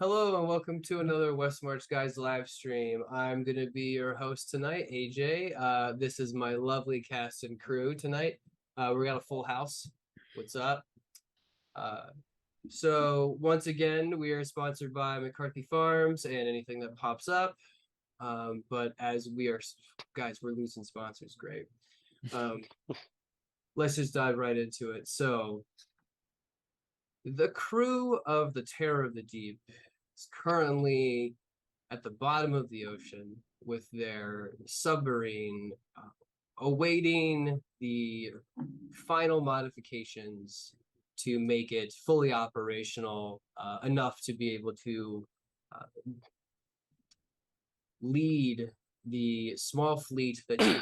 Hello and welcome to another West March Guys live stream. I'm going to be your host tonight, AJ. This is my lovely cast and crew tonight. We got a full house. What's up? Uh, so once again, we are sponsored by McCarthy Farms and anything that pops up. But as we are, guys, we're losing sponsors. Great. Um, let's just dive right into it. So the crew of the Terror of the Deep is currently at the bottom of the ocean with their submarine, awaiting the final modifications to make it fully operational, enough to be able to uh, lead the small fleet that you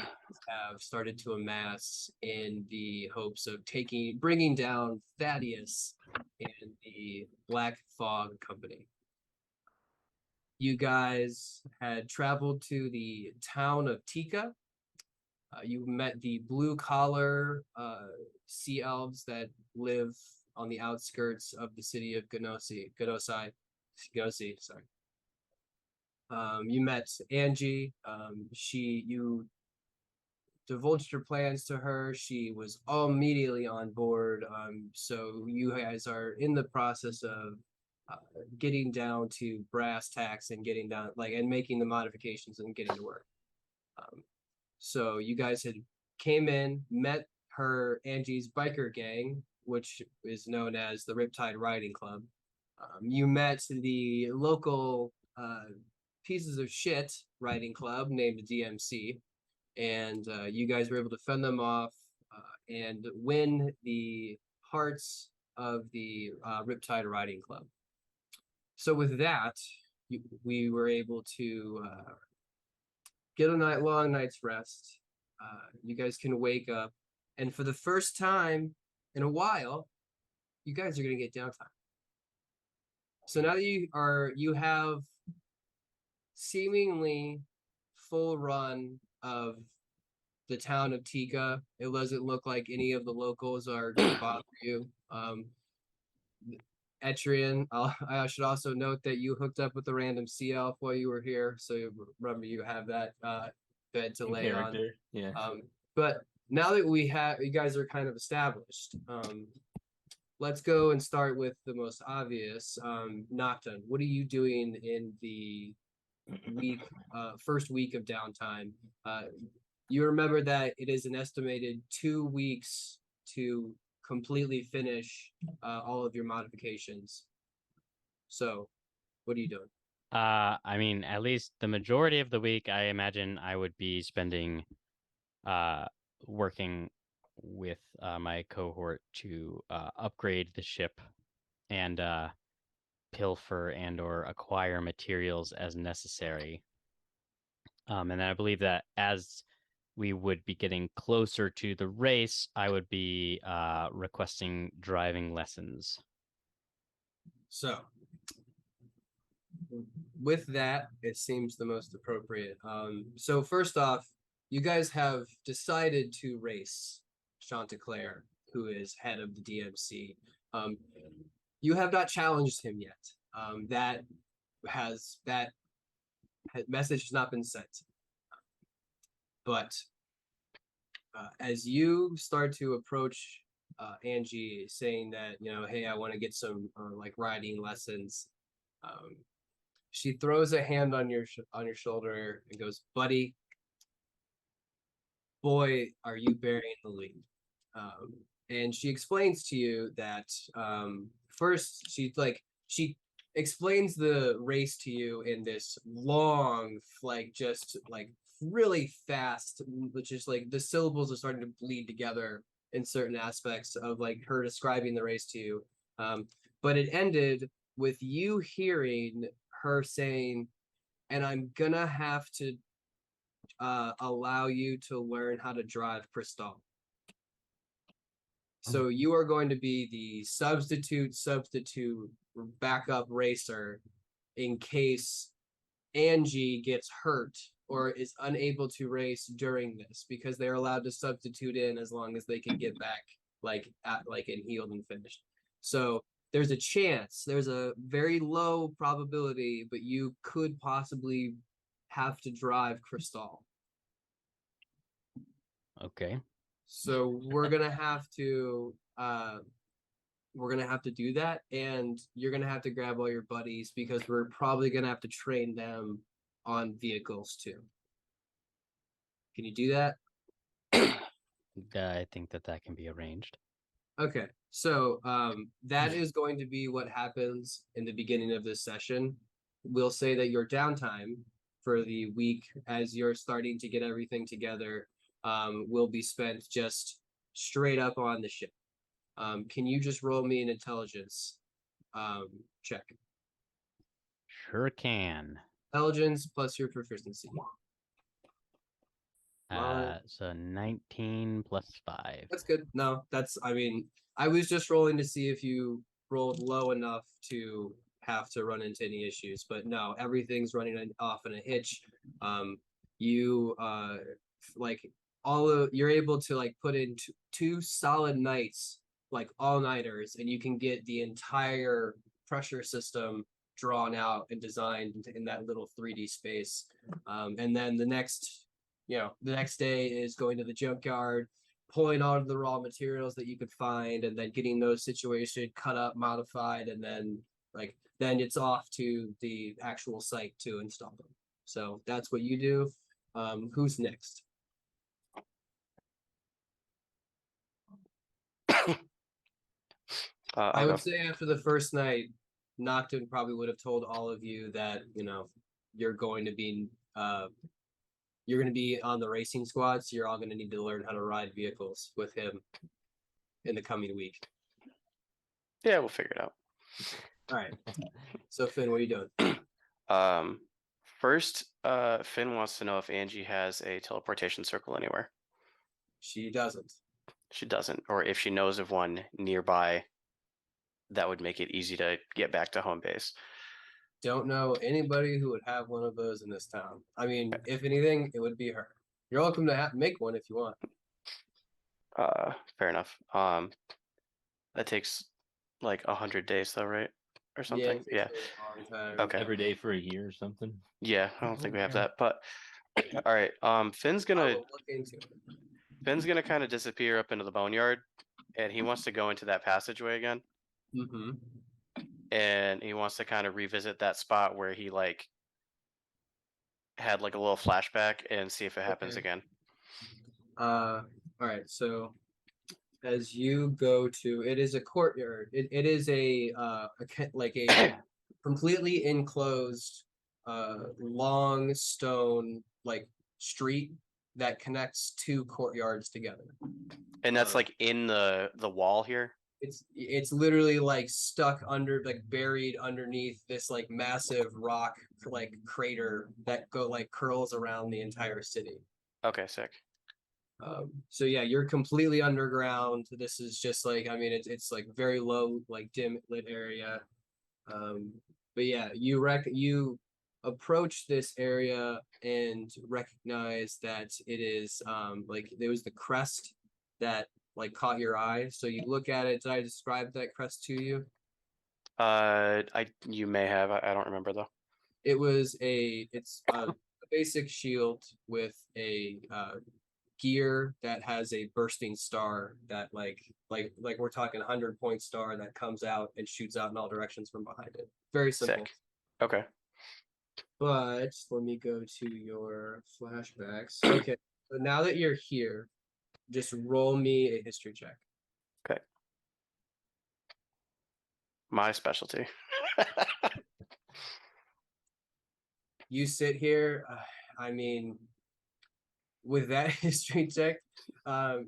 have started to amass in the hopes of bringing down Thaddeus and the Black Fog Company. You guys had traveled to the town of Tika. You met the blue collar sea elves that live on the outskirts of the city of Gnosi, sorry. You met Angie. You divulged your plans to her. She was immediately on board. So you guys are in the process of uh, getting down to brass tacks and getting down and making the modifications and getting to work. So you guys had came in, met Angie's biker gang, which is known as the Riptide Riding Club. You met the local pieces of shit riding club named the DMC, and you guys were able to fend them off and win the hearts of the Riptide Riding Club. So with that, we were able to get a long night's rest. You guys can wake up, and for the first time in a while, you guys are gonna get downtime. So now that you have seemingly full run of the town of Tika. It doesn't look like any of the locals are gonna bother you. Etrian, I should also note that you hooked up with a random sea elf while you were here, so remember you have that bed to lay on. Yeah. But now that you guys are kind of established, let's go and start with the most obvious. Nocton, what are you doing in the first week of downtime? You remember that it is an estimated 2 weeks to completely finish all of your modifications. So, what are you doing? I mean, at least the majority of the week, I imagine I would be spending uh working with my cohort to upgrade the ship and pilfer and or acquire materials as necessary. And I believe that as we would be getting closer to the race, I would be requesting driving lessons. So, with that, it seems the most appropriate. So first off, you guys have decided to race Chanticleer, who is head of the DMC. Um, you have not challenged him yet. That message has not been sent. But as you start to approach Angie, saying that hey, I want to get some riding lessons, she throws a hand on your shoulder and goes, "Buddy, boy, are you burying the lead." And she explains to you that first she explains the race to you in this long, just really fast, which is like the syllables are starting to bleed together in certain aspects of her describing the race to you. But it ended with you hearing her saying, "And I'm gonna have to allow you to learn how to drive Crystal." So you are going to be the substitute backup racer in case Angie gets hurt or is unable to race during this, because they're allowed to substitute in as long as they can get back and healed and finished. So there's a chance, there's a very low probability, but you could possibly have to drive Crystal. Okay. So we're gonna have to do that, and you're gonna have to grab all your buddies because we're probably gonna have to train them on vehicles too. Can you do that? I think that can be arranged. Okay, so that is going to be what happens in the beginning of this session. We'll say that your downtime for the week, as you're starting to get everything together, will be spent just straight up on the ship. Can you just roll me an intelligence check? Sure can. Intelligence plus your proficiency. So 19 plus 5. That's good. No, I mean, I was just rolling to see if you rolled low enough to have to run into any issues, but no, everything's running off in a hitch. You like you're able to like put in two solid nights, like all-nighters, and you can get the entire pressure system drawn out and designed in that little 3D space. And then the next day is going to the junkyard, pulling all of the raw materials that you could find, and then getting those situated, cut up, modified, and then it's off to the actual site to install them. So that's what you do. Who's next? I would say after the first night, Nocturne probably would have told all of you that you're going to be on the racing squad, so you're all going to need to learn how to ride vehicles with him in the coming week. Yeah, we'll figure it out. All right. So Finn, what are you doing? First, Finn wants to know if Angie has a teleportation circle anywhere. She doesn't. She doesn't, or if she knows of one nearby that would make it easy to get back to home base. Don't know anybody who would have one of those in this town. I mean, if anything, it would be her. You're welcome to make one if you want. Fair enough. That takes like 100 days though, right? Or something. Yeah. A long time. Okay. Every day for a year or something. Yeah, I don't think we have that, but all right. Finn's I gonna will look into it. Finn's gonna kind of disappear up into the boneyard, and he wants to go into that passageway again. Mm-hmm. And he wants to kind of revisit that spot where he like had like a little flashback and see if it happens again. All right. So as you go to, it is a courtyard. It is a completely enclosed, long stone like street that connects two courtyards together. And that's like in the wall here. It's literally like stuck under, like buried underneath this like massive rock like crater that curls around the entire city. Okay, sick. So yeah, you're completely underground. This is just like, I mean, it's like very low, like dim lit area. But yeah, you approach this area and recognize that it is like there was the crest that like caught your eye. So you look at it. Did I describe that crest to you? You may have. I don't remember though. It's a basic shield with a gear that has a bursting star that like we're talking 100-point star that comes out and shoots out in all directions from behind it. Very simple. Sick. Okay. But let me go to your flashbacks. Okay, so now that you're here, just roll me a history check. Okay. My specialty. You sit here, I mean, with that history check,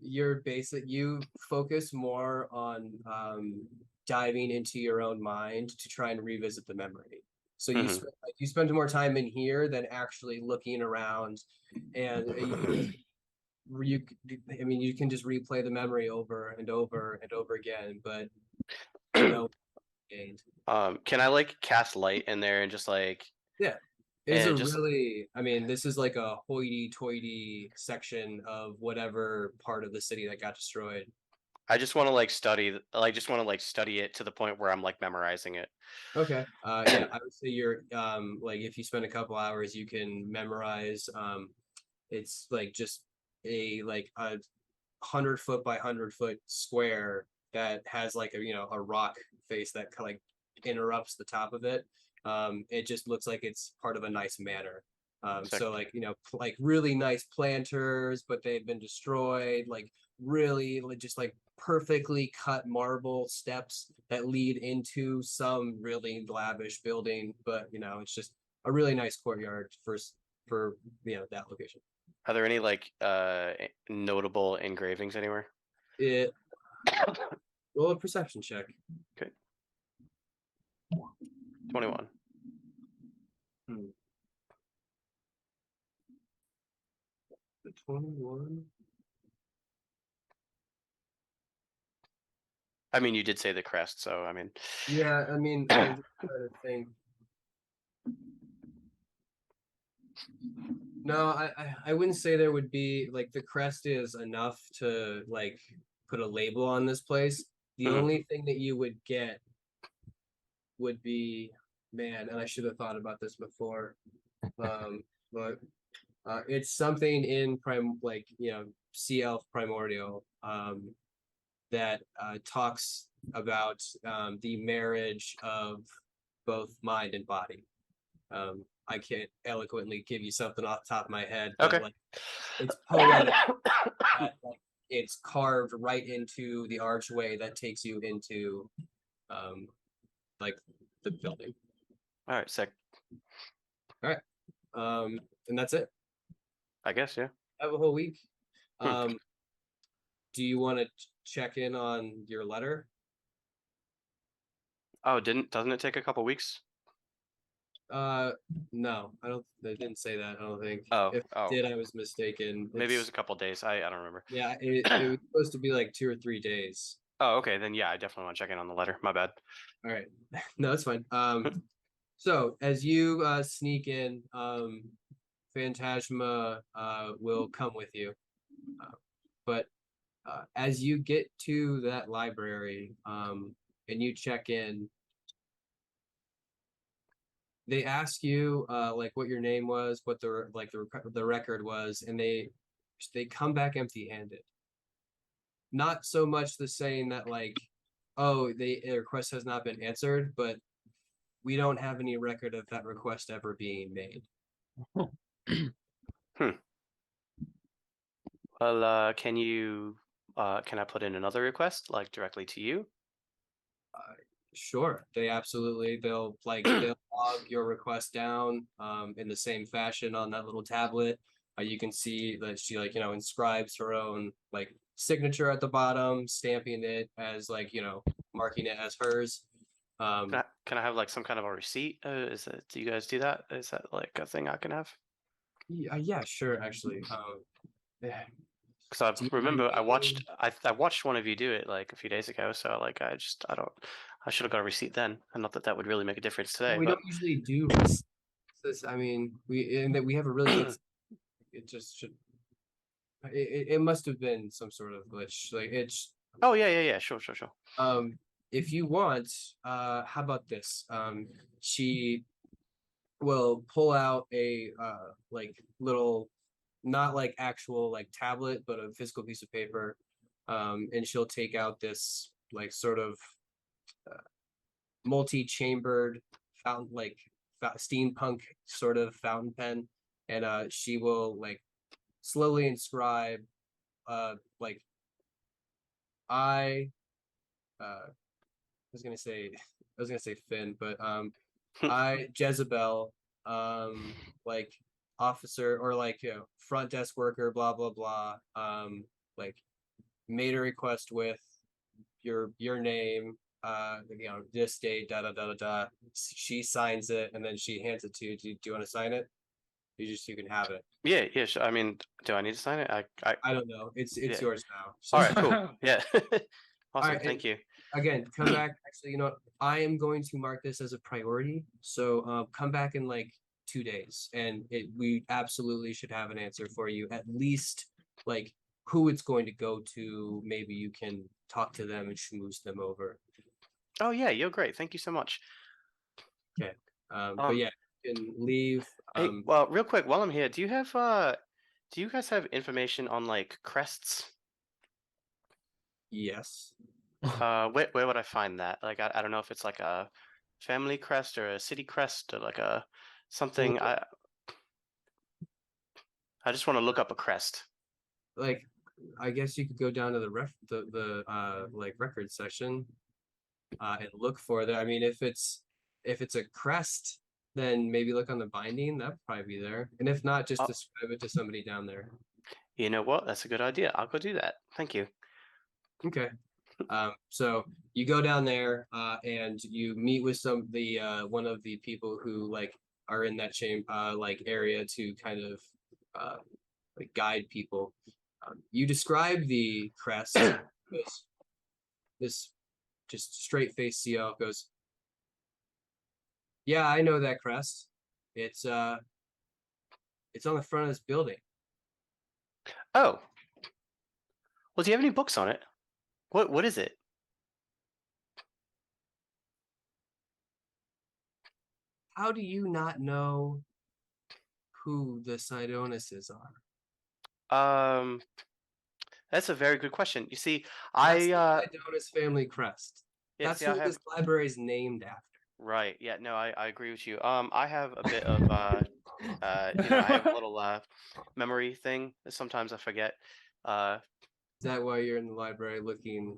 you focus more on diving into your own mind to try and revisit the memory. So you spend more time in here than actually looking around, and you can just replay the memory over and over and over again, but gained. Can I like cast light in there and just like this is like a hoity-toity section of whatever part of the city that got destroyed. I just want to like study. I just want to like study it to the point where I'm like memorizing it. Okay. Yeah, I would say you're like if you spend a couple hours, you can memorize. It's like just a 100 foot by 100 foot square that has like a rock face that kind of like interrupts the top of it. It just looks like it's part of a nice manor. Sick. So like like really nice planters, but they've been destroyed. Like really just like perfectly cut marble steps that lead into some really lavish building, but it's just a really nice courtyard for that location. Are there any like notable engravings anywhere? It roll a perception check. 21. The 21. I mean, you did say the crest, so I mean. Yeah, I mean, I'm just trying to think. No, I wouldn't say there would be like the crest is enough to like put a label on this place. The Mhm. only thing that you would get would be, man, and I should have thought about this before. But it's something in Sea Elf Primordial that talks about the marriage of both mind and body. I can't eloquently give you something off the top of my head, but Okay. like it's poetic. That, like, it's carved right into the archway that takes you into like the building. All right, sick. And that's it. I guess, yeah. Have a whole week. Do you want to check in on your letter? Oh, doesn't it take a couple weeks? No, I don't. They didn't say that. I don't think. Oh, If oh. it did, I was mistaken. Maybe it was a couple days. I don't remember. Yeah, it was supposed to be like 2 or 3 days. Oh, okay. Then yeah, I definitely want to check in on the letter. My bad. All right. No, that's fine. So as you sneak in, Phantasma will come with you. But as you get to that library, and you check in, they ask you like what your name was, what the record was, and they come back empty-handed. Not so much the saying that like, oh, the request has not been answered, but we don't have any record of that request ever being made. Well, can I put in another request, like directly to you? Sure, they'll log your request down in the same fashion on that little tablet. You can see that she inscribes her own like signature at the bottom, stamping it as marking it as hers. Can I have like some kind of a receipt? Do you guys do that? Is that like a thing I can have? Yeah, sure, actually. Yeah. Because I remember I watched one of you do it like a few days ago, so like I should have got a receipt then. And not that that would really make a difference today. We but... don't usually do receipts. I mean, we have a really good. It just should. It must have been some sort of glitch. Like it's. Oh yeah. Sure. If you want, how about this? She will pull out a like little, not like actual like tablet, but a physical piece of paper, and she'll take out this like sort of multi-chambered fountain, like steampunk sort of fountain pen, and she will like slowly inscribe like I was gonna say Finn, but I Jezebel, like officer or like front desk worker, blah blah blah, like made a request with your name, this date, da da da da da. She signs it and then she hands it to you. Do you want to sign it? You can have it. Yeah. Sure. I mean, do I need to sign it? I don't know. It's Yeah. yours now. All right, cool. Yeah. Awesome. right, Thank you. Again, come back. Actually, I am going to mark this as a priority. So come back in like 2 days, and we absolutely should have an answer for you. At least like who it's going to go to. Maybe you can talk to them and schmooze them over. Oh yeah, you're great. Thank you so much. Okay. But yeah, you can leave. Hey, well, real quick, while I'm here, do you guys have information on like crests? Yes. Where would I find that? Like, I don't know if it's like a family crest or a city crest or like a something. I just want to look up a crest. Like, I guess you could go down to the like record section, and look for that. I mean, if it's a crest, then maybe look on the binding. That'd probably be there. And if not, just describe it to somebody down there. You know what? That's a good idea. I'll go do that. Thank you. Okay. So you go down there, and you meet with one of the people who like are in that like area to kind of like guide people. You describe the crest. This just straight face CO goes, yeah, I know that crest. It's on the front of this building. Oh. Well, do you have any books on it? What is it? How do you not know who the Sidonuses are? That's a very good question. You see, That's the Sidonus family crest. Yeah, That's see, who this library is named after. Right. Yeah. No, I agree with you. I have a bit of you know, I have a little memory thing that sometimes I forget. Is that why you're in the library looking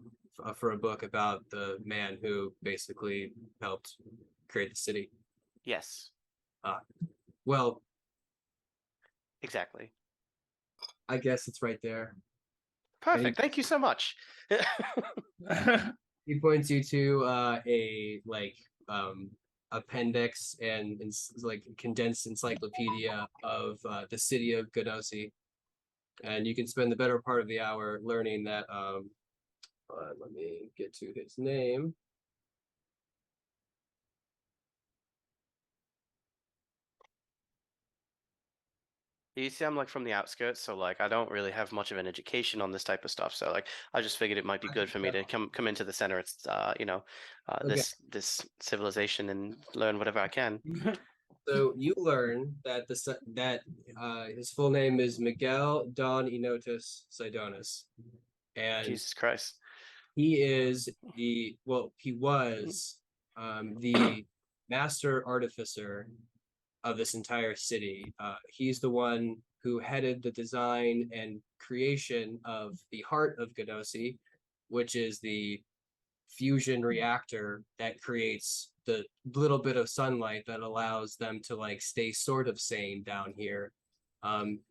for a book about the man who basically helped create the city? Yes. Well, exactly. I guess it's right there. Perfect. Thank you so much. He points you to a like appendix and like condensed encyclopedia of the city of Gnosi, and you can spend the better part of the hour learning that. Let me get to his name. You see, I'm like from the outskirts, so like I don't really have much of an education on this type of stuff. So like I just figured it might be good for me to come into the center. It's you know, this civilization and learn whatever I can. So you learn that his full name is Miguel Don Inotus Sidonus, and Jesus Christ, he was the master artificer of this entire city. He's the one who headed the design and creation of the heart of Gnosi, which is the fusion reactor that creates the little bit of sunlight that allows them to like stay sort of sane down here.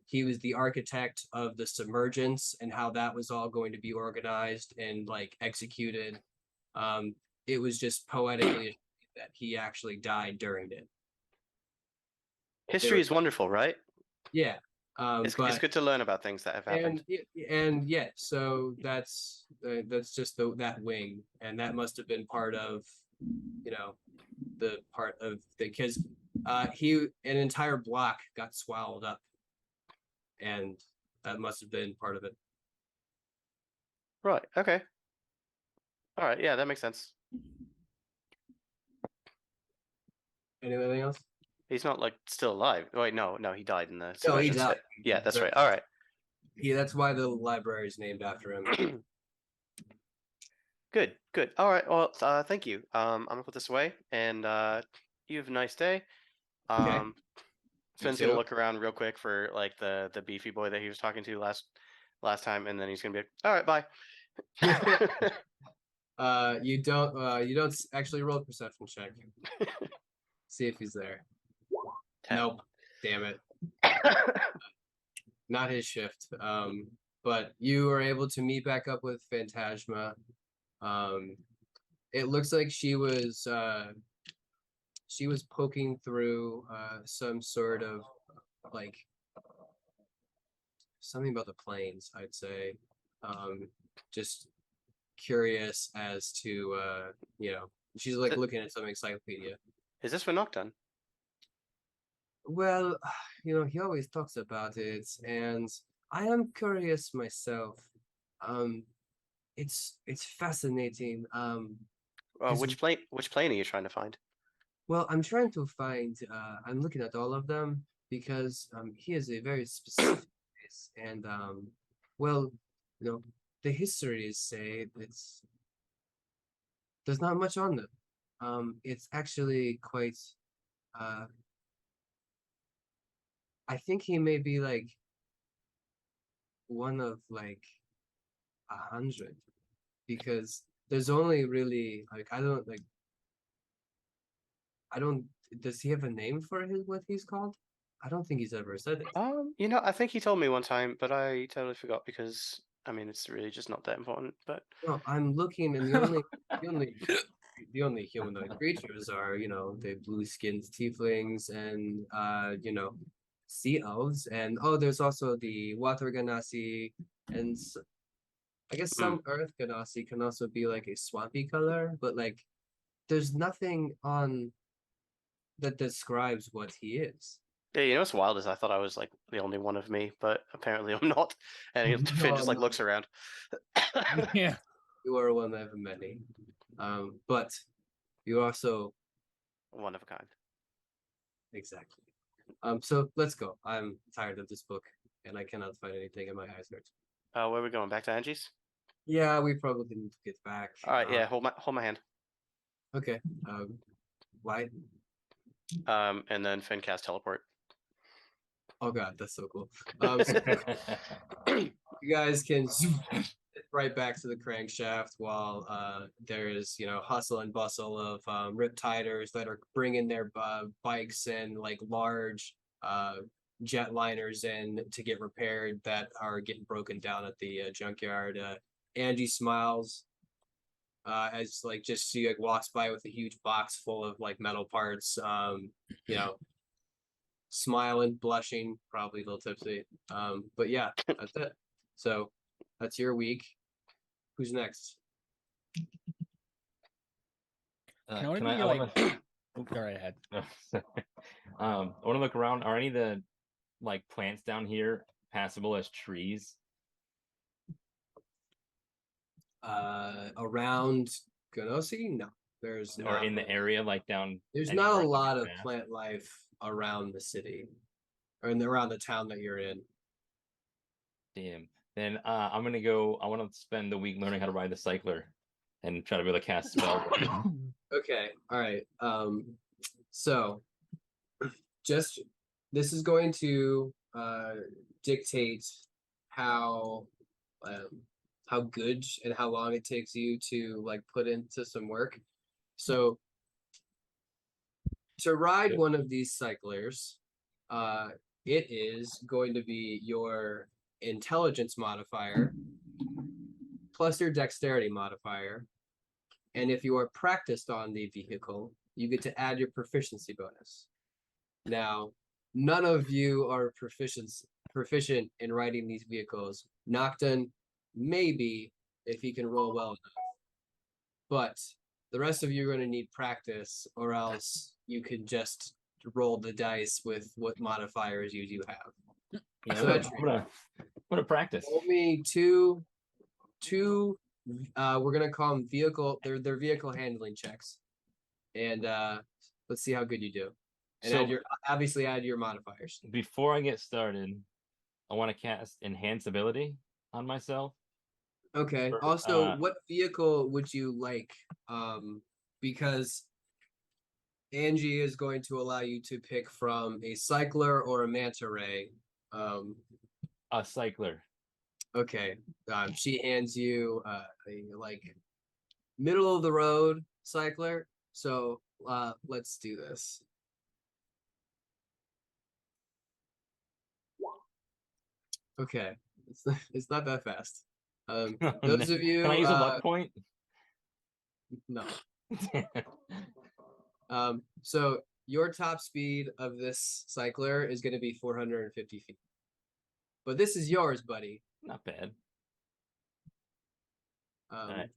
He was the architect of the submergence and how that was all going to be organized and like executed. It was just poetically that he actually died during it. history is wonderful, right? Yeah. It's good to learn about things that have happened. And yeah, so that's just that wing, and that must have been part of, the part of the because an entire block got swallowed up, and that must have been part of it. Right. Okay. All right. Yeah, that makes sense. Anything else? He's not like still alive. Wait, no, he died in the. No, he died. Yeah, that's right. All right. Yeah, that's why the library is named after him. Good. All right. Well, thank you. I'm gonna put this away, and you have a nice day. Okay. Sven's gonna look around real quick for like the beefy boy that he was talking to last time, and then he's gonna be like, all right, bye. You don't actually roll a perception check. See if he's there. 10. Nope. Damn it. Not his shift. But you are able to meet back up with Phantasma. It looks like she was poking through some sort of like something about the planes, I'd say. Just curious as to she's like looking at some encyclopedia. Is this for Nocturne? Well, he always talks about it, and I am curious myself. Um, it's fascinating. 'Cause Which plane are you trying to find? well, I'm trying to find. I'm looking at all of them because he is a very specific place, and well, you know, the histories say there's not much on them. It's actually quite. Uh, I think he may be like one of like 100 because there's only really like I don't does he have a name for his what he's called? I don't think he's ever said it. I think he told me one time, but I totally forgot because I mean it's really just not that important. But No, I'm looking and the only the only humanoid creatures are, the blue-skinned tieflings and sea elves and oh there's also the water Ganassi and I guess mm. some earth Ganassi can also be like a swampy color, but like there's nothing on that describes what he is. Yeah, you know what's wild is I thought I was like the only one of me, but apparently I'm not. And Finn No, just like no, looks around. Yeah. you are one of many. But you also One of a kind. exactly. So let's go. I'm tired of this book and I cannot find anything and my eyes hurt. Where are we going? Back to Angie's? Yeah, we probably need to get back. All right, yeah, hold my hand. Okay. Why? And then Finn cast teleport. Oh god, that's so cool. So you guys can zoom right back to the crankshaft while there is hustle and bustle of riptiders that are bringing their bikes and like large jetliners in to get repaired that are getting broken down at the junkyard. Angie smiles as like just she like walks by with a huge box full of like metal parts. You know, smiling, blushing, probably a little tipsy. But yeah, that's it. So that's your week. Who's next? Can I I like want to. go right ahead. I want to look around. Are any of the like plants down here passable as trees? Around Gnosi? No, there's Or not in the really. area, like down. There's anywhere not a on the lot of map? plant life around the city or around the town that you're in. Damn. Then I'm gonna go. I want to spend the week learning how to ride the cycler, and try to be able to cast spells. Okay, all right. So just this is going to dictate how how good and how long it takes you to like put into some work. So to ride one of these cyclers, it is going to be your intelligence modifier plus your dexterity modifier. And if you are practiced on the vehicle, you get to add your proficiency bonus. Now, none of you are proficient in riding these vehicles. Nocton, maybe if he can roll well enough. But the rest of you are going to need practice, or else you can just roll the dice with what modifiers you do have. Yeah, So I'm gonna practice. Roll me two. We're gonna call them they're vehicle handling checks, and let's see how good you do. And So obviously add your modifiers. before I get started, I want to cast enhance ability on myself. Okay. Or, Also, what vehicle would you like? Because Angie is going to allow you to pick from a cycler or a manta ray. A cycler. Okay. She hands you a like middle of the road cycler. So let's do this. Okay. It's not that fast. Those of you Can I use a luck point? no. So your top speed of this cycler is going to be 450 feet. But this is yours, buddy. Not bad. Right.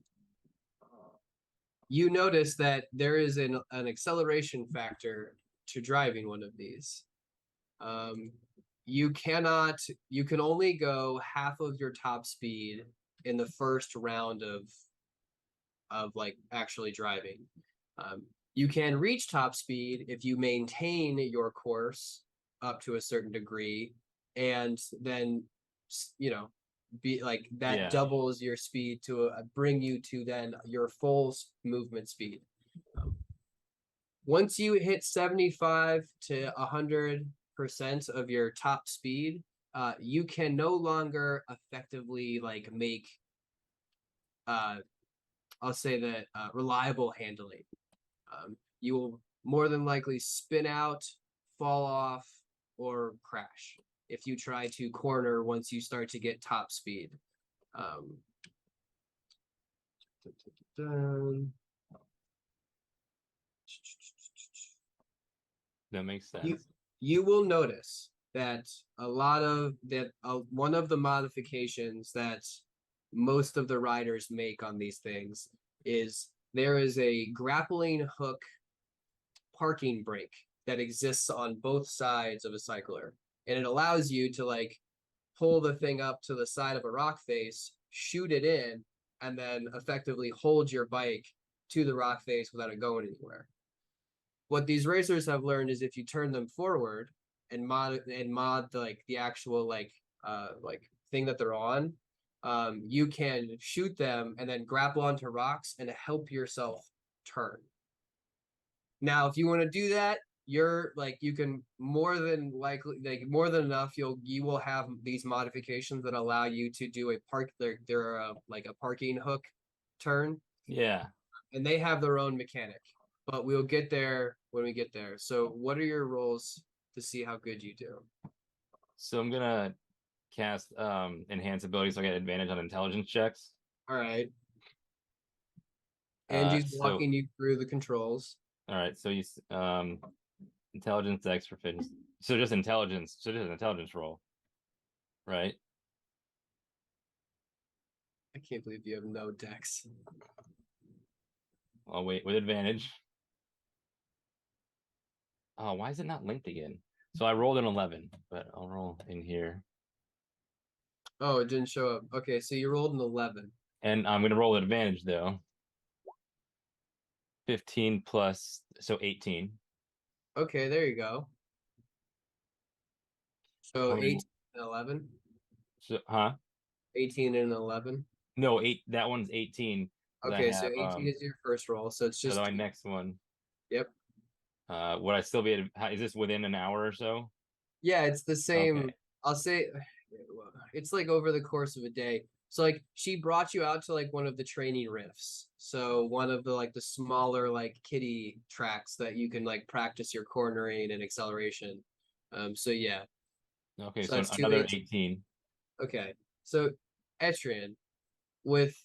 You notice that there is an acceleration factor to driving one of these. you can only go half of your top speed in the first round of like actually driving. You can reach top speed if you maintain your course up to a certain degree, and then be like that doubles your speed to bring you to then your full movement speed. Once you hit 75 to 100% of your top speed, you can no longer effectively like make I'll say that reliable handling. You will more than likely spin out, fall off, or crash if you try to corner once you start to get top speed. That makes sense. You will notice that one of the modifications that most of the riders make on these things is there is a grappling hook parking brake that exists on both sides of a cycler, and it allows you to like pull the thing up to the side of a rock face, shoot it in, and then effectively hold your bike to the rock face without it going anywhere. What these racers have learned is if you turn them forward and mod like the actual like thing that they're on, you can shoot them and then grapple onto rocks and help yourself turn. Now, if you want to do that, you're like you can more than likely more than enough you will have these modifications that allow you to do a like a parking hook turn. Yeah. And they have their own mechanic, but we'll get there when we get there. So what are your rolls to see how good you do? So I'm gonna cast enhance abilities so I get advantage on intelligence checks. All right. Angie's walking you through the controls. All right, so you intelligence X proficiency. So just intelligence. So just an intelligence roll, right? I can't believe you have no dex. I'll wait with advantage. Oh, why is it not linked again? So I rolled an 11, but I'll roll in here. Oh, it didn't show up. Okay, so you rolled an 11. And I'm gonna roll advantage though. 15 plus, so 18. Okay, there you go. So 18 and 11. So 18 and 11. No, 8. That one's 18. Okay, so 18 is your first roll. So it's just my next one. Yep. Would I still be is this within an hour or so? Yeah, it's the same. Okay. I'll say it's like over the course of a day. So like she brought you out to like one of the training riffs. So one of the like the smaller like kiddie tracks that you can like practice your cornering and acceleration. So yeah. Okay, so another 18. Okay. So Etrian, with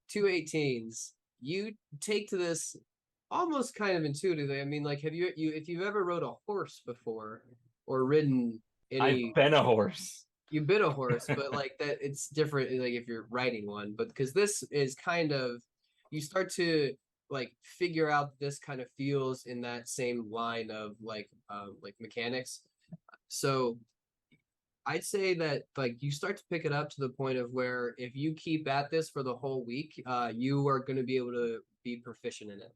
2 18s, you take to this almost kind of intuitively. I mean, like if you've ever rode a horse before or ridden any I've been a horse. You've been a horse, but like that it's different like if you're riding one, but because this is kind of you start to like figure out this kind of feels in that same line of like mechanics. So I'd say that like you start to pick it up to the point of where if you keep at this for the whole week, you are going to be able to be proficient in it.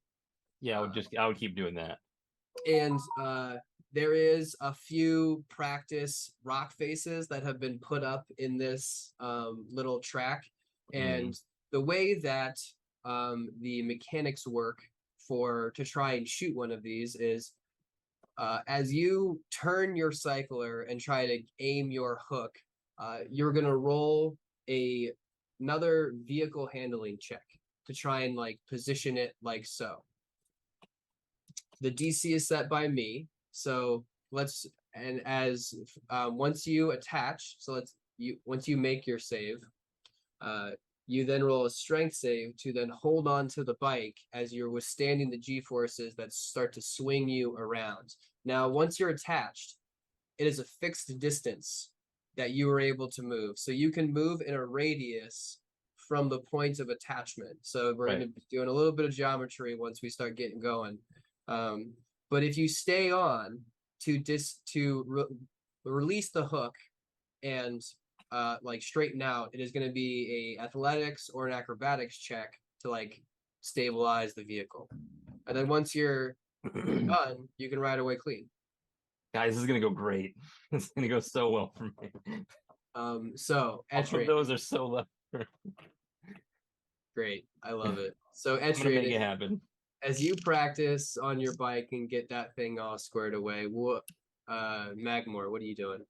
Yeah, I would keep doing that. And there is a few practice rock faces that have been put up in this little track. And the way that the mechanics work to try and shoot one of these is as you turn your cycler and try to aim your hook, you're going to roll another vehicle handling check to try and like position it like so. The DC is set by me. So once you attach, once you make your save, you then roll a strength save to then hold on to the bike as you're withstanding the G-forces that start to swing you around. Now, once you're attached, it is a fixed distance that you are able to move. So you can move in a radius from the point of attachment. So we're going to be doing a little bit of geometry once we start getting going. But if you stay on release the hook and like straighten out, it is going to be a athletics or an acrobatics check to like stabilize the vehicle. And then once you're done, you can ride away clean. Guys, this is gonna go great. It's gonna go so well for me. So All of Etrian, those are so left. great. I love it. So I'm gonna make it Etrian, happen. as you practice on your bike and get that thing all squared away, what Magmore, what are you doing?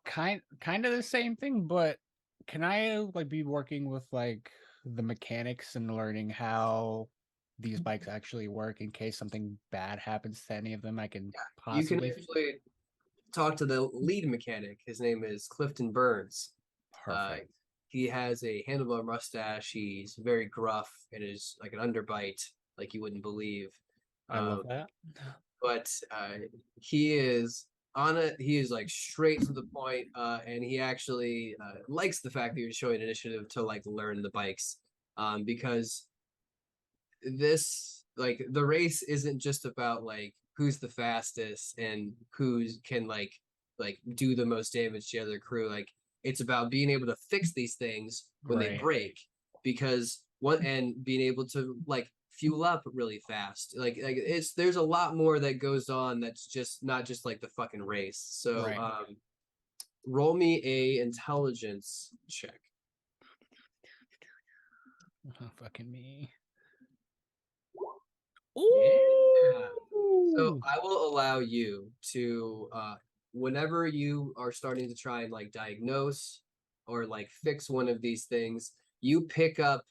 Kind of the same thing, but can I like be working with like the mechanics and learning how these bikes actually work in case something bad happens to any of them? I can You can possibly. actually talk to the lead mechanic. His name is Clifton Burns. Perfect. He has a handlebar mustache. He's very gruff and is like an underbite, like you wouldn't believe. I love that. But he is on it. He is like straight to the point, and he actually likes the fact that you're showing initiative to like learn the bikes, because this like the race isn't just about like who's the fastest and who can like do the most damage to the other crew. Like it's about being able to fix these things when they Right. break, because what and being able to like fuel up really fast. Like it's there's a lot more that goes on that's just not just like the fucking race. So Right. roll me a intelligence check. Oh, fucking me. Yeah. So Ooh. I will allow you to whenever you are starting to try and like diagnose or like fix one of these things, you pick up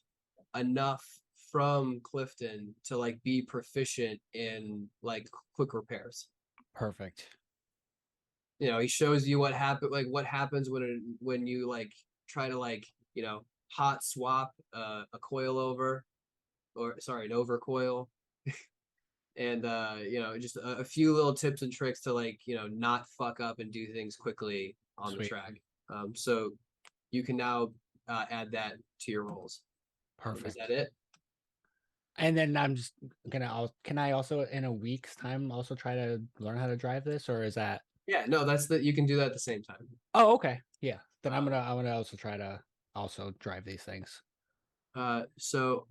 enough from Clifton to like be proficient in like quick repairs. Perfect. You know, he shows you what happens when you like try to like, you know, hot swap a coil over, or sorry, an overcoil. And you know, just a few little tips and tricks to like, you know, not fuck up and do things quickly on the Sweet. track. So you can now add that to your rolls. Is Perfect. that it? And then I'm just gonna. Can I also in a week's time also try to learn how to drive this, or is that? Yeah, no, that's you can do that at the same time. Oh, okay. Yeah. Then I'm gonna also try to also drive these things. So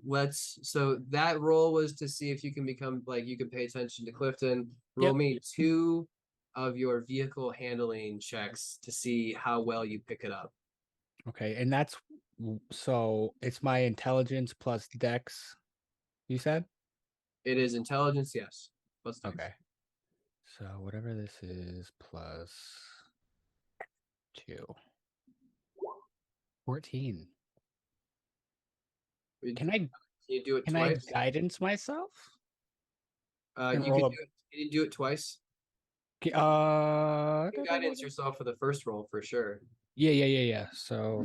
that roll was to see if you can become like you can pay attention to Clifton. Roll Yep. me 2 of your vehicle handling checks to see how well you pick it up. Okay, and that's so it's my intelligence plus dex. You said? It is intelligence, yes. Plus dex. Okay. So whatever this is plus 2. 14. Can you do it I twice? guidance myself? You and can roll do it. Can you do it twice? You can guidance yourself for the first roll for sure. Yeah. So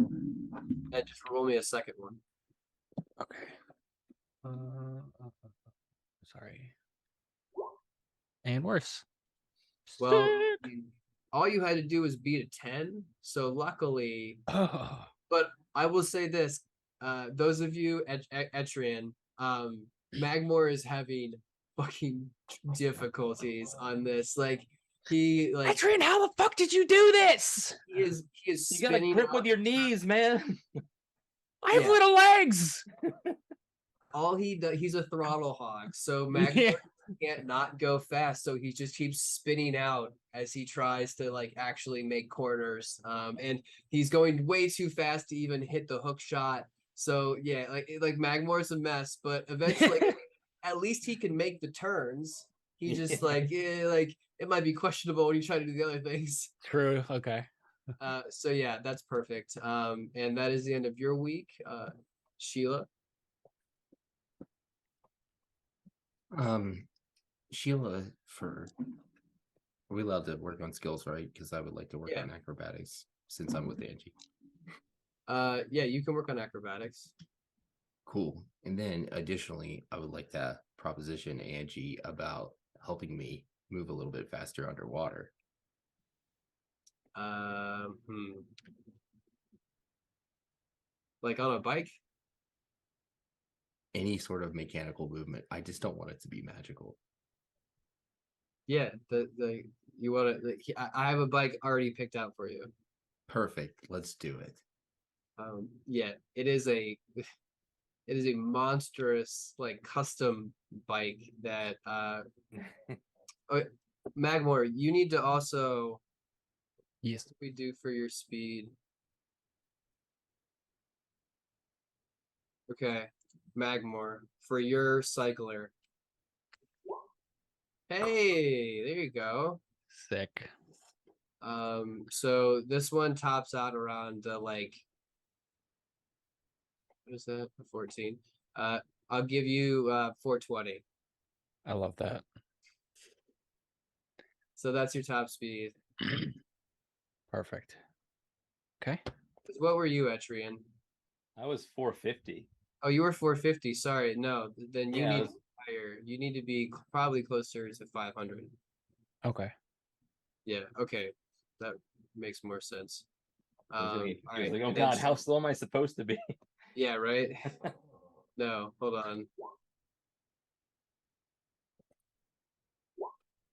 And just roll me a second one. okay. Sorry. And worse. Well, Sick. all you had to do was beat a 10. So luckily, Oh, but I will say this: those of you at Etrian, Magmore is having fucking difficulties on this. Like he like Adrian, how the fuck did you do this? he is You gotta spinning grip out. with your knees, man. I have Yeah. little legs. All he does, he's a throttle hog. So Magmore can't not go fast, so he just keeps spinning out as he tries to like actually make corners. And he's going way too fast to even hit the hook shot. So yeah, like Magmore's a mess, but eventually at least he can make the turns. He just like it might be questionable when you try to do the other things. True. Okay. So yeah, that's perfect. And that is the end of your week. Sheila. Sheila, are we allowed to work on skills, right? Because I would like to work Yeah. on acrobatics since I'm with Angie. Yeah, you can work on acrobatics. Cool. And then additionally, I would like to proposition Angie about helping me move a little bit faster underwater. Like on a bike? Any sort of mechanical movement. I just don't want it to be magical. Yeah, the You want to? I have a bike already picked out for you. Perfect. Let's do it. Yeah, it is a monstrous like custom bike that Magmore, you need to also Yes. what do we do for your speed? Okay, Magmore, for your cycler. Hey, there you go. Sick. So this one tops out around like what is that? 14. I'll give you 420. I love that. So that's your top speed. Perfect. Okay. What were you, Etrian? I was 450. Oh, you were 450. Sorry, no. Then you Yeah, I need was- higher. You need to be probably closer to 500. Okay. Yeah. Okay, that makes more sense. He was All like, right. oh and God, then how slow am I supposed to be? yeah, right. No, hold on.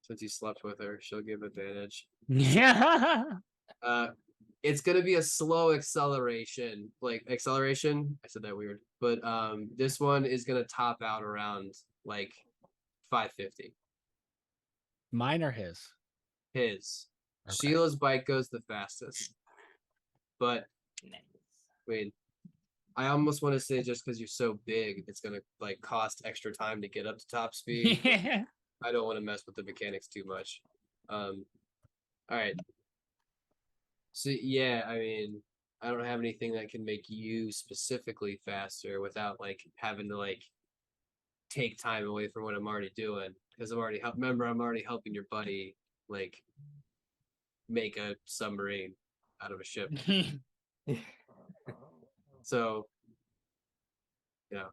Since you slept with her, she'll give advantage. Yeah. It's gonna be a slow acceleration. Like acceleration, I said that weird. But this one is gonna top out around like 550. Mine or his? His. Okay. Sheila's bike goes the fastest. But wait, I almost want to say just because you're so big, it's gonna like cost extra time to get up to top speed. Yeah. I don't want to mess with the mechanics too much. All right. So yeah, I mean, I don't have anything that can make you specifically faster without like having to like take time away from what I'm already doing because I'm already remember I'm already helping your buddy like make a submarine out of a ship. So, you know,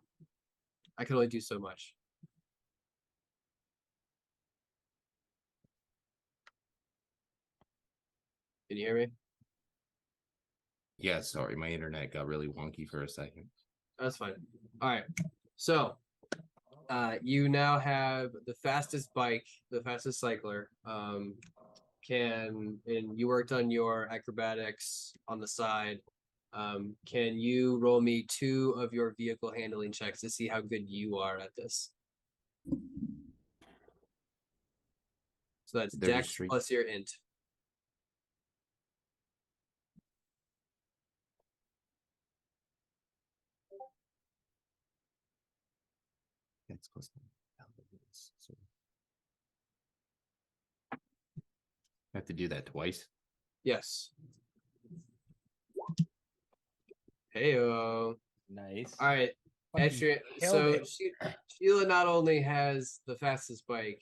I can only do so much. Can you hear me? Yeah, sorry, my internet got really wonky for a second. That's fine. All right. So, you now have the fastest bike, the fastest cycler. And you worked on your acrobatics on the side. Can you roll me 2 of your vehicle handling checks to see how good you are at this? So that's They're Dex discrete. plus your int. That's close to so I have to do that twice. Yes. Heyo. Nice. All right. Fucking Extra. killed So it. Sheila not only has the fastest bike.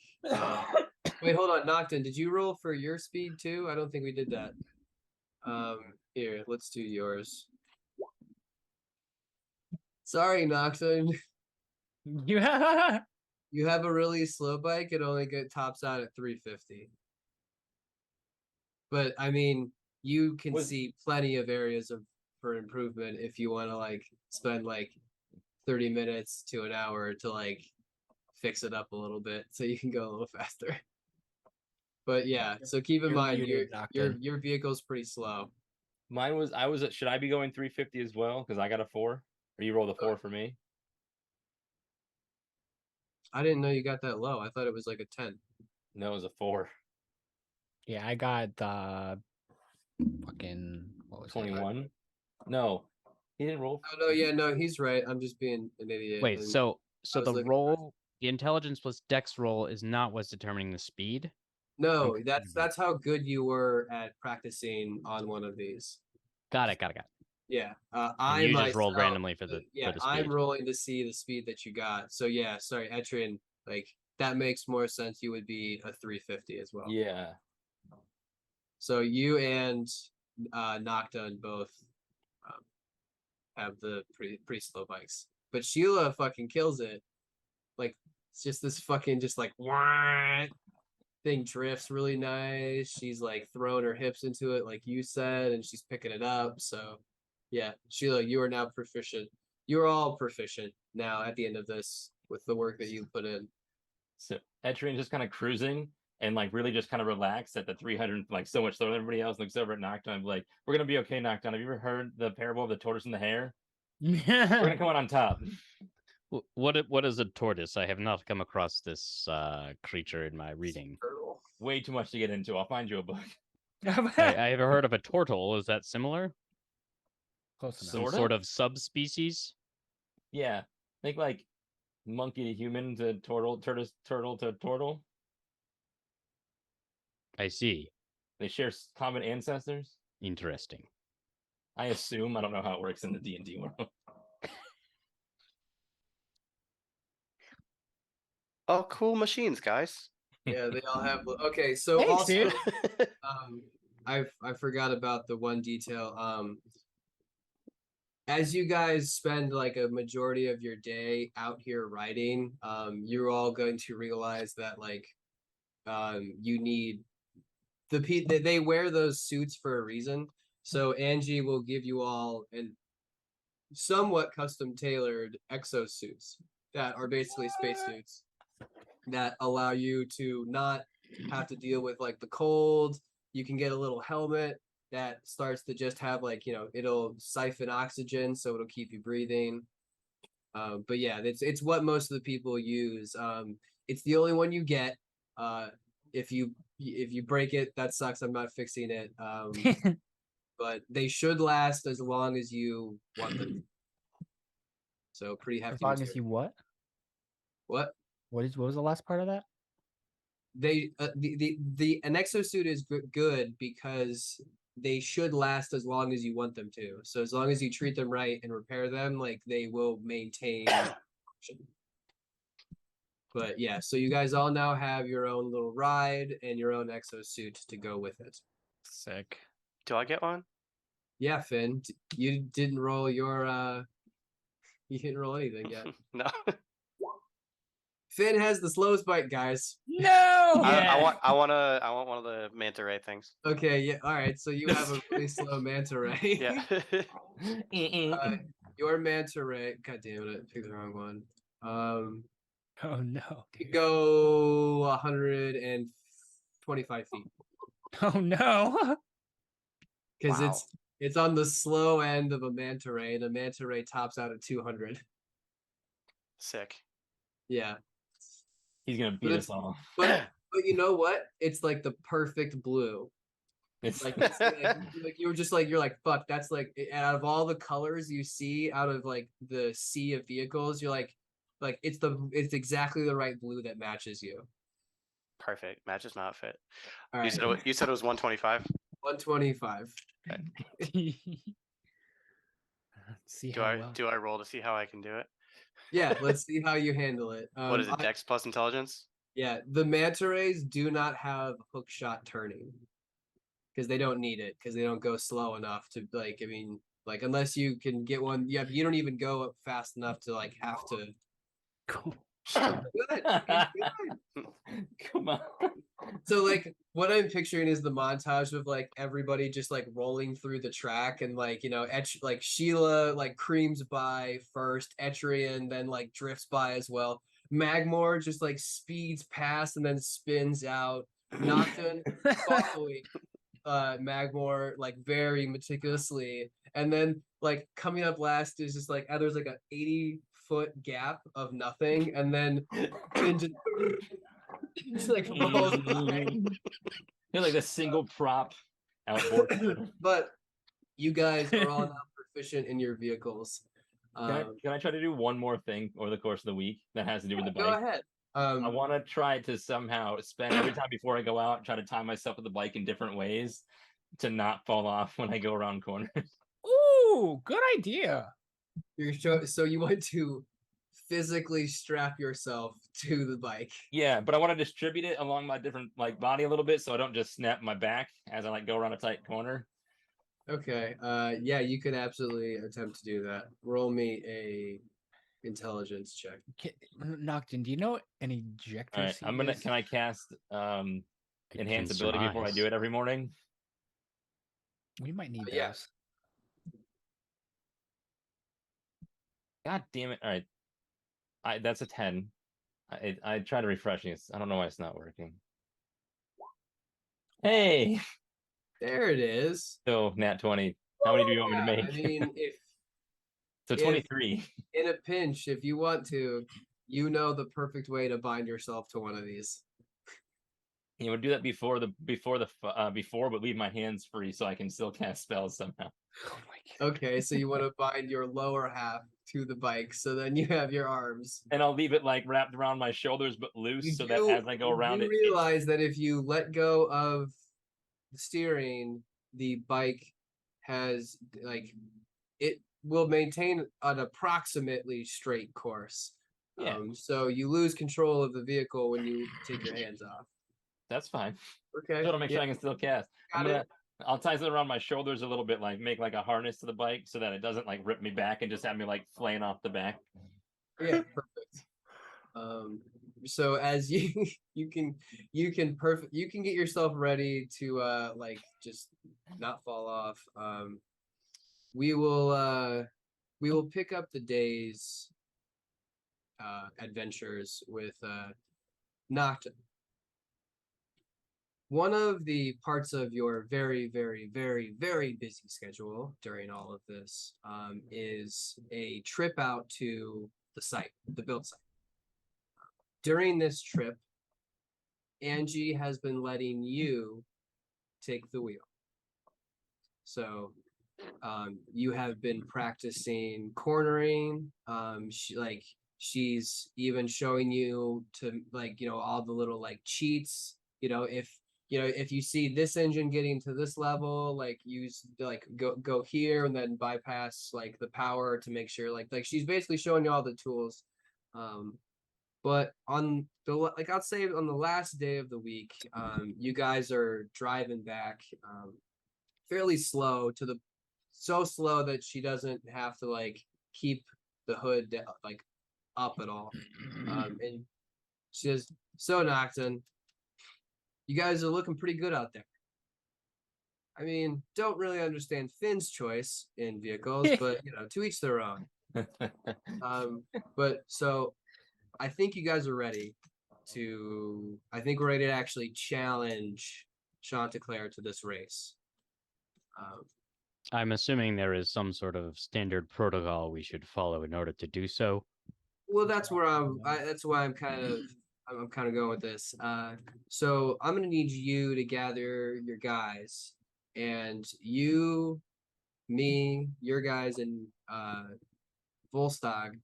Wait, hold on, Nocton. Did you roll for your speed too? I don't think we did that. Here, let's do yours. Sorry, Nocton. Yeah. You have a really slow bike. It only tops out at 350. But I mean, you can see plenty of areas for improvement if you want to like spend like 30 minutes to an hour to like fix it up a little bit so you can go a little faster. But yeah, so keep in You're mind muted, Nocton. your vehicle's pretty slow. Mine was should I be going 350 as well? Because I got a 4. Or you rolled a 4 for me? I didn't know you got that low. I thought it was like a 10. No, it was a 4. Yeah, I got the fucking what was it? 21. No, he didn't roll. Oh no, yeah, no, he's right. I'm just being an idiot. Wait, and so I was the looking- roll, the intelligence plus dex roll is not what's determining the speed. No, Okay. that's how good you were at practicing on one of these. Got it. Yeah, And I you just myself, rolled randomly for the yeah, speed. I'm rolling to see the speed that you got. So yeah, sorry, Etrian, like that makes more sense. You would be a 350 as well. Yeah. So you and Nocton both have the pretty slow bikes, but Sheila fucking kills it. Like it's just this fucking just like wah, thing drifts really nice. She's like throwing her hips into it, like you said, and she's picking it up. So yeah, Sheila, you are now proficient. You're all proficient now at the end of this with the work that you put in. So Etrian just kind of cruising, and like really just kind of relax at the 300, like so much slower than everybody else. Looks over at Nocton. I'm like, we're gonna be okay, Nocton. Have you ever heard the parable of the tortoise and the hare? We're gonna come out on top. What is a tortoise? I have not come across this creature in my reading. Turtle. Way too much to get into. I'll find you a book. I have heard of a turtle. Is that similar? Close enough. Some Sort sort of. of subspecies? Yeah, think like monkey to human to turtle, turtle to turtle. I see. They share common ancestors. Interesting. I assume. I don't know how it works in the D&D world. Oh, cool machines, guys. Yeah, they all have. Okay, so Thanks, also, dude. I forgot about the one detail. As you guys spend like a majority of your day out here riding, you're all going to realize that like, you need they wear those suits for a reason. So Angie will give you all an somewhat custom tailored exosuits that are basically spacesuits that allow you to not have to deal with like the cold. You can get a little helmet that starts to just have like, it'll siphon oxygen, so it'll keep you breathing. But yeah, it's what most of the people use. It's the only one you get. If you break it, that sucks. I'm not fixing it. But they should last as long as you want them. So pretty hefty As long as material. you what? What? What was the last part of that? They an exosuit is good because they should last as long as you want them to. So as long as you treat them right and repair them, like they will maintain function. But yeah, so you guys all now have your own little ride and your own exosuit to go with it. Sick. Do I get one? Yeah, Finn, you didn't roll your you didn't roll anything yet. No. Finn has the slowest bike, guys. No. I want one of the manta ray things. Okay, yeah, all right. So you have a really slow manta ray. Yeah. Your manta ray. God damn it, I picked the wrong one. Oh no. You go 125 feet Oh no. because Wow. it's on the slow end of a manta ray, and a manta ray tops out at 200. Sick. Yeah, He's gonna beat But us all. but you know what? It's like the perfect blue. It's Like, it's like you were just like, you're like, fuck, that's like, out of all the colors you see out of like the sea of vehicles, you're like it's exactly the right blue that matches you. Perfect. Matches my outfit. All You right, said it was 125. 125. See Do how I well. do I roll to see how I can do it? Yeah, let's see how you handle it. What is it? Dex plus intelligence? Yeah, the manta rays do not have hook shot turning because they don't need it because they don't go slow enough to like. I mean, like unless you can get one, yeah, you don't even go up fast enough to like have to. Cool. Good, good. Come on. So like what I'm picturing is the montage of like everybody just like rolling through the track and like like Sheila like creams by first, Etrian then like drifts by as well. Magmore just like speeds past and then spins out. Nocton following Magmore like very meticulously, and then like coming up last is just like there's like a 80-foot gap of nothing, and then Finn just like rolls by. You're like the single prop outboard. But you guys are all now proficient in your vehicles. Can I try to do one more thing over the course of the week that has to do with the bike? Go ahead. I want to try to somehow spend every time before I go out, try to time myself with the bike in different ways to not fall off when I go around corners. Ooh, good idea. So you want to physically strap yourself to the bike. Yeah, but I want to distribute it along my different like body a little bit so I don't just snap my back as I like go around a tight corner. Okay. Yeah, you could absolutely attempt to do that. Roll me a intelligence check. Nocton, do you know an ejector All right, seat is? can I cast I enhance can ability before I do surmise. it every morning? We might need Yeah. those. God damn it. All right. That's a 10. I tried to refresh this. I don't know why it's not working. Hey, There it is. so nat 20. How many do you want me to Yeah, make? I mean, So if 23. in a pinch, if you want to, you know the perfect way to bind yourself to one of these. You would do that before, but leave my hands free so I can still cast spells somehow. Oh my god. Okay, so you want to bind your lower half to the bike, so then you have your arms. And I'll leave it like wrapped around my shoulders but loose so that as I go around you it. realize that if you let go of the steering, the bike has like it will maintain an approximately straight course. Yeah. So you lose control of the vehicle when you take your hands off. That's fine. Okay. Just want to make sure I can still cast. Got I'll tie something around my shoulders a little bit, like make like a harness to the bike so that it doesn't like rip me back and just have me like flaying off the back. Yeah, perfect. So as you can get yourself ready to like just not fall off. We will pick up the day's adventures with Nocta. One of the parts of your very, very, very, very busy schedule during all of this is a trip out to the site, the build site. During this trip, Angie has been letting you take the wheel. So you have been practicing cornering. She's even showing you to all the little like cheats. If you see this engine getting to this level, like use go here and then bypass like the power to make sure like she's basically showing you all the tools. But on the I'll say on the last day of the week, you guys are driving back fairly slow so slow that she doesn't have to like keep the hood like up at all. And she says, "So Nocton, you guys are looking pretty good out there. I mean, don't really understand Finn's choice in vehicles, but to each their own. But so I think you guys are ready I think we're ready to actually challenge Chanticleer to this race. I'm assuming there is some sort of standard protocol we should follow in order to do so. Well, that's where that's why I'm kind of going with this. So I'm gonna need you to gather your guys, and you, me, your guys, and Volstagg.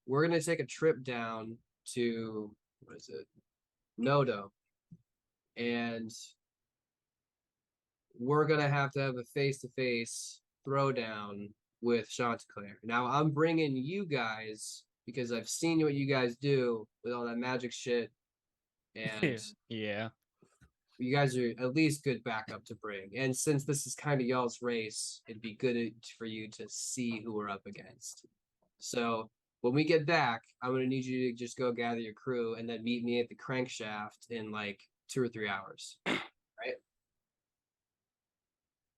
We're gonna take a trip down to what is it, Nodo, and we're gonna have a face-to-face throwdown with Chanticleer. Now I'm bringing you guys because I've seen what you guys do with all that magic shit, and Yeah. you guys are at least good backup to bring. And since this is kind of y'all's race, it'd be good for you to see who we're up against. So when we get back, I'm gonna need you to just go gather your crew and then meet me at the crankshaft in like 2 or 3 hours. Right?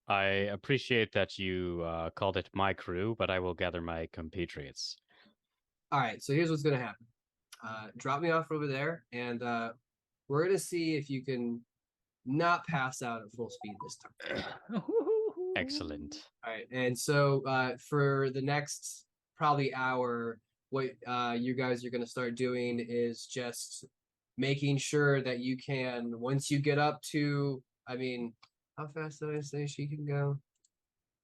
I appreciate that you called it my crew, but I will gather my compatriots. All right, so here's what's gonna happen. Drop me off over there, and we're gonna see if you can not pass out at full speed this time. Excellent. All right, and so for the next probably hour, what you guys are gonna start doing is just making sure that you can, once you get up to, I mean, how fast did I say she can go?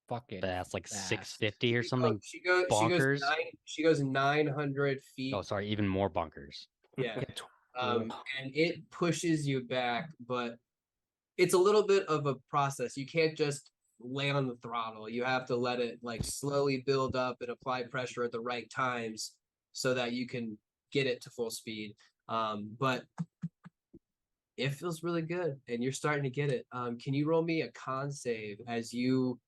Fucking That's like fast. 650 or something. She goes bonkers. she goes 900 feet. Oh, sorry, even more bonkers. Yeah. And it pushes you back, but it's a little bit of a process. You can't just lay on the throttle. You have to let it like slowly build up and apply pressure at the right times so that you can get it to full speed. But it feels really good and you're starting to get it. Can you roll me a con save as you're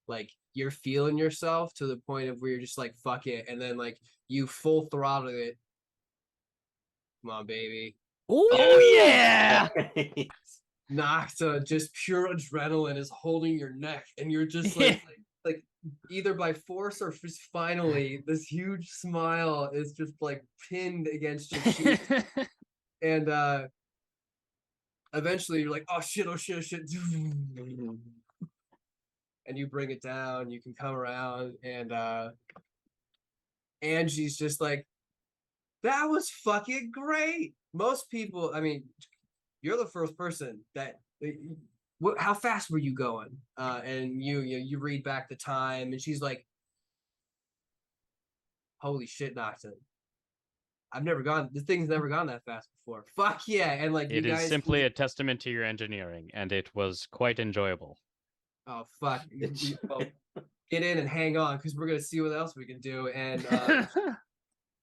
feeling yourself to the point of where you're just like, fuck it. And then like you full throttle it. Come on, baby. Ooh, Oh yeah! Nocta, just pure adrenaline is holding your neck, and you're just like either by force or just finally, this huge smile is just like pinned against your cheek. And eventually you're like, oh shit, and you bring it down. You can come around, and Angie's just like, that was fucking great. Most people, I mean, you're the first person that. How fast were you going? And you read back the time, and she's like, holy shit, Nocton. I've never gone. This thing's never gone that fast before. Fuck yeah! And like you It is guys, simply a testament to your engineering, and it was quite enjoyable. oh fuck, well, get in and hang on because we're gonna see what else we can do. And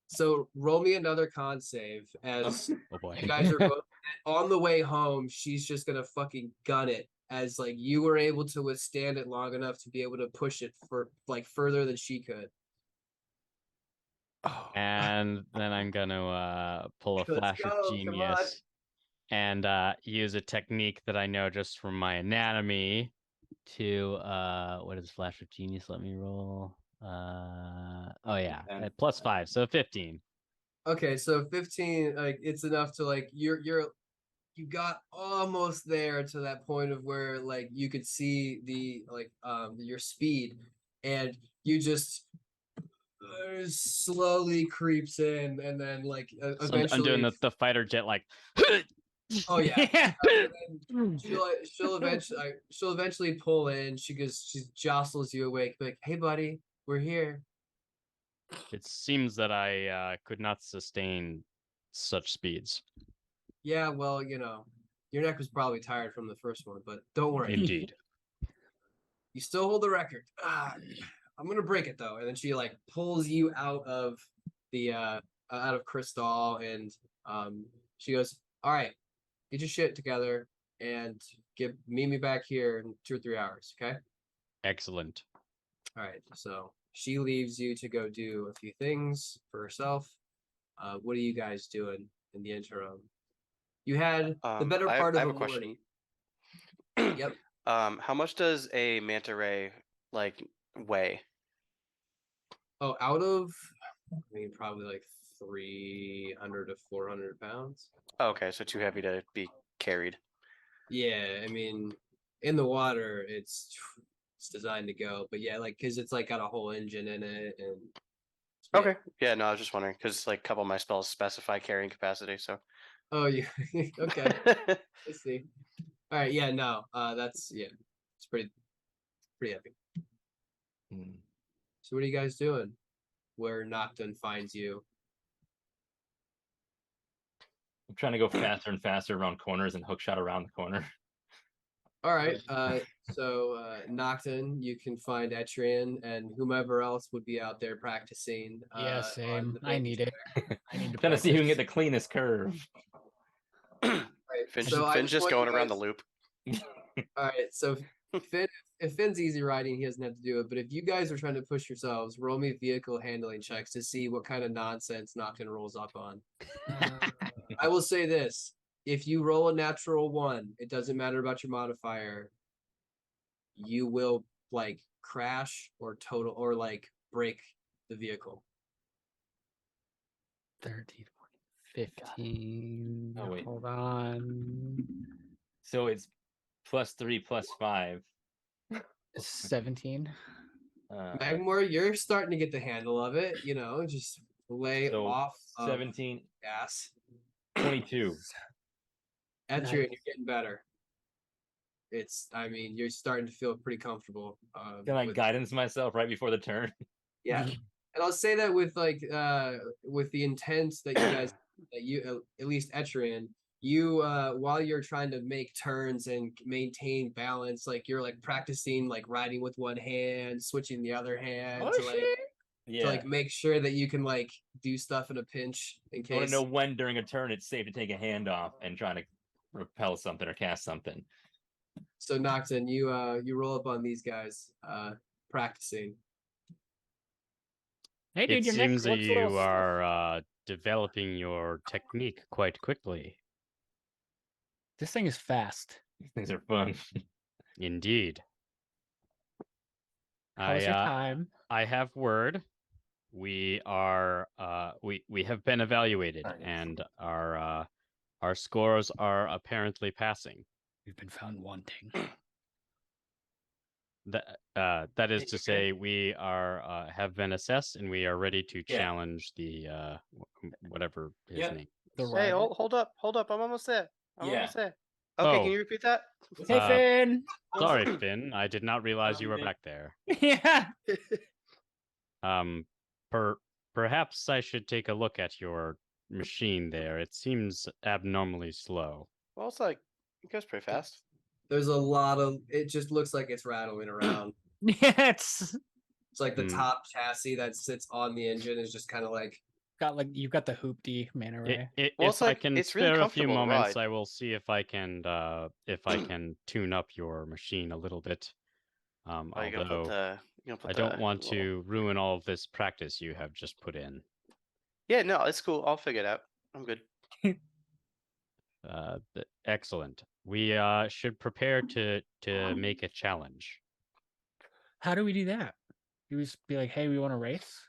so roll me another con save as Oh boy. you guys are both on the way home. She's just gonna fucking gun it as like you were able to withstand it long enough to be able to push it for like further than she could. Oh. And then I'm gonna pull a Let's flash go, of come on. genius and use a technique that I know just from my anatomy to what is flash of genius? Let me roll. Oh yeah, +5, so 15. Okay, so 15, like it's enough to like you got almost there to that point of where like you could see the like your speed, and you just slowly creeps in, and then like So eventually I'm doing the fighter jet like. oh yeah, she'll eventually pull in. She jostles you awake, like, hey buddy, we're here. It seems that I could not sustain such speeds. Yeah, well, your neck was probably tired from the first one, but don't worry. Indeed. You still hold the record. I'm gonna break it though. And then she like pulls you out of the out of Crystal, and she goes, all right, get your shit together and meet me back here in 2 or 3 hours, okay? Excellent. All right, so she leaves you to go do a few things for herself. What are you guys doing in the interim? You had the better part I of have a a question. morning. Yep. How much does a manta ray like weigh? Oh, out of, I mean, probably like 300 to 400 pounds. Oh, okay, so too heavy to be carried. Yeah, I mean, in the water, it's designed to go, but yeah, like because it's like got a whole engine in it, and yeah. Okay, yeah, no, I was just wondering because like a couple of my spells specify carrying capacity, so. Oh, yeah, okay, I see. All right, yeah, no, that's it's pretty heavy. So what are you guys doing? Where Nocton finds you? I'm trying to go faster and faster around corners and hookshot around the corner. All right, so Nocton, you can find Etrian and whomever else would be out there practicing. Yeah, on same. the I big need it. I need to Trying to see who can get practice. the cleanest curve. Right, Finn's, so I Finn's just want you going around the guys- loop. All right, so Finn, if Finn's easy riding, he doesn't have to do it. But if you guys are trying to push yourselves, roll me vehicle handling checks to see what kind of nonsense Nocton rolls up on. I will say this: if you roll a natural 1, it doesn't matter about your modifier. You will like crash or total or like break the vehicle. 13, 15. Oh, wait. Hold on. So it's +3, +5. 17. Magmore, you're starting to get the handle of it. Just lay So off 17, gas. 22. Etrian, Nice. you're getting better. I mean, you're starting to feel pretty comfortable. Can I with- guidance myself right before the turn? Yeah, and I'll say that with like with the intent that you guys that you at least Etrian, you while you're trying to make turns and maintain balance, like you're like practicing like riding with one hand, switching the other hand to like Yeah. to like make sure that you can like do stuff in a pinch in I want case. to know when during a turn it's safe to take a hand off and trying to repel something or cast something. So Nocton, you roll up on these guys practicing. Hey, dude, It your neck seems that looks a little you stiff. are developing your technique quite quickly. This thing is fast. These things are fun. Indeed. How's your time? I have word. We are we have been evaluated, Nice. and our Our scores are apparently passing. We've been found wanting. That is to say, we are have been assessed, and we are ready to Yeah. challenge the whatever his Yep. name. The Hey, rival. hold up. I'm almost there. I'm Yeah. almost there. Okay, Oh. can you repeat that? Hey, Uh, Finn. Sorry, Finn. I did not realize you were Finn. back there. Yeah. Perhaps I should take a look at your machine there. It seems abnormally slow. Well, it's like it goes pretty fast. There's a lot of. It just looks like it's rattling around. Yeah, it's It's like the Hmm. top chassis that sits on the engine is just kind of like. got like you've got the hoopty man array. Well, If it's I like- can it's really spare a few comfortable to moments, ride. I will see if I can tune up your machine a little bit. Oh, you're gonna put Although the. You're gonna put I don't the want little- to ruin all of this practice you have just put in. Yeah, no, it's cool. I'll figure it out. I'm good. Excellent. We should prepare to make a challenge. How do we do that? Do we just be like, hey, we want to race?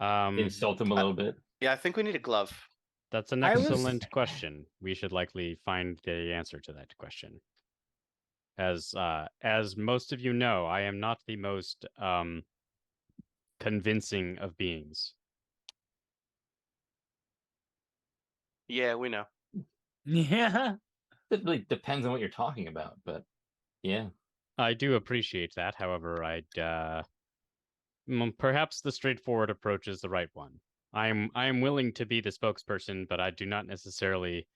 Insult him a little bit. Yeah, I think we need a glove. That's an I was- excellent question. We should likely find the answer to that question. As most of you know, I am not the most convincing of beings. Yeah, we know. Yeah. It really depends on what you're talking about, but yeah. I do appreciate that. However, perhaps the straightforward approach is the right one. I am willing to be the spokesperson, but I do not necessarily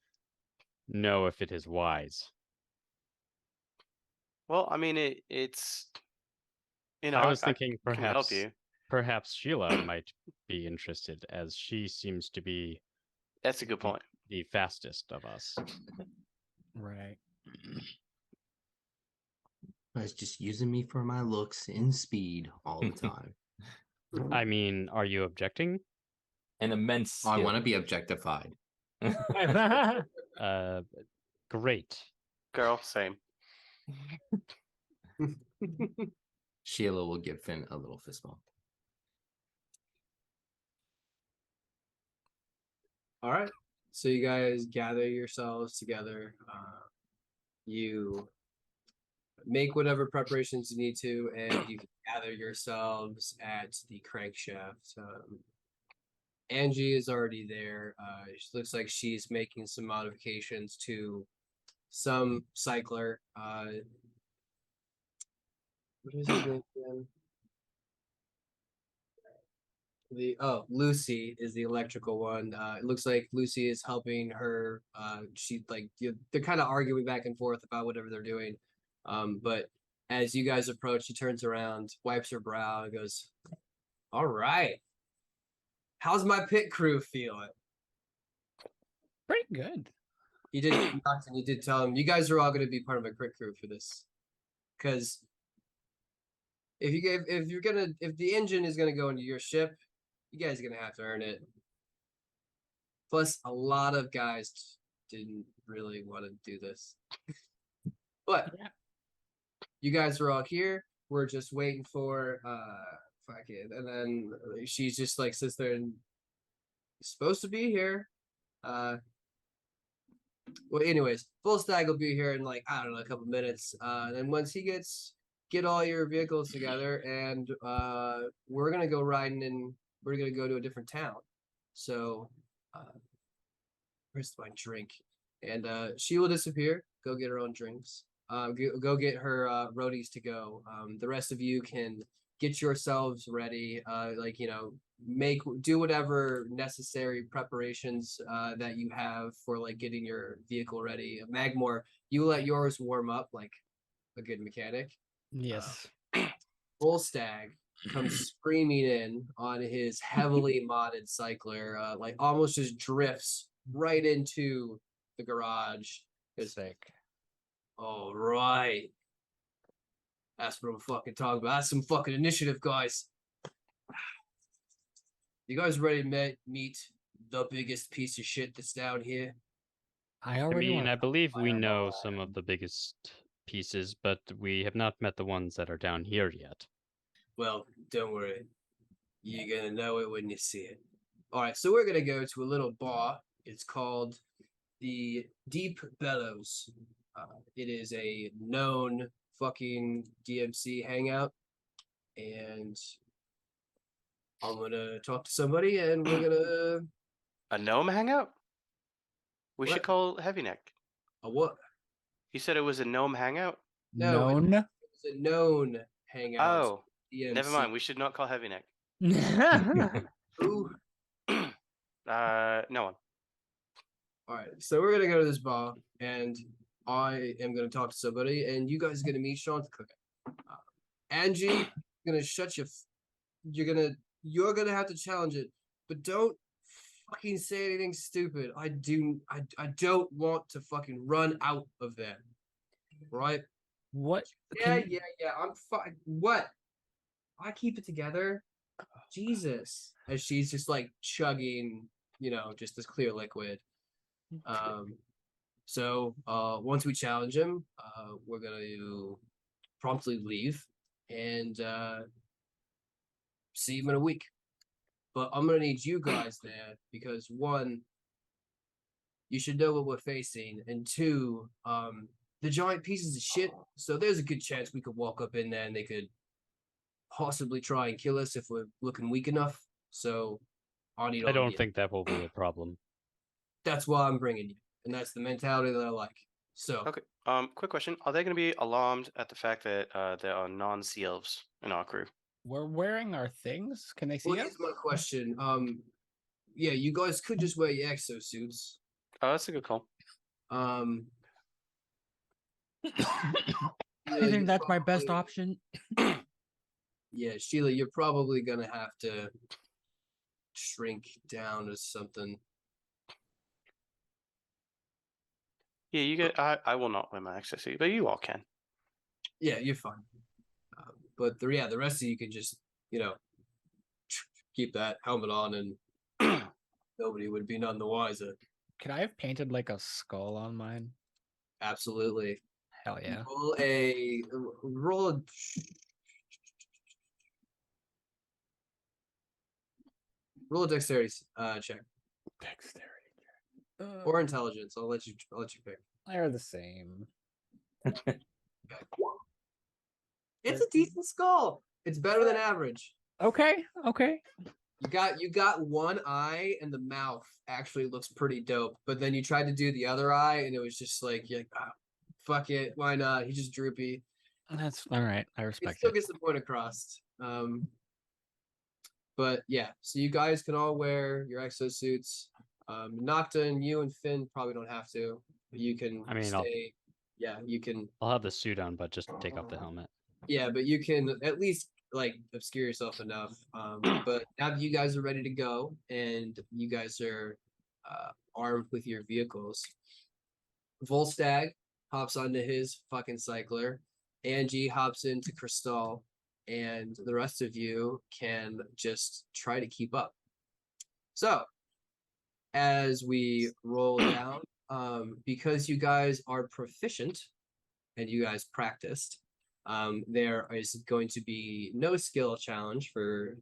know if it is wise. Well, I mean, it's. You know, I was thinking can help perhaps you. perhaps Sheila might be interested, as she seems to be That's a good point. the fastest of us. Right. It's just using me for my looks and speed all the time. I mean, are you objecting? An immense. I skill. want to be objectified. Great. Girl, same. Sheila will give Finn a little fist bump. All right. So you guys gather yourselves together. You make whatever preparations you need to, and you can gather yourselves at the crankshaft. Angie is already there. She looks like she's making some modifications to some cycler. What is his name again? Lucy is the electrical one. It looks like Lucy is helping her. They're kind of arguing back and forth about whatever they're doing. But as you guys approach, she turns around, wipes her brow, and goes, "All right, how's my pit crew feeling?" Pretty good. You did, Knoxon, you did tell him you guys are all going to be part of a crit crew for this, because if the engine is gonna go into your ship, you guys are gonna have to earn it. Plus, a lot of guys didn't really want to do this, but Yeah. you guys are all here. We're just waiting for fuck it, and then she's just like sits there and supposed to be here. Well, anyways, Full Stag will be here in like I don't know a couple minutes. And once he get all your vehicles together, and we're gonna go riding, and we're gonna go to a different town. So, where's my drink? And she will disappear. Go get her own drinks. Go get her roadies to go. The rest of you can get yourselves ready. Do whatever necessary preparations that you have for like getting your vehicle ready. Magmore, you let yours warm up like a good mechanic. Yes. Full Stag comes screaming in on his heavily modded cycler, like almost just drifts right into the garage. It's Sick. all right. That's what I'm fucking talking about. That's some fucking initiative, guys. You guys ready to meet the biggest piece of shit that's down here? I I already mean, want I believe we know fireball some at of him. the biggest pieces, but we have not met the ones that are down here yet. Well, don't worry. You're gonna know it when you see it. All right, so we're gonna go to a little bar. It's called the Deep Bellows. It is a known fucking DMC hangout, and I'm gonna talk to somebody, and we're gonna A gnome hangout? We What? should call Heavy Neck. what? You said it was a gnome hangout? No, Known. It's a known hangout. Oh, never DMC. mind. We should not call Heavy Neck. Who? No one. All right, so we're gonna go to this bar, and I am gonna talk to somebody, and you guys are gonna meet Sean Cook. Angie, gonna shut your. You're gonna have to challenge it, but don't fucking say anything stupid. I don't want to fucking run out of them. Right? What? Yeah. I'm fine. What? I keep it together. Jesus. As she's just like chugging, just this clear liquid. So once we challenge him, we're gonna promptly leave and see him in a week. But I'm gonna need you guys there because one, you should know what we're facing, and two, the giant pieces of shit. So there's a good chance we could walk up in there and they could possibly try and kill us if we're looking weak enough. So I need. I don't think that will be a problem. That's why I'm bringing you, and that's the mentality that I like. So Okay. Quick question: are they going to be alarmed at the fact that there are non-sea elves in our crew? We're wearing our things. Can they see well, us? here's my question. Yeah, you guys could just wear your exosuits. Oh, that's a good call. Um, I think that's my best option. Yeah, Sheila, you're probably gonna have to shrink down or something. Yeah, you get. I will not wear my exosuit, but you all can. Yeah, you're fine. But the rest of you can just, keep that helmet on, and nobody would be none the wiser. Could I have painted like a skull on mine? Absolutely. Hell yeah. Roll a dexterity check Dexterity. or intelligence. I'll let you pick. They're the same. It's a decent skull. It's better than average. Okay. You got one eye, and the mouth actually looks pretty dope. But then you tried to do the other eye, and it was just like, fuck it, why not? He's just droopy. That's all right. I It respect still it. gets the point across. But yeah, so you guys can all wear your exosuits. Nocta and you and Finn probably don't have to. But you can stay. You can. I'll have the suit on, but just take off the helmet. Yeah, but you can at least like obscure yourself enough. But now that you guys are ready to go and you guys are armed with your vehicles, Volstagg hops onto his fucking cycler. Angie hops into Crystal, and the rest of you can just try to keep up. So, as we roll down, because you guys are proficient and you guys practiced, there is going to be no skill challenge for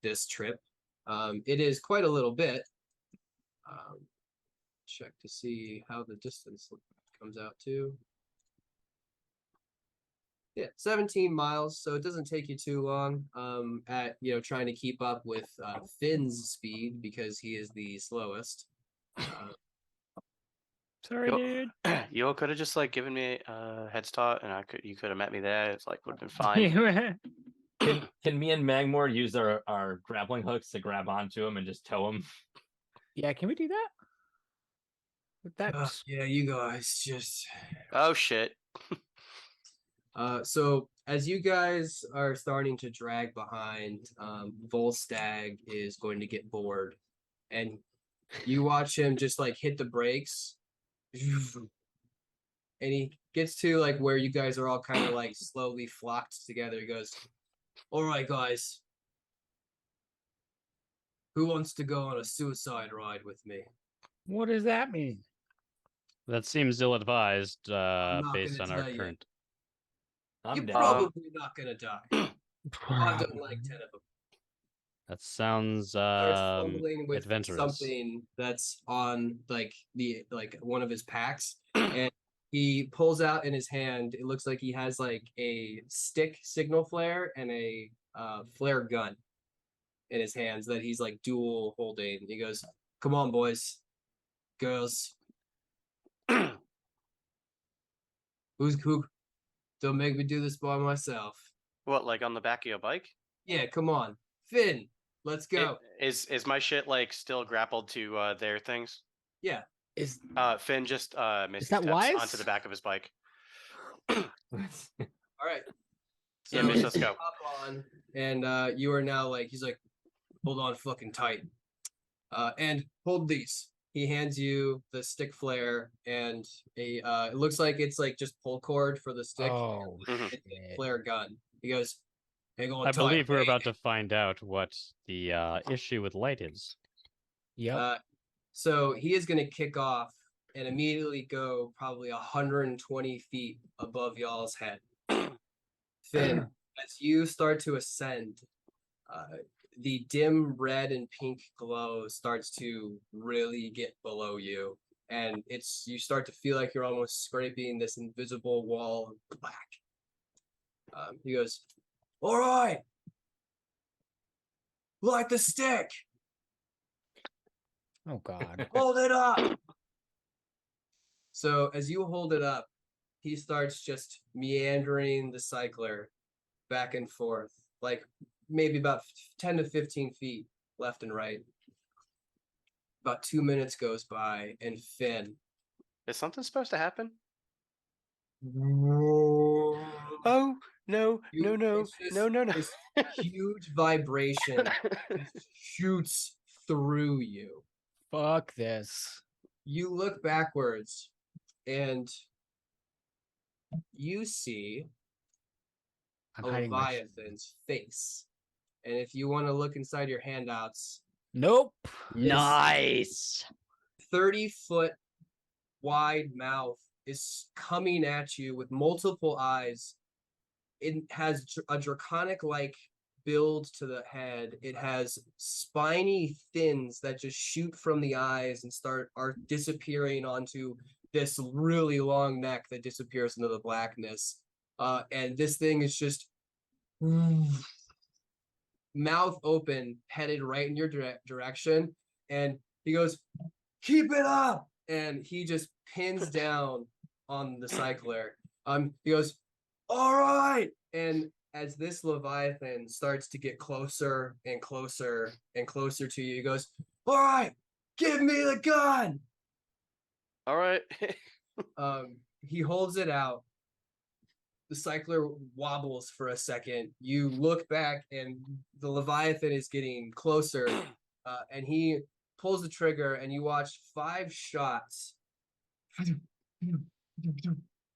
this trip. It is quite a little bit. Check to see how the distance comes out to. Yeah, 17 miles, so it doesn't take you too long at trying to keep up with Finn's speed because he is the slowest. Sorry, dude. You all could have just like given me a head start, and you could have met me there. It's like would have been fine. Can me and Magmore use our grappling hooks to grab onto him and just tow him? Yeah, can we do that? With that. Yeah, you guys just. Oh shit. So as you guys are starting to drag behind, Volstagg is going to get bored, and you watch him just like hit the brakes, and he gets to like where you guys are all kind of like slowly flocked together. He goes, "All right, guys, who wants to go on a suicide ride with me?" What does that mean? That seems ill-advised not based gonna on our tell you. current. I'm You're down. probably not gonna die. I've done like 10 of them. That sounds Starts fumbling with adventurous. something that's on like one of his packs, and he pulls out in his hand. It looks like he has like a stick signal flare and a flare gun in his hands that he's like dual holding. He goes, "Come on, boys, girls, who? Don't make me do this by myself." What, like on the back of your bike? Yeah, come on, Finn. Let's go. Is my shit like still grappled to their things? Yeah. Is Finn just misty that steps wise? onto the back of his bike. All right. So Yeah, Miss, let's go. hop on, and you are now like he's like, hold on, fucking tight, and hold these. He hands you the stick flare and a. It looks like it's like just pull cord for the stick. oh Mhm. shit. Flare gun. He goes, hang on I tight, believe we're mate." about to find out what the issue with light is. Yep. So he is going to kick off and immediately go probably 120 feet above y'all's head. Finn, as you start to ascend, the dim red and pink glow starts to really get below you. And you start to feel like you're almost scraping this invisible wall of black. He goes, all right, light the stick, Oh god. hold it up. So as you hold it up, he starts just meandering the cycler back and forth, like maybe about 10 to 15 feet left and right. About 2 minutes goes by, and Finn. Is something supposed to happen? Oh, Oh no, no, no, no, no, no. This huge vibration just shoots through you. Fuck this. You look backwards, and you see I'm a hiding my shit. Leviathan's face. And if you want to look inside your handouts, Nope. Nice. 30-foot wide mouth is coming at you with multiple eyes. It has a draconic-like build to the head. It has spiny fins that just shoot from the eyes and are disappearing onto this really long neck that disappears into the blackness. And this thing is just mouth open, headed right in your direction. And he goes, keep it up. And he just pins down on the cycler. He goes, all right. And as this Leviathan starts to get closer and closer and closer to you, he goes, all right, give me the gun. All right. He holds it out. The cycler wobbles for a second. You look back, and the Leviathan is getting closer, and he pulls the trigger, and you watch 5 shots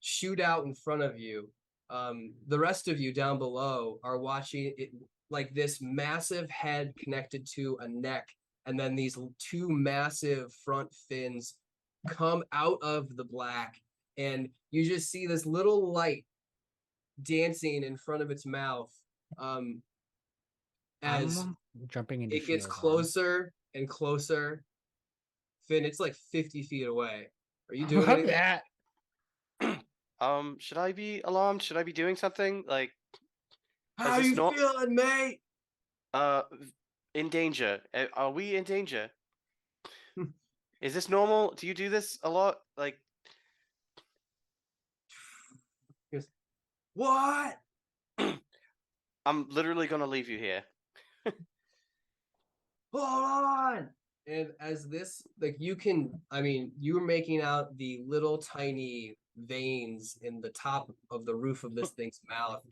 shoot out in front of you. The rest of you down below are watching it like this massive head connected to a neck, and then these 2 massive front fins come out of the black, and you just see this little light dancing in front of its mouth as I'm jumping into it gets shield closer and closer. Finn, it's like 50 feet away. Are you doing Fuck anything? that. Should I be alarmed? Should I be doing something? Like, How this you not- feeling, mate? in danger? Are we in danger? Is this normal? Do you do this a lot? Like, What? I'm literally gonna leave you here. Hold on. And as this, like, you're making out the little tiny veins in the top of the roof of this thing's mouth.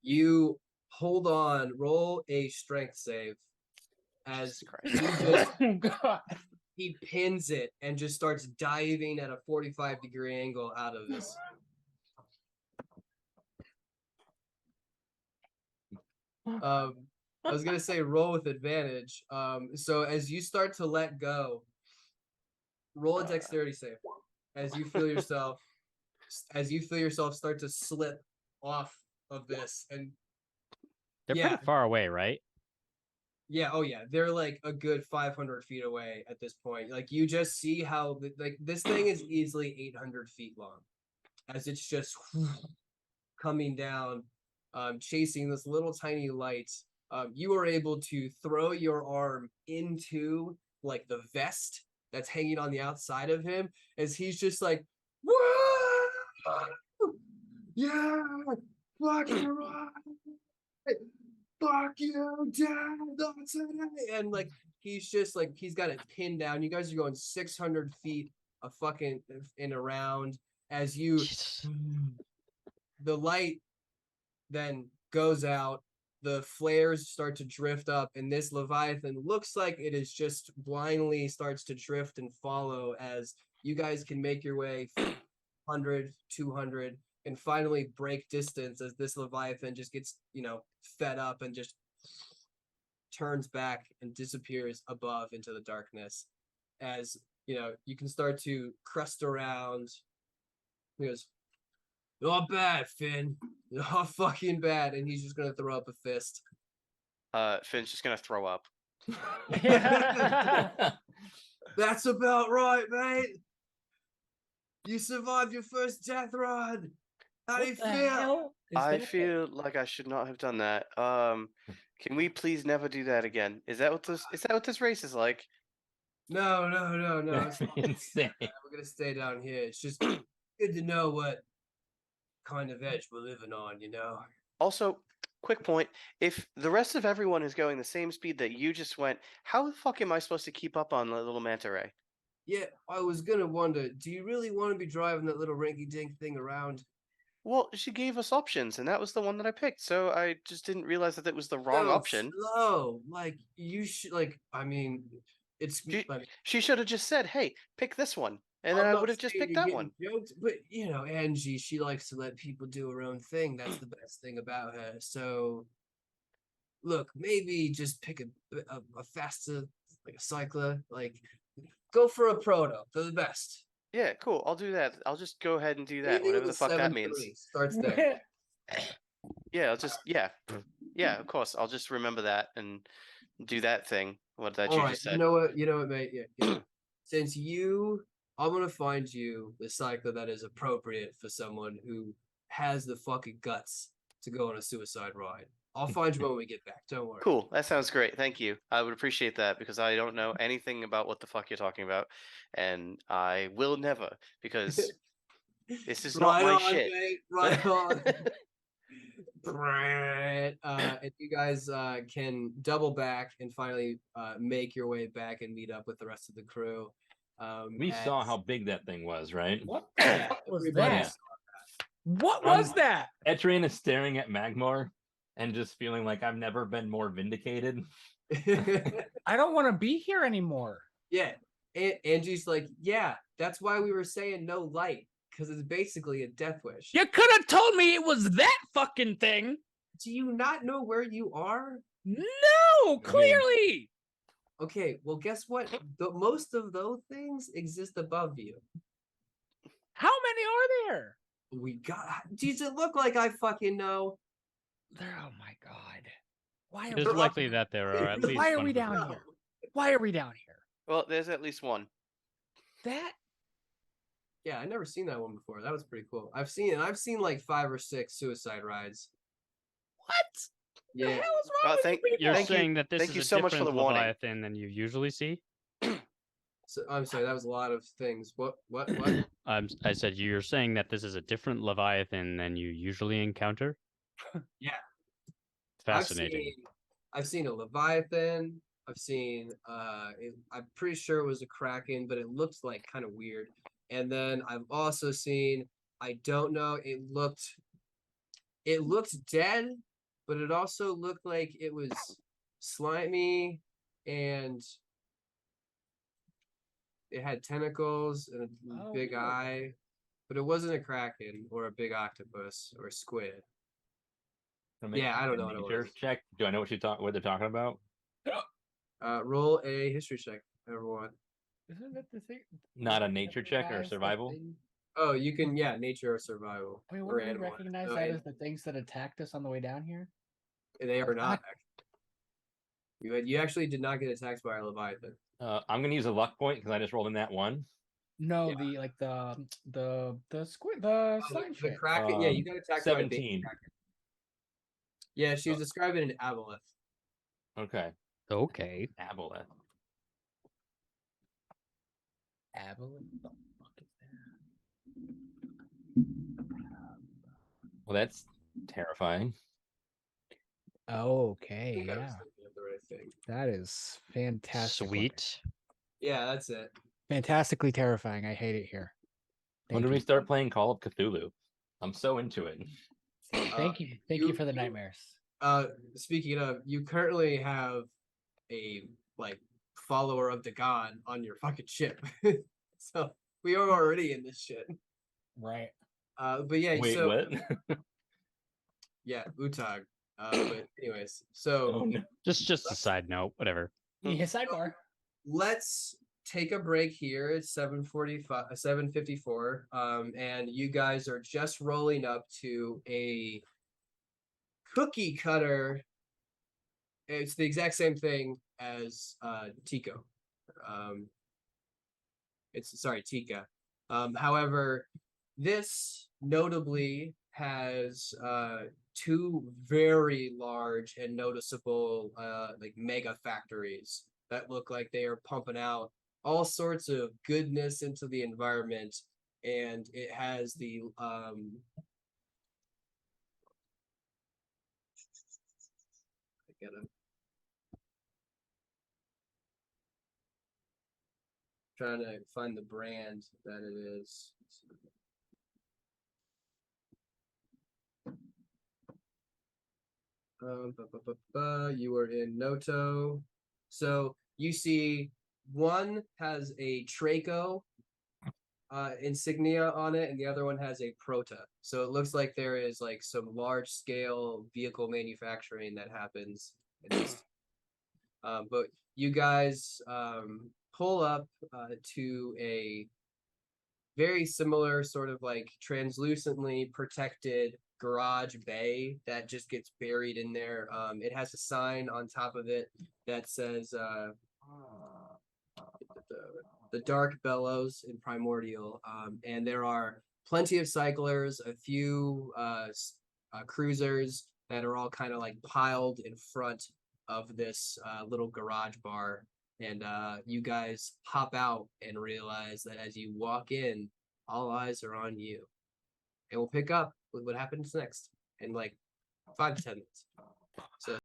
You hold on, roll a strength save as Jesus Christ. he just Oh god. he pins it and just starts diving at a 45-degree angle out of this. I was gonna say roll with advantage. So as you start to let go, roll a dexterity save. As you feel yourself start to slip off of this, and They're Yeah. pretty far away, right? Yeah, oh yeah, they're like a good 500 feet away at this point. Like you just see how like this thing is easily 800 feet long, as it's just coming down, chasing this little tiny light. You are able to throw your arm into like the vest that's hanging on the outside of him, as he's just like, "Whoa! Yeah, fuck you, fuck you, Dad, and like he's just like he's got it pinned down. You guys are going 600 feet a fucking in around as you Jesus. the light then goes out, the flares start to drift up, and this Leviathan looks like it is just blindly starts to drift and follow as you guys can make your way 100, 200, and finally break distance as this Leviathan just gets, fed up and just turns back and disappears above into the darkness. As, you can start to crust around. He goes, "Not bad, Finn. Not fucking bad." And he's just gonna throw up a fist. Finn's just gonna throw up. That's about right, mate. You survived your first death run. How do you What the feel? hell is I that? feel like I should not have done that. Can we please never do that again? Is that what this race is like? No. It's Insane. we're gonna stay down here. It's just good to know what kind of edge we're living on, Also, quick point: if the rest of everyone is going the same speed that you just went, how the fuck am I supposed to keep up on the little manta ray? Yeah, I was gonna wonder, do you really want to be driving that little rinky-dink thing around? Well, she gave us options, and that was the one that I picked. So I just didn't realize that it was the wrong So option. slow. Like you should I mean, it's She should have just said, "Hey, pick this one," and then I'm I not would have just saying picked you're that getting one. joked, but Angie, she likes to let people do her own thing. That's the best thing about her. So look, maybe just pick a faster, like a cycler, like go for a proto. They're the best. Yeah, cool. I'll do that. I'll just go ahead and do that, Anything whatever with the a fuck that means. 7-3 starts there. Yeah, I'll just yeah, of course. I'll just remember that and do that thing. What that All you right, just you said. know what, mate. Yeah. Since I'm gonna find you the cycler that is appropriate for someone who has the fucking guts to go on a suicide ride. I'll find you when we get back. Don't worry. Cool. That sounds great. Thank you. I would appreciate that because I don't know anything about what the fuck you're talking about, and I will never because this is not Right my on, shit. mate. Right on. And you guys can double back and finally make your way back and meet up with the rest of the crew. We saw how big that thing was, right? What the fuck was everybody that? saw What was that? Etrian is staring at Magmor and just feeling like I've never been more vindicated. that. I don't want to be here anymore. Yeah. Angie's like, yeah, that's why we were saying no light, because it's basically a death wish. You could have told me it was that fucking thing. Do you not know where you are? No, clearly. Okay, well, guess what? Most of those things exist above you. How many are there? Does it look like I fucking know? Oh my god. Why It are is we, likely that there are at least. why are one we per down group. here? Why are we down here? Well, there's at least one. That Yeah, I never seen that one before. That was pretty cool. I've seen like 5 or 6 suicide rides. what? The Yeah. hell is wrong with thank- you people? You're Thank you- saying that this thank is you a so much for different the warning. Leviathan than you usually see? So I'm sorry, that was a lot of things. What? I said you're saying that this is a different Leviathan than you usually encounter? Yeah. Fascinating. I've seen a Leviathan. I've seen I'm pretty sure it was a Kraken, but it looks like kind of weird. And then I've also seen, I don't know, it looked dead, but it also looked like it was slimy and it had tentacles and a big eye, but it wasn't a Kraken or a big octopus or a squid. Yeah, I don't know what it Nature was. check. Do I know what they're talking about? Roll a history check, everyone. Isn't that the thing? Not a nature check or Recognize the survival? thing- Oh, you can, yeah, nature or survival. Wait, or what do we animal. recognize No, that as the things that attacked us on the way down here? They are not. You actually did not get attacked by a Leviathan. I'm gonna use a luck point because I just rolled in that one. No, Yeah. the squid the slime The shit. Kraken, yeah, you got attacked by a big 17. Kraken. Yeah, she was describing an aboleth. Okay. Okay. Aboleth. Avalon? The fuck is Well, that's terrifying. I that? Okay, think I was yeah. thinking of the right thing. That is fantastic. Sweet. Yeah, that's it. Fantastically terrifying. I hate it here. When Thank do we you. start playing Call of Cthulhu? I'm so into it. Thank you. Thank you for the nightmares. Speaking of, you currently have a like follower of the god on your fucking ship. So we are already in this shit. Right. But yeah, Wait, so what? yeah, Utag. But anyways, so Oh no. Just a side note, whatever. Yeah, sidebar. let's take a break here. It's 7:45, 7:54. And you guys are just rolling up to a cookie cutter. It's the exact same thing as Tico. It's sorry, Tika. However, this notably has two very large and noticeable like mega factories that look like they are pumping out all sorts of goodness into the environment, and it has the I gotta trying to find the brand that it is. You are in Noto. So you see one has a Traco insignia on it, and the other one has a Prota. So it looks like there is like some large scale vehicle manufacturing that happens in this. But you guys pull up to a very similar sort of like translucently protected garage bay that just gets buried in there. It has a sign on top of it that says the Dark Bellows in Primordial. And there are plenty of cyclers, a few cruisers that are all kind of like piled in front of this little garage bar. And you guys hop out and realize that as you walk in, all eyes are on you. And we'll pick up with what happens next in like 5 to 10 minutes. So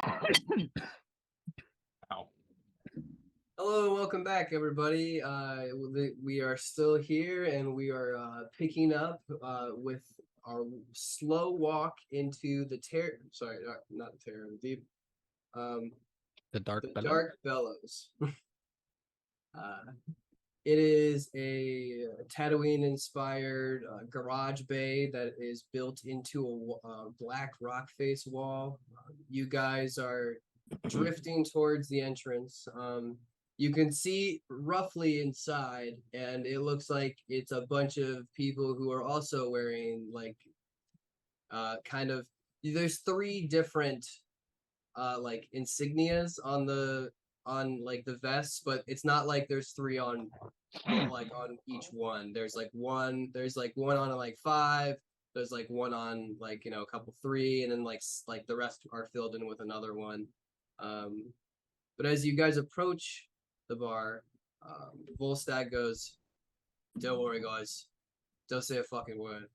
Ow. Hello and welcome back, everybody. We are still here, and we are picking up with our slow walk into the Sorry, not the Terror of the Deep. The Dark The Bellows. Dark Bellows. It is a Tatooine-inspired garage bay that is built into a black rock face wall. You guys are drifting towards the entrance. You can see roughly inside, and it looks like it's a bunch of people who are also wearing like kind of. There's 3 different like insignias on like the vests, but it's not like there's 3 on like on each one. There's like one on like 5. There's like one on like a couple 3, and then like the rest are filled in with another one. But as you guys approach the bar, Volstagg goes, "Don't worry, guys. Don't say a fucking word.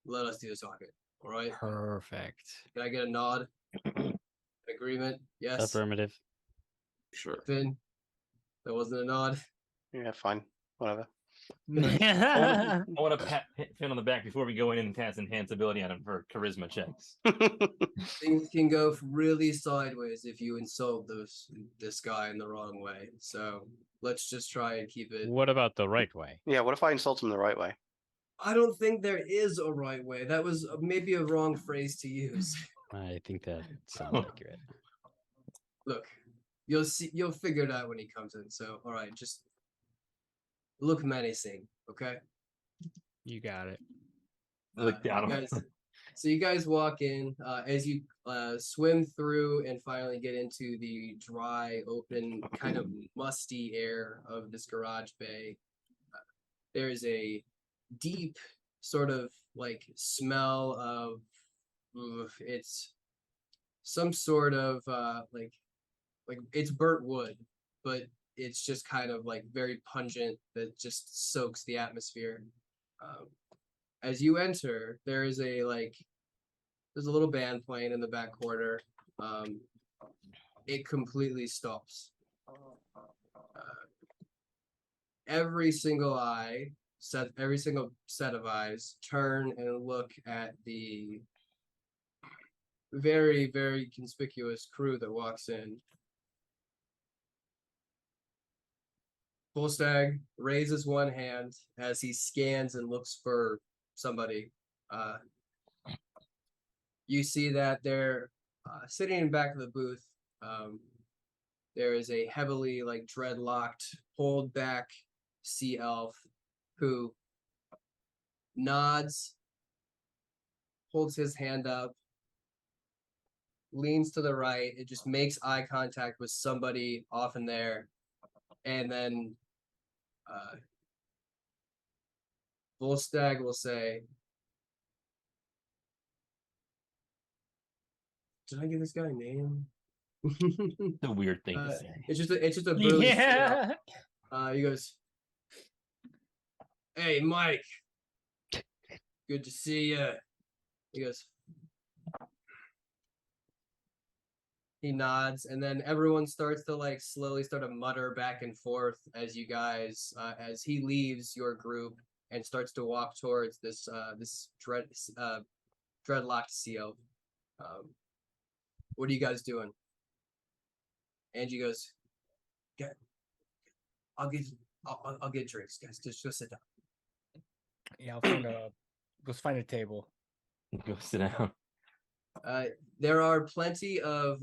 Let us do the talking. All right? Perfect. Can I get a nod? Agreement? Yes. Affirmative. Sure. Finn, that wasn't a nod. Yeah, fine. Whatever. I want to pat Finn on the back before we go in and cast enhance ability on him for charisma checks. Things can go really sideways if you insult this guy in the wrong way. So let's just try and keep it. What about the right way? Yeah, what if I insult him the right way? I don't think there is a right way. That was maybe a wrong phrase to use. I think that sounds accurate. Look, you'll figure it out when he comes in. So all right, just look menacing, okay? You got it. Look down you on guys, so you guys walk in as you swim through and finally get into the dry, open, kind of musty air of this garage bay. There is a deep sort of like smell of it's some sort of like it's burnt wood, but it's just kind of like very pungent that just soaks the atmosphere. As you enter, there's a little band playing in the back corner. It completely stops. Every single set of eyes turn and look at the very, very conspicuous crew that walks in. Volstagg raises one hand as he scans and looks for somebody. You see that they're sitting in the back of the booth. There is a heavily dreadlocked, hold back sea elf who nods, holds his hand up, leans to the right. It just makes eye contact with somebody off in there, and then Volstagg will say, "Did I give this guy a name?" It's a weird thing to say. It's just a burly Yeah. He goes, "Hey, Mike, good to see you." He goes, he nods, and then everyone starts to slowly start to mutter back and forth as you guys, as he leaves your group and starts to walk towards this dreadlocked seal. What are you guys doing? Angie goes, I'll get drinks, guys. Just go sit down. Yeah, I'll find find a table. Go sit down. There are plenty of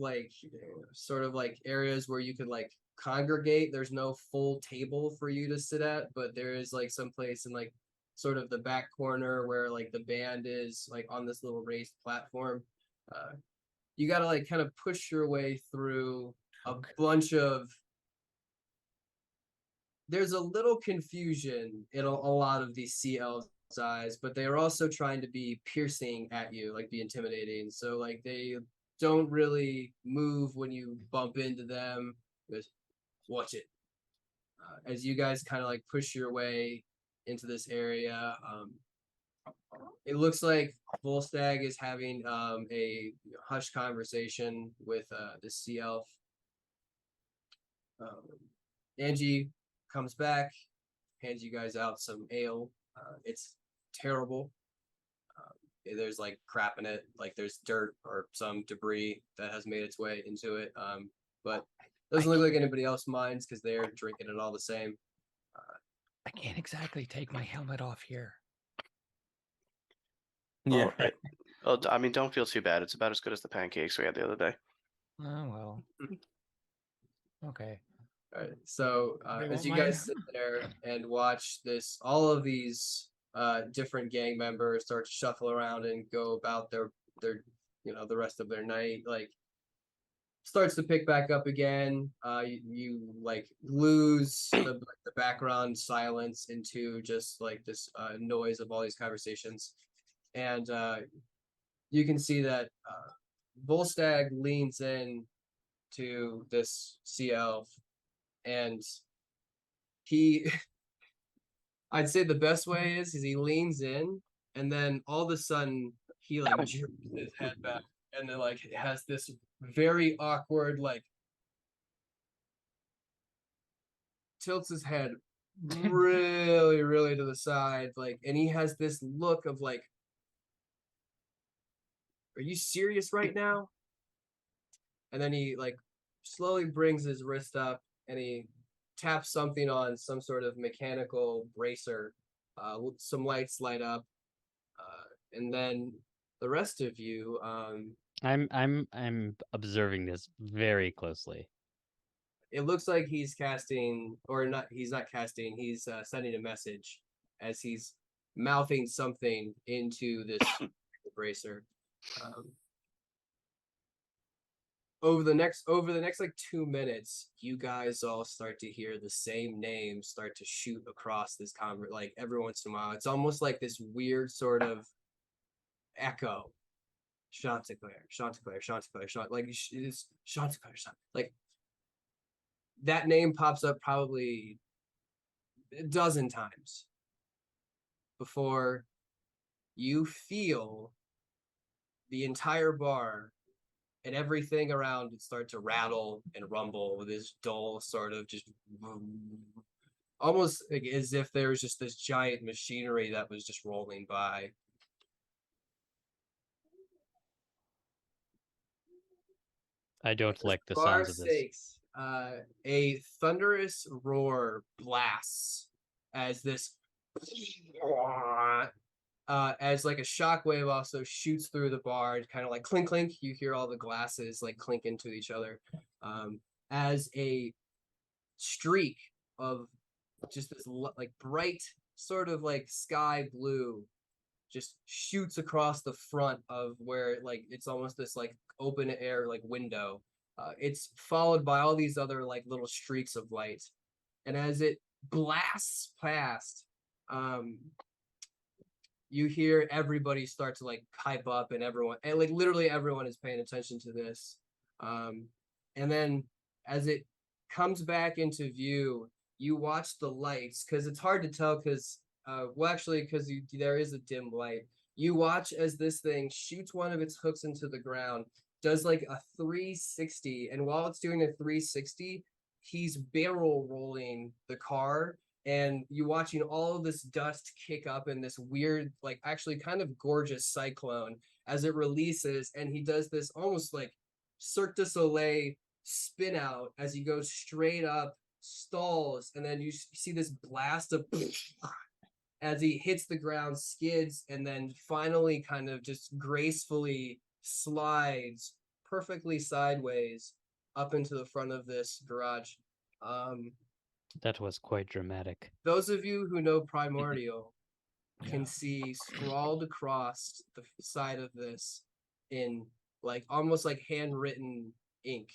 sort of areas where you could congregate. There's no full table for you to sit at, but there is some place in sort of the back corner where the band is on this little raised platform. You gotta kind of push your way through a bunch of. There's a little confusion in a lot of these CLs eyes, but they are also trying to be piercing at you, be intimidating. So they don't really move when you bump into them. Just watch it. As you guys kind of push your way into this area, it looks like Volstagg is having a hushed conversation with the sea elf. Angie comes back, hands you guys out some ale. It's terrible. There's like crap in it, like there's dirt or some debris that has made its way into it. But doesn't look like anybody else minds because they're drinking it all the same. I can't exactly take my helmet off here. Well, well, I mean, don't feel too bad. It's about as good as the pancakes we had the other day. Oh well. Okay. All right. So They as won't you mind. guys sit there and watch this, all of these different gang members start to shuffle around and go about their the rest of their night. Like starts to pick back up again. You like lose the background silence into just like this noise of all these conversations, and you can see that Volstagg leans in to this sea elf, and he I'd say the best way is he leans in, and then all of a sudden he like jerks his head back, and then like has this very awkward like tilts his head really, really to the side, like, and he has this look of like, "Are you serious right now?" And then he like slowly brings his wrist up and he taps something on some sort of mechanical bracer. Some lights light up, and then the rest of you, I'm observing this very closely. it looks like he's casting, or not. He's not casting. He's sending a message as he's mouthing something into this bracer. Over the next like 2 minutes, you guys all start to hear the same names start to shoot across this like every once in a while. It's almost like this weird sort of echo. Chanticleer, Chanticleer, Chanticleer, like it's Chanticleer, like that name pops up probably a dozen times before you feel the entire bar and everything around it start to rattle and rumble with this dull sort of just almost like as if there was just this giant machinery that was just rolling by. I don't like the Bar sounds of this. sakes, a thunderous roar blasts as this as like a shockwave also shoots through the bar, kind of like clink clink. You hear all the glasses like clink into each other, as a streak of just this like bright sort of like sky blue just shoots across the front of where like it's almost this like open air like window. It's followed by all these other like little streaks of light, and as it blasts past, you hear everybody start to like pipe up, and everyone, and like literally everyone is paying attention to this. And then as it comes back into view, you watch the lights because it's hard to tell because well actually because there is a dim light. You watch as this thing shoots one of its hooks into the ground, does like a 360, and while it's doing a 360, he's barrel rolling the car, and you watching all of this dust kick up in this weird, like actually kind of gorgeous cyclone as it releases, and he does this almost like Cirque du Soleil spin out as he goes straight up, stalls, and then you see this blast of as he hits the ground, skids, and then finally kind of just gracefully slides perfectly sideways up into the front of this garage. That was quite dramatic. Those of you who know Primordial can see scrawled across the side of this in like almost like handwritten ink,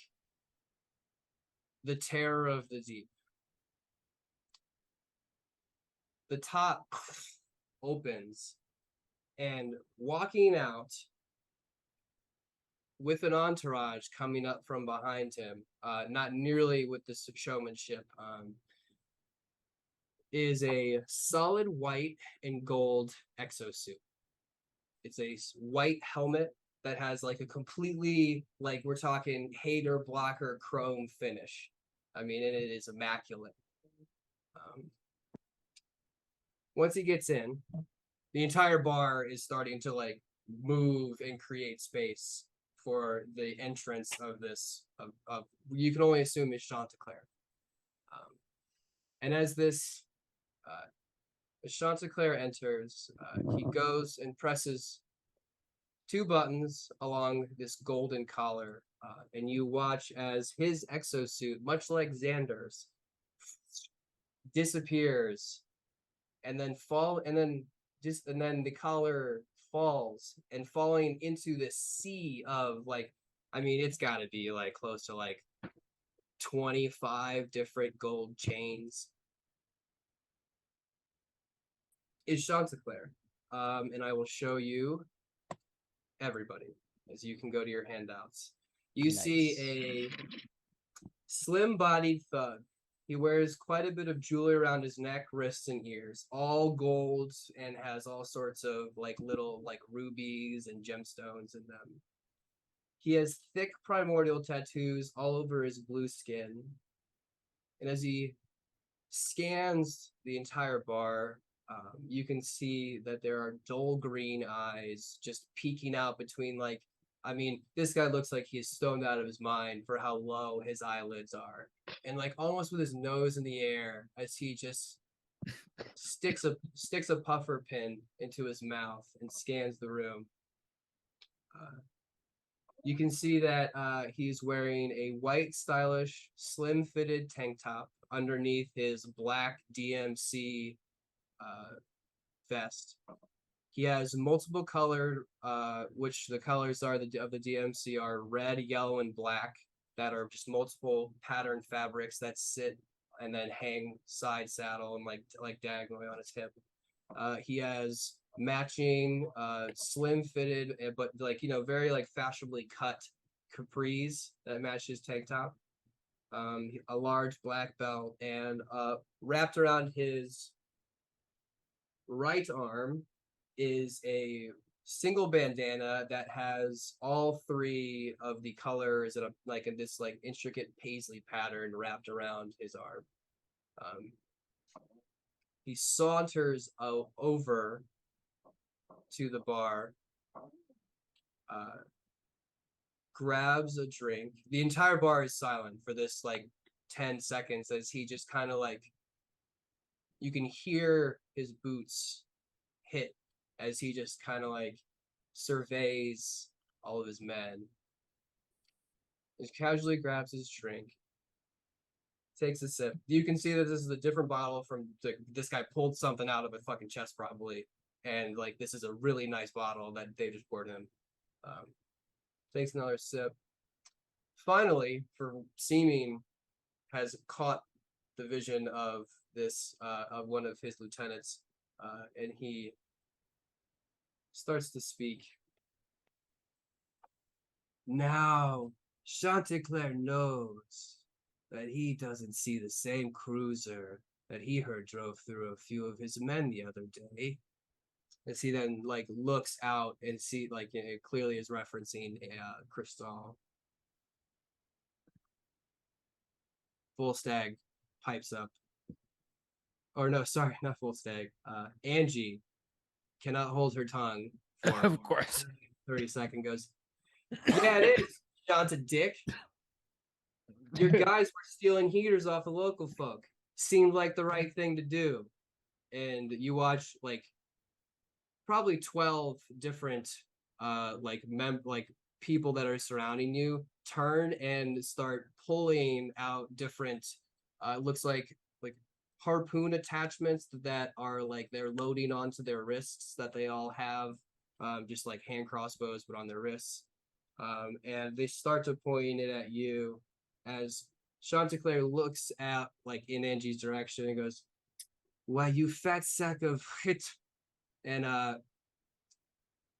the terror of the deep. The top opens, and walking out with an entourage coming up from behind him, not nearly with the showmanship, is a solid white and gold exosuit. It's a white helmet that has like a completely, like we're talking hater blocker chrome finish. I mean, and it is immaculate. Once he gets in, the entire bar is starting to like move and create space for the entrance of this. Of you can only assume it's Chanticleer. And as this Chanticleer enters, he goes and presses 2 buttons along this golden collar, and you watch as his exosuit, much like Xander's, disappears, and then the collar falls, and falling into this sea of like, I mean, it's got to be like close to like 25 different gold chains. Is Chanticleer, and I will show you everybody as you can go to your handouts. You see a slim-bodied thug. He wears quite a bit of jewelry around his neck, wrists, and ears, all gold, and has all sorts of like little like rubies and gemstones in them. He has thick primordial tattoos all over his blue skin. And as he scans the entire bar, you can see that there are dull green eyes just peeking out between like, I mean, this guy looks like he's stoned out of his mind for how low his eyelids are. And like almost with his nose in the air as he just sticks a puffer pin into his mouth and scans the room. You can see that he's wearing a white, stylish, slim-fitted tank top underneath his black DMC vest. He has multiple color, which the colors of the DMC are red, yellow, and black, that are just multiple pattern fabrics that sit and then hang side saddle and like diagonally on his hip. He has matching slim fitted but like very like fashionably cut capris that match his tank top. A large black belt, and wrapped around his right arm is a single bandana that has all 3 of the colors in this like intricate paisley pattern wrapped around his arm. He saunters over to the bar, grabs a drink. The entire bar is silent for this like 10 seconds as he just kind of like, you can hear his boots hit as he just kind of like surveys all of his men. He casually grabs his drink, takes a sip. You can see that this is a different bottle from this guy pulled something out of a fucking chest probably, and like this is a really nice bottle that they just poured him. Takes another sip. Finally, for seeming, has caught the vision of this of one of his lieutenants, and he starts to speak. Now, Chanticleer knows that he doesn't see the same cruiser that he heard drove through a few of his men the other day. As he then like looks out and see like it clearly is referencing Crystal. Full Stag pipes up. Or no, sorry, not Full Stag. Angie cannot hold her tongue for Of course. 30 seconds. Goes, yeah, it is, Shanta Dick. Your guys were stealing heaters off of local folk. Seemed like the right thing to do. And you watch like probably 12 different like people that are surrounding you turn and start pulling out different looks like harpoon attachments that are like they're loading onto their wrists, that they all have just like hand crossbows but on their wrists, and they start to point it at you as Chanticleer looks at like in Angie's direction and goes, "Why, you fat sack of shit, and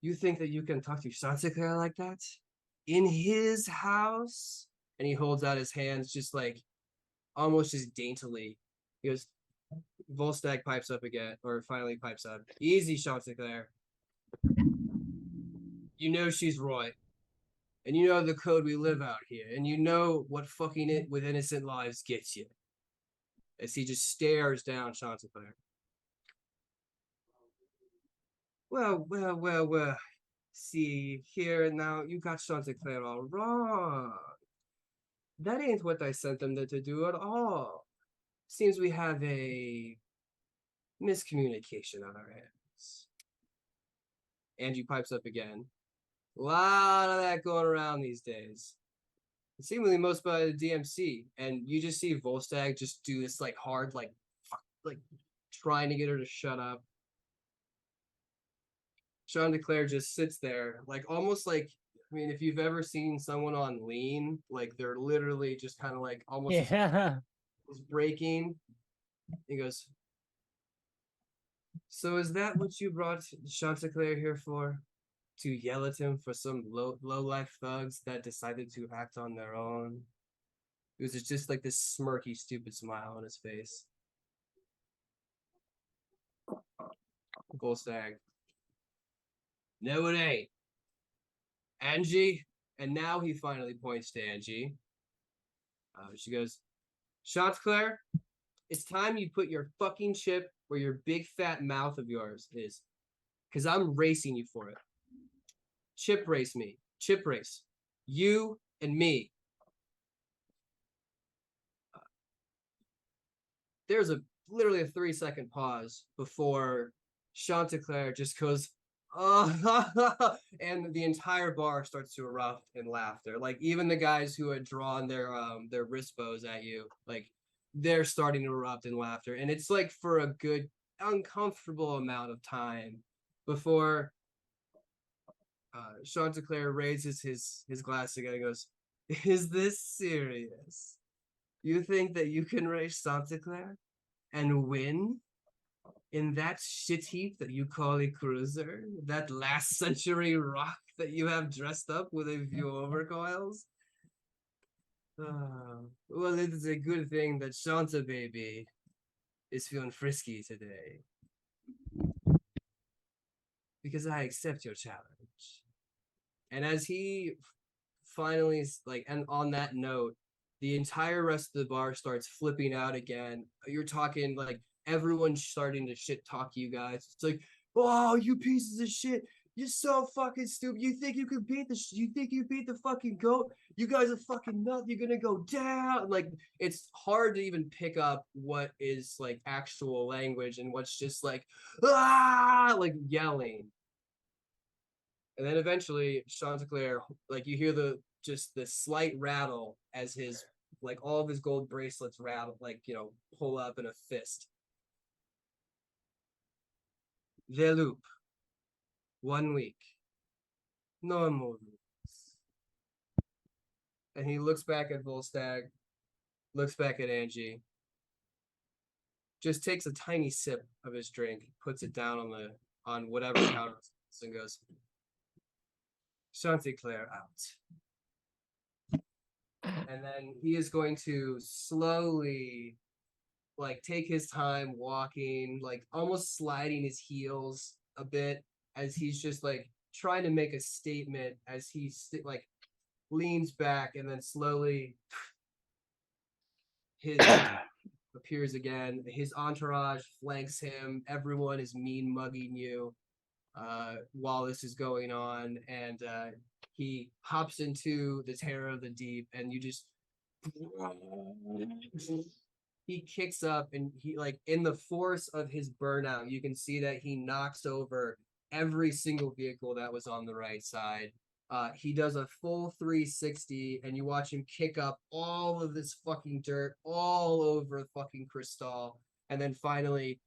you think that you can talk to Chanticleer like that in his house?" And he holds out his hands just like almost just daintily. He goes, Volstagg pipes up again, or finally pipes up. Easy, Chanticleer. You know she's right. And you know the code we live out here. And you know what fucking it with innocent lives gets you. As he just stares down Chanticleer. Well. See, here now, you got Chanticleer all wrong. That ain't what I sent them to do at all. Seems we have a miscommunication on our hands. Angie pipes up again. A lot of that going around these days. It's seemingly most by the DMC. And you just see Volstagg just do this like hard, like trying to get her to shut up. Chanticleer just sits there, like almost like, I mean, if you've ever seen someone on lean, like they're literally just kind of like almost is breaking. He goes, so is that what you brought Chanticleer here for? To yell at him for some low-life thugs that decided to act on their own? It was just like this smirky, stupid smile on his face. Volstagg. No, it ain't. Angie, and now he finally points to Angie. She goes, Chanticleer, it's time you put your fucking chip where your big fat mouth of yours is. Because I'm racing you for it. Chip race me. Chip race. You and me. There's literally a 3-second pause before Chanticleer just goes, oh, and the entire bar starts to erupt in laughter. Like even the guys who had drawn their wrist bows at you, like they're starting to erupt in laughter. And it's like for a good uncomfortable amount of time before Chanticleer raises his glass again and goes, is this serious? You think that you can race Chanticleer and win? In that shit heap that you call a cruiser? That last century rock that you have dressed up with a few overcoils? Well, it is a good thing that Shanta baby is feeling frisky today. Because I accept your challenge. And as he finally, like, and on that note, the entire rest of the bar starts flipping out again. You're talking like everyone's starting to shit talk you guys. It's like, oh, you pieces of shit. You're so fucking stupid. You think you can beat the fucking goat? You guys are fucking nuts. You're gonna go down. Like, it's hard to even pick up what is like actual language and what's just like, like yelling. And then eventually Chanticleer, like you hear the slight rattle as his, like all of his gold bracelets rattle, like, pull up in a fist. The loop. 1 week. No more rules. And he looks back at Volstagg, looks back at Angie, just takes a tiny sip of his drink, puts it down on whatever counter and goes, Chanticleer out. And then he is going to slowly, like, take his time walking, like, almost sliding his heels a bit as he's just, like, trying to make a statement as he, leans back and then slowly his appears again. His entourage flanks him. Everyone is mean mugging you while this is going on. And he hops into the terror of the deep and you just... He kicks up and he, like, in the force of his burnout, you can see that he knocks over every single vehicle that was on the right side. He does a full 360 and you watch him kick up all of this fucking dirt all over fucking Crystal. And then finally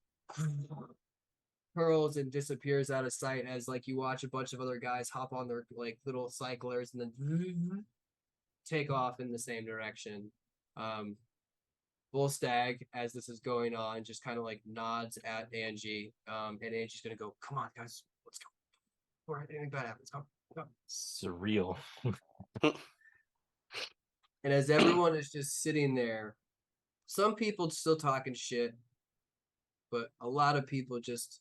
curls and disappears out of sight as, like, you watch a bunch of other guys hop on their, like, little cyclers and then take off in the same direction. Volstagg, as this is going on, just kind of like nods at Angie, and Angie's gonna go, "Come on, guys, let's go. Before anything bad happens, come." Surreal. And as everyone is just sitting there, some people still talking shit. but a lot of people just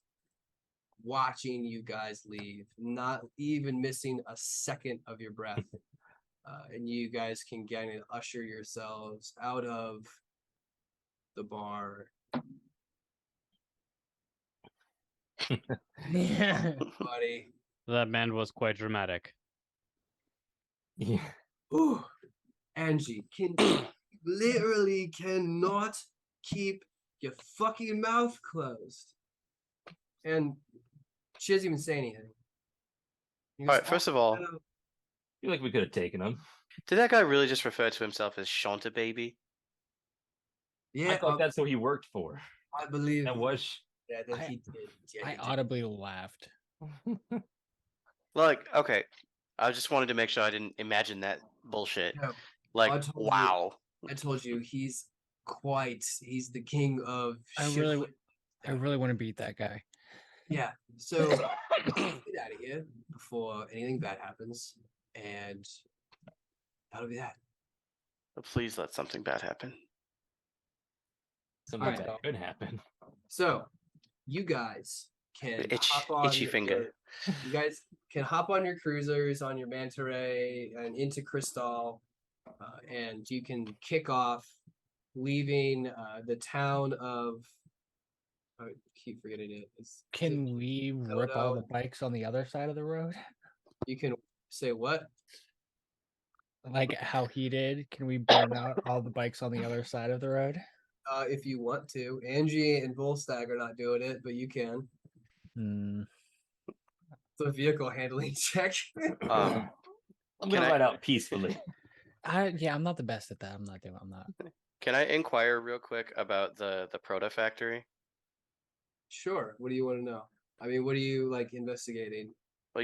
watching you guys leave, not even missing a second of your breath. And you guys can get and usher yourselves out of the bar. Buddy. That man was quite dramatic. Yeah. Ooh, Angie, literally cannot keep your fucking mouth closed. And she doesn't even say anything. All right, first of all, I feel like we could have taken him. did that guy really just refer to himself as Shanta Baby? yeah, I thought that's what he worked for. I believe That was. that he did. Yeah, I he did. audibly laughed. Like, okay, I just wanted to make sure I didn't imagine that bullshit. No, I Like, told you. wow. I told you he's the king of I shit. really want to beat that guy. Yeah. So get out of here before anything bad happens, and that'll be that. But please let something bad happen. Something Alright. that could happen. So you guys can Itchy, hop on itchy finger. You guys can hop on your cruisers, on your manta ray, and into Crystal, and you can kick off, leaving the town of. I keep forgetting it. Can we rip all the Dodo. bikes on the other side of the road? You can say what? Like how he did? Can we burn out all the bikes on the other side of the road? If you want to. Angie and Volstagg are not doing it, but you can. Hmm. It's a vehicle handling check. Um, I'm Can gonna I- ride out peacefully. I'm not the best at that. I'm not. Can I inquire real quick about the Proto Factory? Sure. What do you want to know? I mean, what are you like investigating? Well,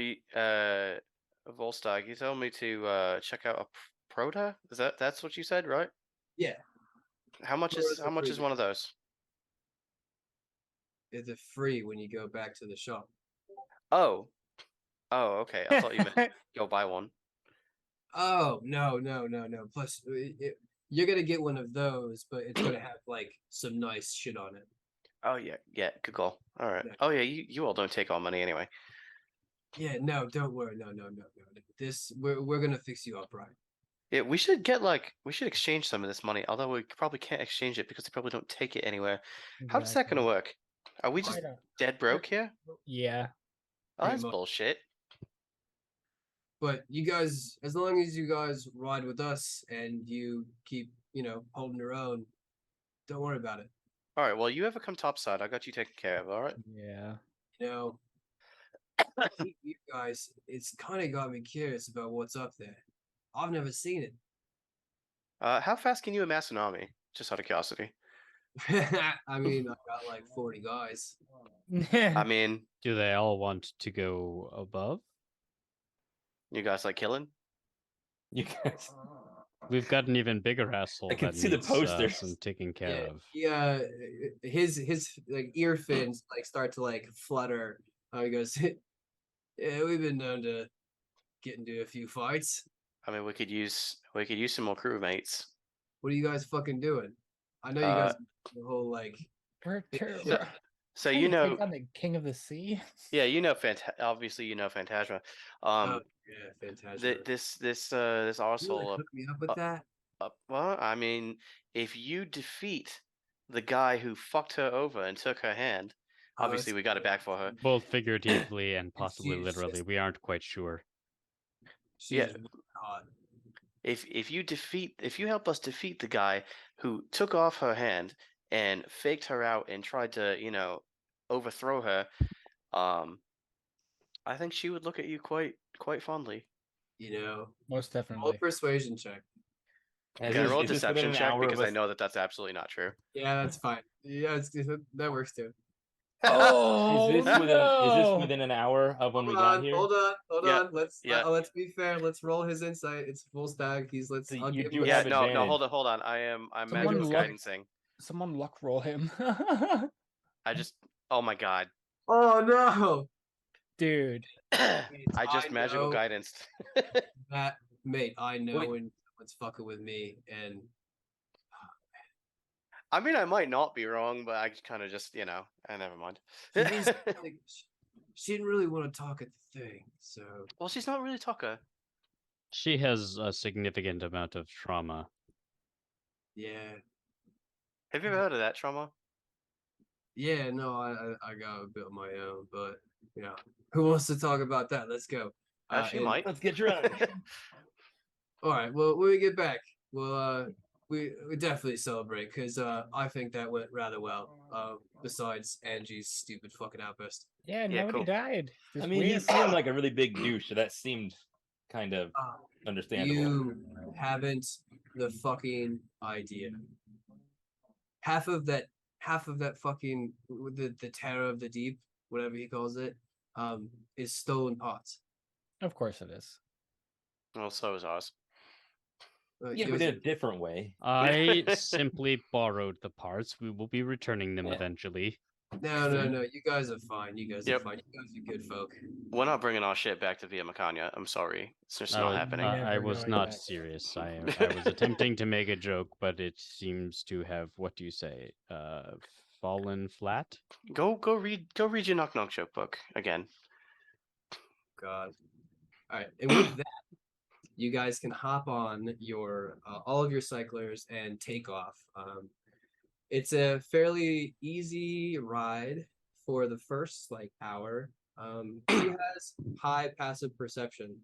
Volstagg, you told me to check out a Proto. That's what you said, right? Yeah, How much Proto's is how a much free is one of those? it's a free when you go back to the shop. Oh, okay. I thought you meant go buy one. Oh no. Plus, you're gonna get one of those, but it's gonna have like some nice shit on it. Oh yeah, good call. All right. Yeah. Oh yeah, you all don't take all money anyway. Yeah, no, don't worry. No. This we're gonna fix you up, right? Yeah, we should exchange some of this money. Although we probably can't exchange it because they probably don't take it anywhere. How's that gonna work? Are we just Right on. dead broke here? Yeah. Oh, Pretty that's much. bullshit. But you guys, as long as you guys ride with us and you keep, holding your own, don't worry about it. All right. Well, you ever come topside? I got you taken care of. All right. Yeah. You know, you guys, it's kind of got me curious about what's up there. I've never seen it. How fast can you amass an army? Just out of curiosity. I mean, I got like 40 guys. I mean, Do they all want to go above? you guys like killing? You guys. We've got an even bigger asshole I can that see the needs posters. some taking care of. Yeah, his like ear fins like start to like flutter. He goes, yeah, we've been known to get into a few fights. I mean, we could use some more crewmates. What are you guys fucking doing? I know you guys the whole like We're So trying you to know, take on the king of the sea. yeah, obviously you know Phantasma. yeah, fantastic. This You wanna arsehole hook me up with that? well, I mean, if you defeat the guy who fucked her over and took her hand, Oh, obviously it's- we got it back for her. Both figuratively and possibly huge, literally. sis. We aren't quite sure. She's Yeah. really hot. If you help us defeat the guy who took off her hand and faked her out and tried to, overthrow her, I think she would look at you quite fondly. Most Roll a definitely. persuasion check. Is Can I this- roll a is this within deception an check hour of because I us- know that that's absolutely not true. Yeah, that's fine. Yeah, that works too. Oh, Is this no! within an hour of when we got here? Hold Yeah, on. Let's yeah. let's be fair. Let's roll his insight. It's full stag. So I'll you give do him a Yeah, have no, advantage. hold on. I'm Someone magical look- guidancing. Someone luck roll him. Oh my god. Oh no, Dude. I just I magical know. guidance. that mate. I know Wait. when someone's fucking with me, and I mean, I might not be wrong, but I kind of just, never mind. She just, like, she didn't really want to talk at the thing, so. Well, she's not really Tucker. She has a significant amount of trauma. Yeah. Have you ever heard of that trauma? Yeah, no, I got a bit of my own, but yeah. Who wants to talk about that? Let's go. She and- might. Let's get drunk. All right. Well, when we get back, we definitely celebrate because I think that went rather well. Besides Angie's stupid fucking outburst. Yeah, Yeah, nobody cool. died. I Just mean, he weird. seemed like a really big douche, so that seemed kind of Uh, understandable. You haven't the fucking idea. Half of that fucking the terror of the deep, whatever he calls it, is stolen pots. Of course it is. Well, so is ours. Yeah, you but guys in a different way. I simply borrowed the parts. We will be returning them Yeah. eventually. No. You guys are fine. You guys are Yep. fine. You guys are good folk. We're not bringing our shit back to Via Macania. I'm sorry. It's just I not was, happening. I Never was going not back. serious. I was attempting to make a joke, but it seems to have, what do you say, fallen flat. Go read your Knock Knock joke book again. God. All right, and with that, you guys can hop on your all of your cyclers and take off. It's a fairly easy ride for the first hour. Who has high passive perception?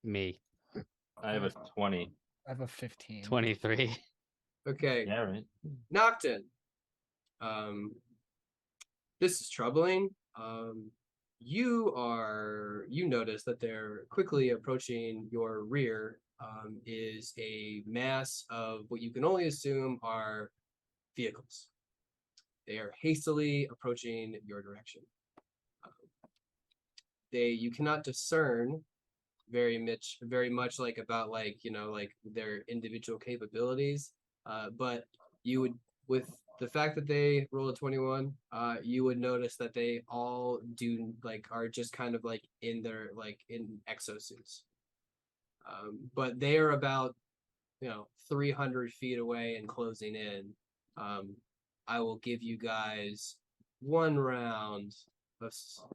Me, I have a 20. I have a 15. 23. Okay, Yeah, right. Nocton. This is troubling. You notice that they're quickly approaching your rear. Is a mass of what you can only assume are vehicles. They are hastily approaching your direction. You cannot discern very much about their individual capabilities. But you would, with the fact that they roll a 21, you would notice that they all are just kind of in their in exosuits. But they are about 300 feet away and closing in. I will give you guys 1 round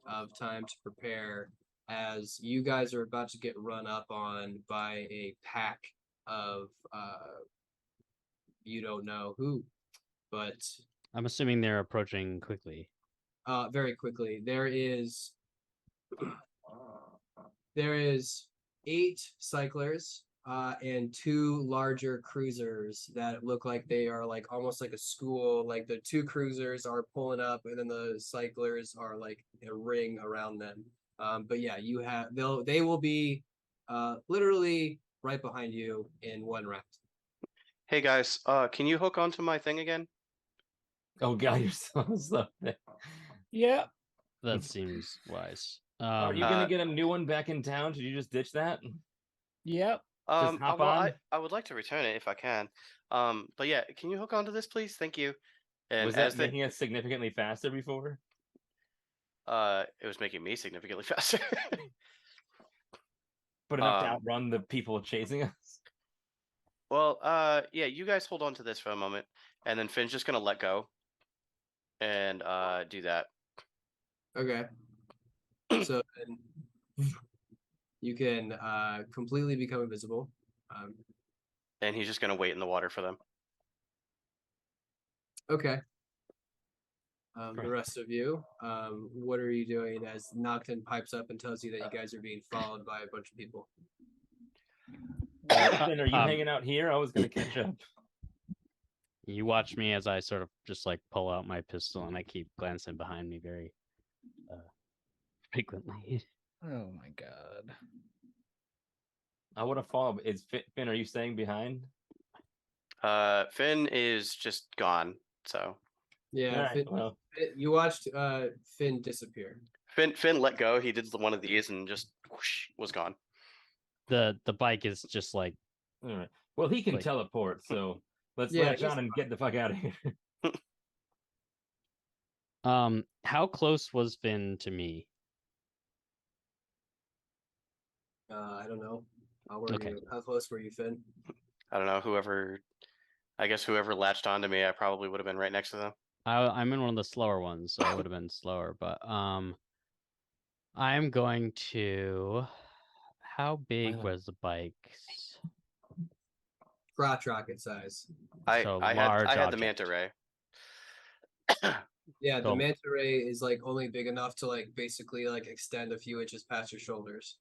of time to prepare, as you guys are about to get run up on by a pack of you don't know who, but I'm assuming they're approaching quickly. very quickly. There is 8 cyclers and 2 larger cruisers that look like they are almost like a school. Like the 2 cruisers are pulling up, and then the cyclers are a ring around them. But yeah, they will be literally right behind you in 1 round. Hey guys, can you hook onto my thing again? Oh god, you're so slow. Yeah. That seems wise. Are you gonna get a new one back in town? Did you just ditch that? Yep. Just hop on? I would like to return it if I can. But yeah, can you hook onto this, please? Thank you. And Was that making us significantly faster before? it was making me significantly faster. But enough to outrun the people chasing us? Well, yeah, you guys hold on to this for a moment, and then Finn's just gonna let go and do that. Okay. So then you can completely become invisible. And he's just gonna wait in the water for them. Okay. The rest of you, what are you doing as Nocton pipes up and tells you that you guys are being followed by a bunch of people? Finn, are you hanging out here? I was gonna catch up. You watch me as I sort of just pull out my pistol, and I keep glancing behind me very frequently. Oh my god. I would have followed. Is Finn? Are you staying behind? Finn is just gone. So Yeah, Alright, well, you watched Finn disappear. Finn let go. He did one of these and just whoosh, was gone. The bike is just all right. Well, he can Like- teleport, so let's Yeah, latch he's on and get the fuck out of here. how close was Finn to me? I don't know. Okay. How close were you, Finn? I don't know. Whoever I guess whoever latched onto me, I probably would have been right next to them. I'm in one of the slower ones, so I would have been slower, but I'm going to. How big Island. was the bikes? Crotch rocket size. So I large had the object. manta ray. Yeah, the So- manta ray is like only big enough to like basically like extend a few inches past your shoulders.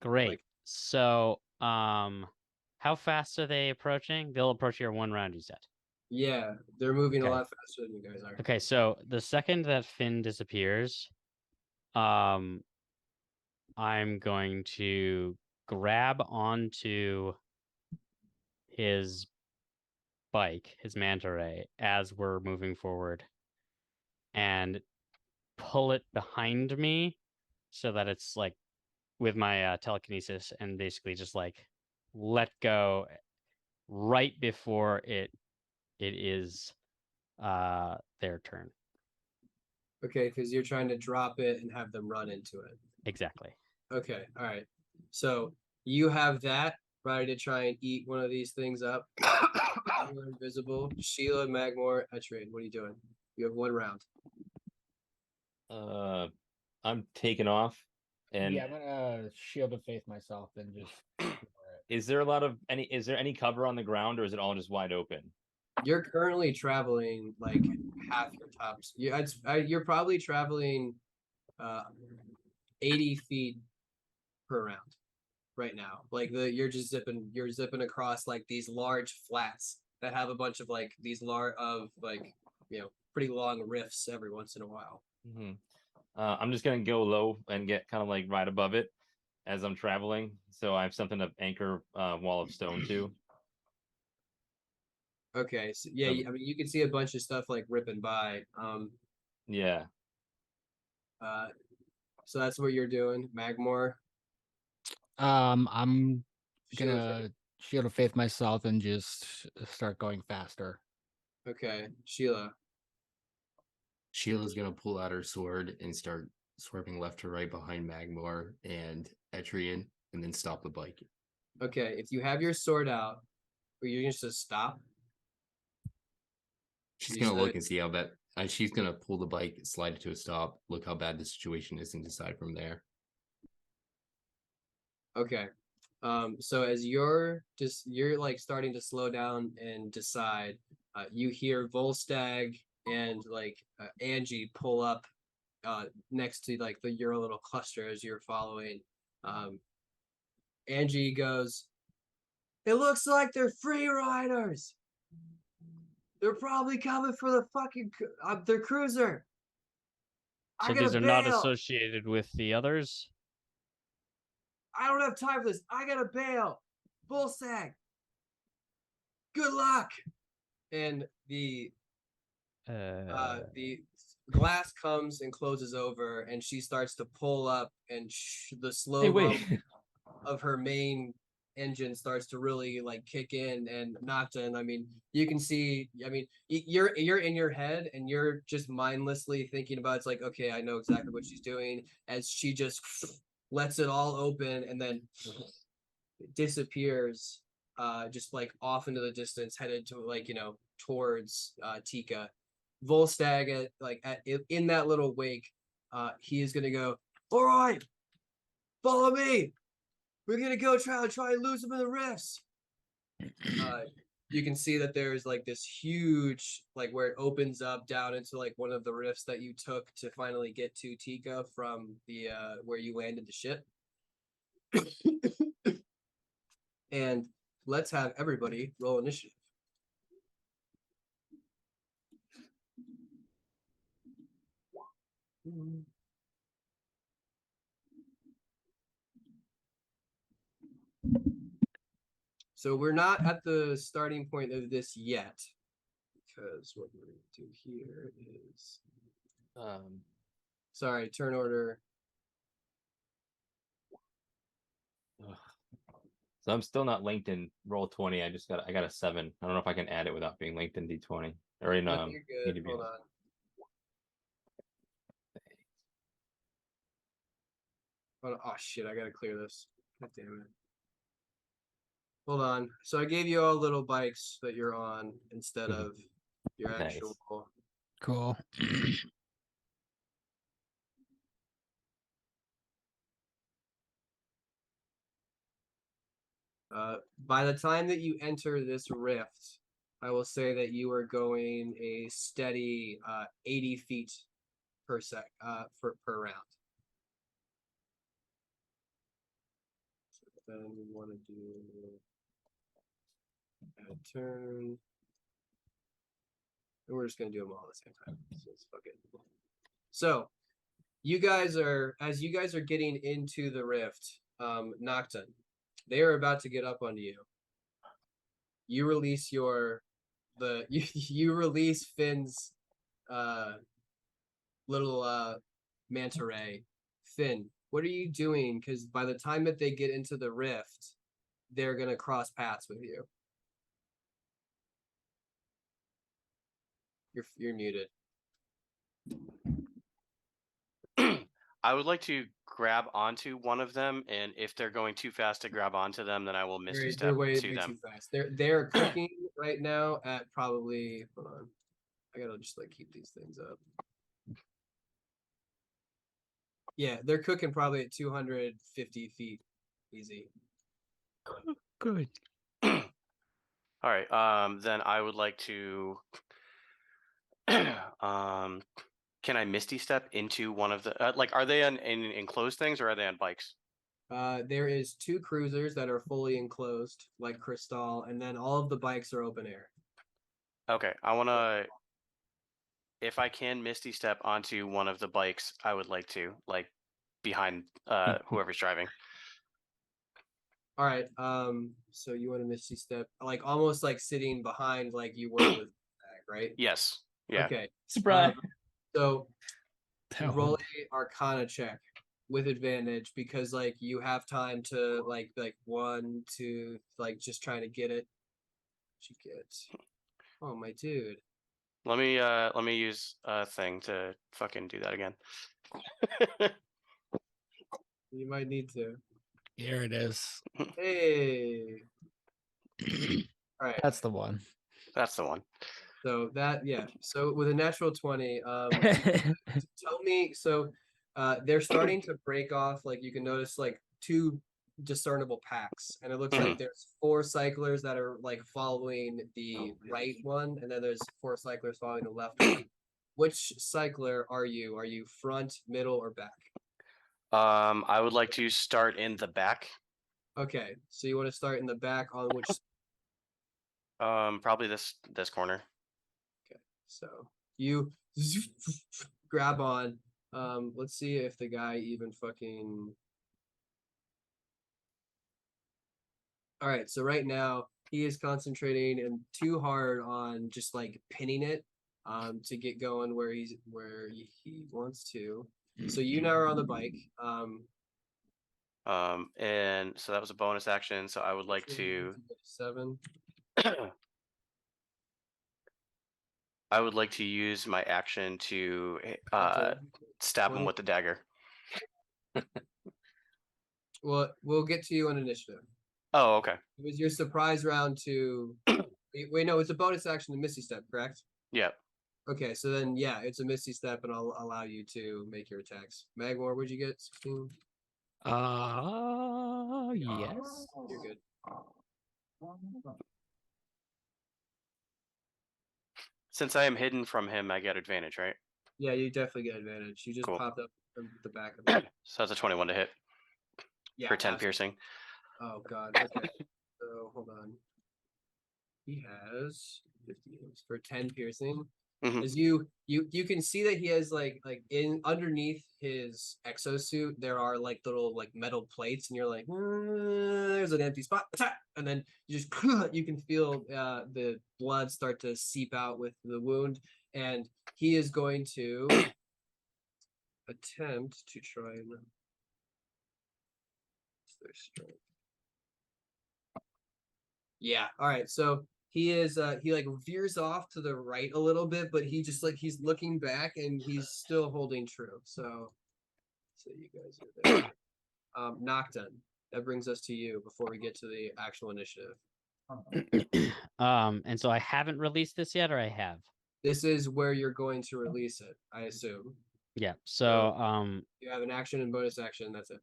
Great. Like- So how fast are they approaching? They'll approach here one round, you said. Yeah, they're moving a Okay. lot faster than you guys are. Okay, so the second that Finn disappears, I'm going to grab onto his bike, his manta ray, as we're moving forward, and pull it behind me so that it's like with my telekinesis, and basically just like let go right before it is their turn. Okay, because you're trying to drop it and have them run into it. Exactly. Okay, all right. So you have that ready to try and eat one of these things up. You're invisible. Sheila, Magmore, Etrian, what are you doing? You have one round. I'm taking off. And Yeah, I'm gonna shield of faith myself and just. is there is there any cover on the ground, or is it all just wide open? You're currently traveling like half your tops. You're probably traveling 80 feet per round right now. Like you're zipping across like these large flats that have a bunch of like these pretty long rifts every once in a while. Mm-hmm. I'm just gonna go low and get kind of like right above it as I'm traveling, so I have something to anchor wall of stone to. Okay, so yeah, I mean you can see a bunch of stuff like ripping by. Yeah. So that's what you're doing, Magmore. I'm Shield of gonna shield of faith myself and just start going faster. Okay, Sheila. Sheila's gonna pull out her sword and start swerving left to right behind Magmore and Etrian, and then stop the bike. Okay, if you have your sword out, or you're just to stop. She's You gonna said look it. and see how bad. She's gonna pull the bike, slide it to a stop, look how bad the situation is, and decide from there. Okay. So as you're like starting to slow down and decide, you hear Volstagg and like Angie pull up next to like your little cluster as you're following. Angie goes, "It looks like they're free riders. They're probably coming for the fucking their cruiser. So I gotta these are not bail. associated with the others. I don't have time for this. I gotta bail. Bullsag. Good luck." And the glass comes and closes over, and she starts to pull up, and the slow Hey, wait. rumble of her main engine starts to really like kick in. And Nocton, I mean, you can see, I mean, you're in your head and you're just mindlessly thinking about it's like, okay, I know exactly what she's doing, as she just lets it all open and then disappears just like off into the distance, headed to like towards Tika. Volstagg in that little wake, he is gonna go, "All right, follow me. We're gonna go try and lose him in the rifts." You can see that there's like this huge, like where it opens up down into like one of the rifts that you took to finally get to Tika from the where you landed the ship. And let's have everybody roll initiative. So we're not at the starting point of this yet, because what we're going to do here is, sorry, turn order. So I'm still not linked in roll 20. I got a 7. I don't know if I can add it without being linked in D20 or in No, you're need good. to be Hold on. on. Oh shit! I gotta clear this. God damn it. Hold on. So I gave you all little bikes that you're on instead Mhm. of your Nice. actual. Cool. By the time that you enter this rift, I will say that you are going a steady 80 feet per per round. So then we want to do a turn. And we're just gonna do them all at the same time. So let's fuck it. So you guys are as you guys are getting into the rift, Nocton, they are about to get up onto you. You release you release Finn's little manta ray. Finn, what are you doing? Because by the time that they get into the rift, they're gonna cross paths with you. You're muted. I would like to grab onto one of them, and if they're going too fast to grab onto them, then I will misty They're step way to too them. fast. They're cooking right now at probably. Hold on, I gotta just like keep these things up. Yeah, they're cooking probably at 250 feet, easy. Good. All right. Then I would like to. Can I misty step into one of the like? Are they in enclosed things or are they on bikes? There is 2 cruisers that are fully enclosed, like Crystal, and then all of the bikes are open air. Okay, I want to. If I can misty step onto one of the bikes, I would like to like behind whoever's driving. All right. So you want to misty step, like almost like sitting behind, like you were with Zach, right? Yes. Yeah. Okay. Surprise. So That roll one. a Arcana check with advantage because like you have time to like 1, 2, like just trying to get it. What you get? Oh my dude. Let me use a thing to fucking do that again. You might need to. Here it is. Hey. All right. That's the one. That's the one. So that yeah. So with a natural 20, tell me. So they're starting to break off. Like you can notice like 2 discernible packs, and it looks like there's 4 cyclers that are like following the right one, and then there's 4 cyclers following the left one. Which cycler are you? Are you front, middle, or back? I would like to start in the back. Okay, so you want to start in the back on which? Probably this corner. Okay, so you grab on. Let's see if the guy even fucking. All right, so right now he is concentrating and too hard on just like pinning it to get going where he wants to. So you now are on the bike. And so that was a bonus action. So I would like to 7. I would like to use my action to stab him 20. with the dagger. Well, we'll get to you on initiative. Oh, okay. It was your surprise round to. Wait, no, it's a bonus action to Misty Step, correct? Yeah. Okay, so then yeah, it's a Misty Step, and I'll allow you to make your attacks. Magmore, what'd you get? 16? Yes. You're good. Since I am hidden from him, I get advantage, right? Yeah, you definitely get advantage. You just Cool. popped up from the back of it. So that's a 21 to hit Yeah. for 10 absolutely. piercing. Oh god. Okay. So hold on. He has 50 for 10 piercing. Mhm. As you can see that he has like in underneath his exosuit there are like little like metal plates, and you're like, there's an empty spot, and then you just you can feel the blood start to seep out with the wound, and he is going to attempt to try and their strength. Yeah. All right. So he is he like veers off to the right a little bit, but he just like he's looking back and he's still holding true. So you guys are there. Nocton. that brings us to you before we get to the actual initiative. And so I haven't released this yet, or I have? This is where you're going to release it, I assume. Yeah. So You have an action and bonus action. That's it.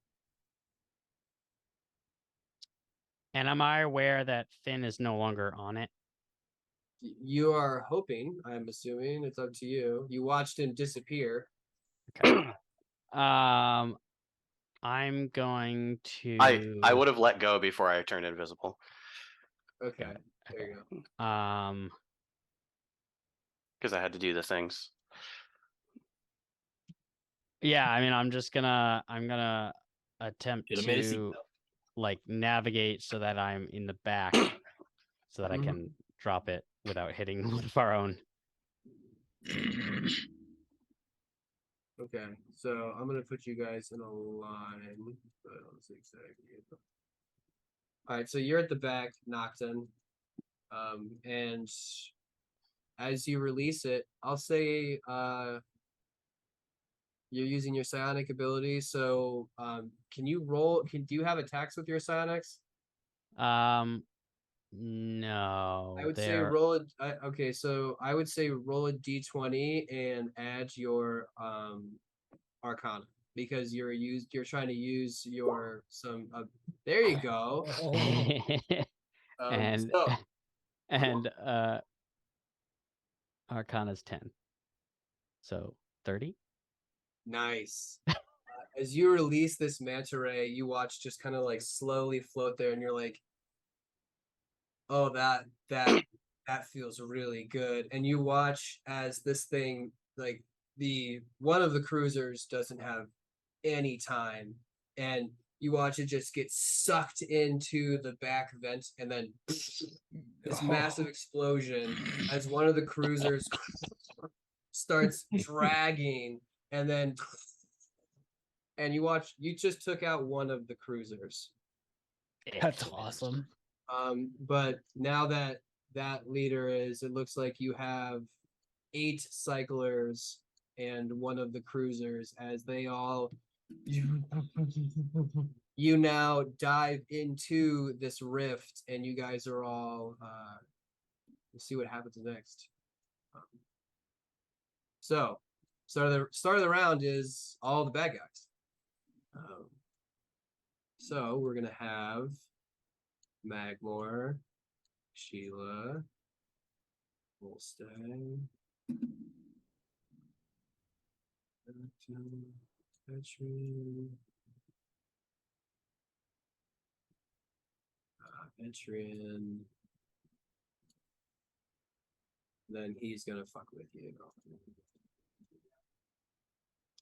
and am I aware that Finn is no longer on it? You are hoping, I'm assuming, it's up to you. You watched him disappear. Okay. I'm going to. I would have let go before I turned invisible. Okay, Got it. there you go. Because I had to do the things. Yeah, I mean, I'm gonna attempt Should have made a to seatbelt. like navigate so that I'm in the back, so that I can drop it without hitting one of our own. Okay, so I'm gonna put you guys in a line. All right, so you're at the back, Nocton. And as you release it, I'll say you're using your psionic ability. So can you roll? Do you have attacks with your psionics? No. I would say roll it. Okay, so I would say roll a d20 and add your Arcana, because you're trying to use your there you go. and So and Arcana's 10. So 30? nice. As you release this manta ray, you watch just kind of like slowly float there, and you're like, oh, that feels really good. And you watch as this thing, like one of the cruisers doesn't have any time, and you watch it just get sucked into the back vent, and then this massive explosion as one of the cruisers starts dragging, and then you just took out one of the cruisers. That's awesome. But now that leader it looks like you have 8 cyclers and one of the cruisers, as they all you now dive into this rift, and you guys are all let's see what happens next. So start of the round is all the bad guys. So we're gonna have Magmore, Sheila, Wolstag, Etrian. Then he's gonna fuck with you.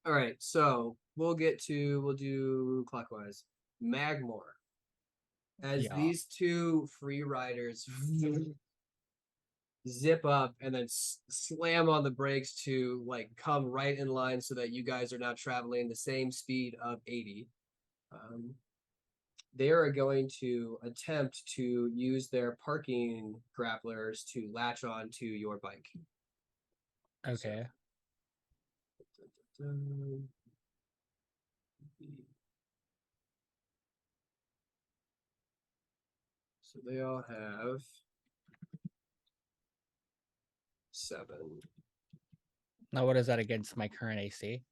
All right, so we'll do clockwise. Magmore. As these two free riders zip up and then slam on the brakes to like come right in line, so that you guys are now traveling the same speed of 80. They are going to attempt to use their parking grapplers to latch on to your bike. Okay. So they all have 7. Now, what is that against my current AC?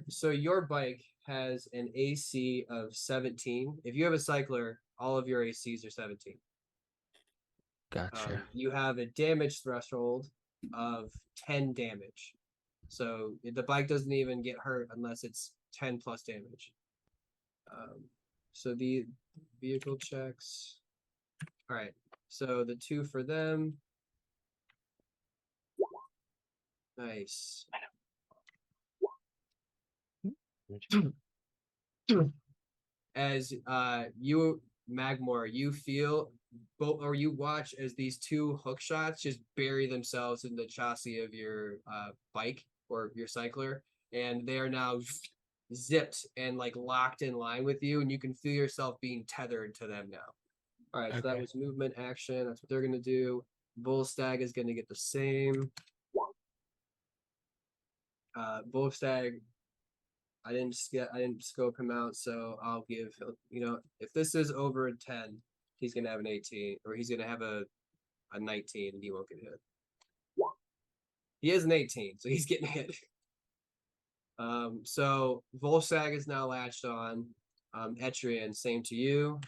So your bike has an AC of 17. If you have a cycler, all of your ACs are 17. Gotcha. You have a damage threshold of 10 damage. So the bike doesn't even get hurt unless it's 10 plus damage. So the vehicle checks. All right. So the 2 for them. Nice. As you, Magmore, you feel both, or you watch as these 2 hook shots just bury themselves in the chassis of your bike or your cycler, and they are now zipped and like locked in line with you, and you can feel yourself being tethered to them now. All right, so that was movement action. That's what they're gonna do. Bullstag is gonna get the same. Bullstag I didn't scope him out, so I'll give if this is over a 10, he's gonna have an 18, or he's gonna have a 19 and he won't get hit. He has an 18, so he's getting hit. So Volsag is now latched on. Etrian, same to you.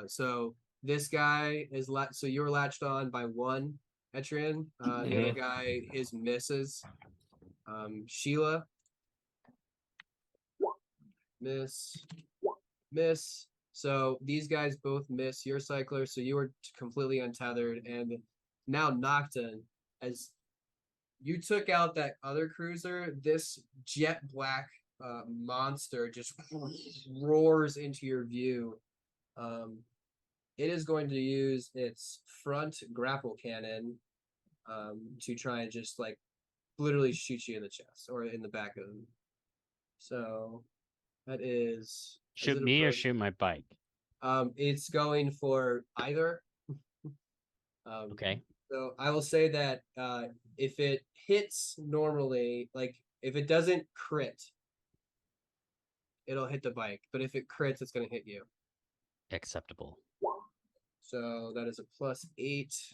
So this guy is so you're latched on by 1, Etrian. The other guy, his misses. Sheila. Miss. So these guys both miss your cycler, so you are completely untethered. And now Nocton, as you took out that other cruiser, this jet black monster just roars into your view. It is going to use its front grapple cannon to try and just like literally shoot you in the chest or in the back of them. So that is shoot me or shoot my bike. It's going for either. Okay. So I will say that if it hits normally, like if it doesn't crit, it'll hit the bike. But if it crits, it's going to hit you. Acceptable. So that is a +8.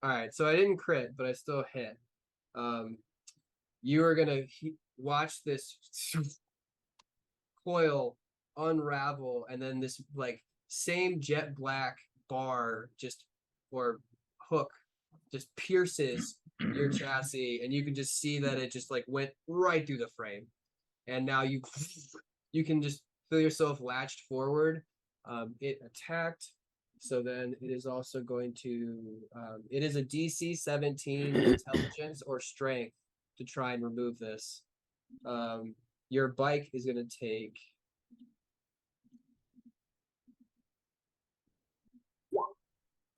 All right, so I didn't crit, but I still hit. You are gonna watch this coil unravel, and then this like same jet black bar or hook just pierces your chassis, and you can just see that it just like went right through the frame. And now you can just feel yourself latched forward. It attacked. So then it is also going to, it is a DC 17 intelligence or strength to try and remove this. Your bike is going to take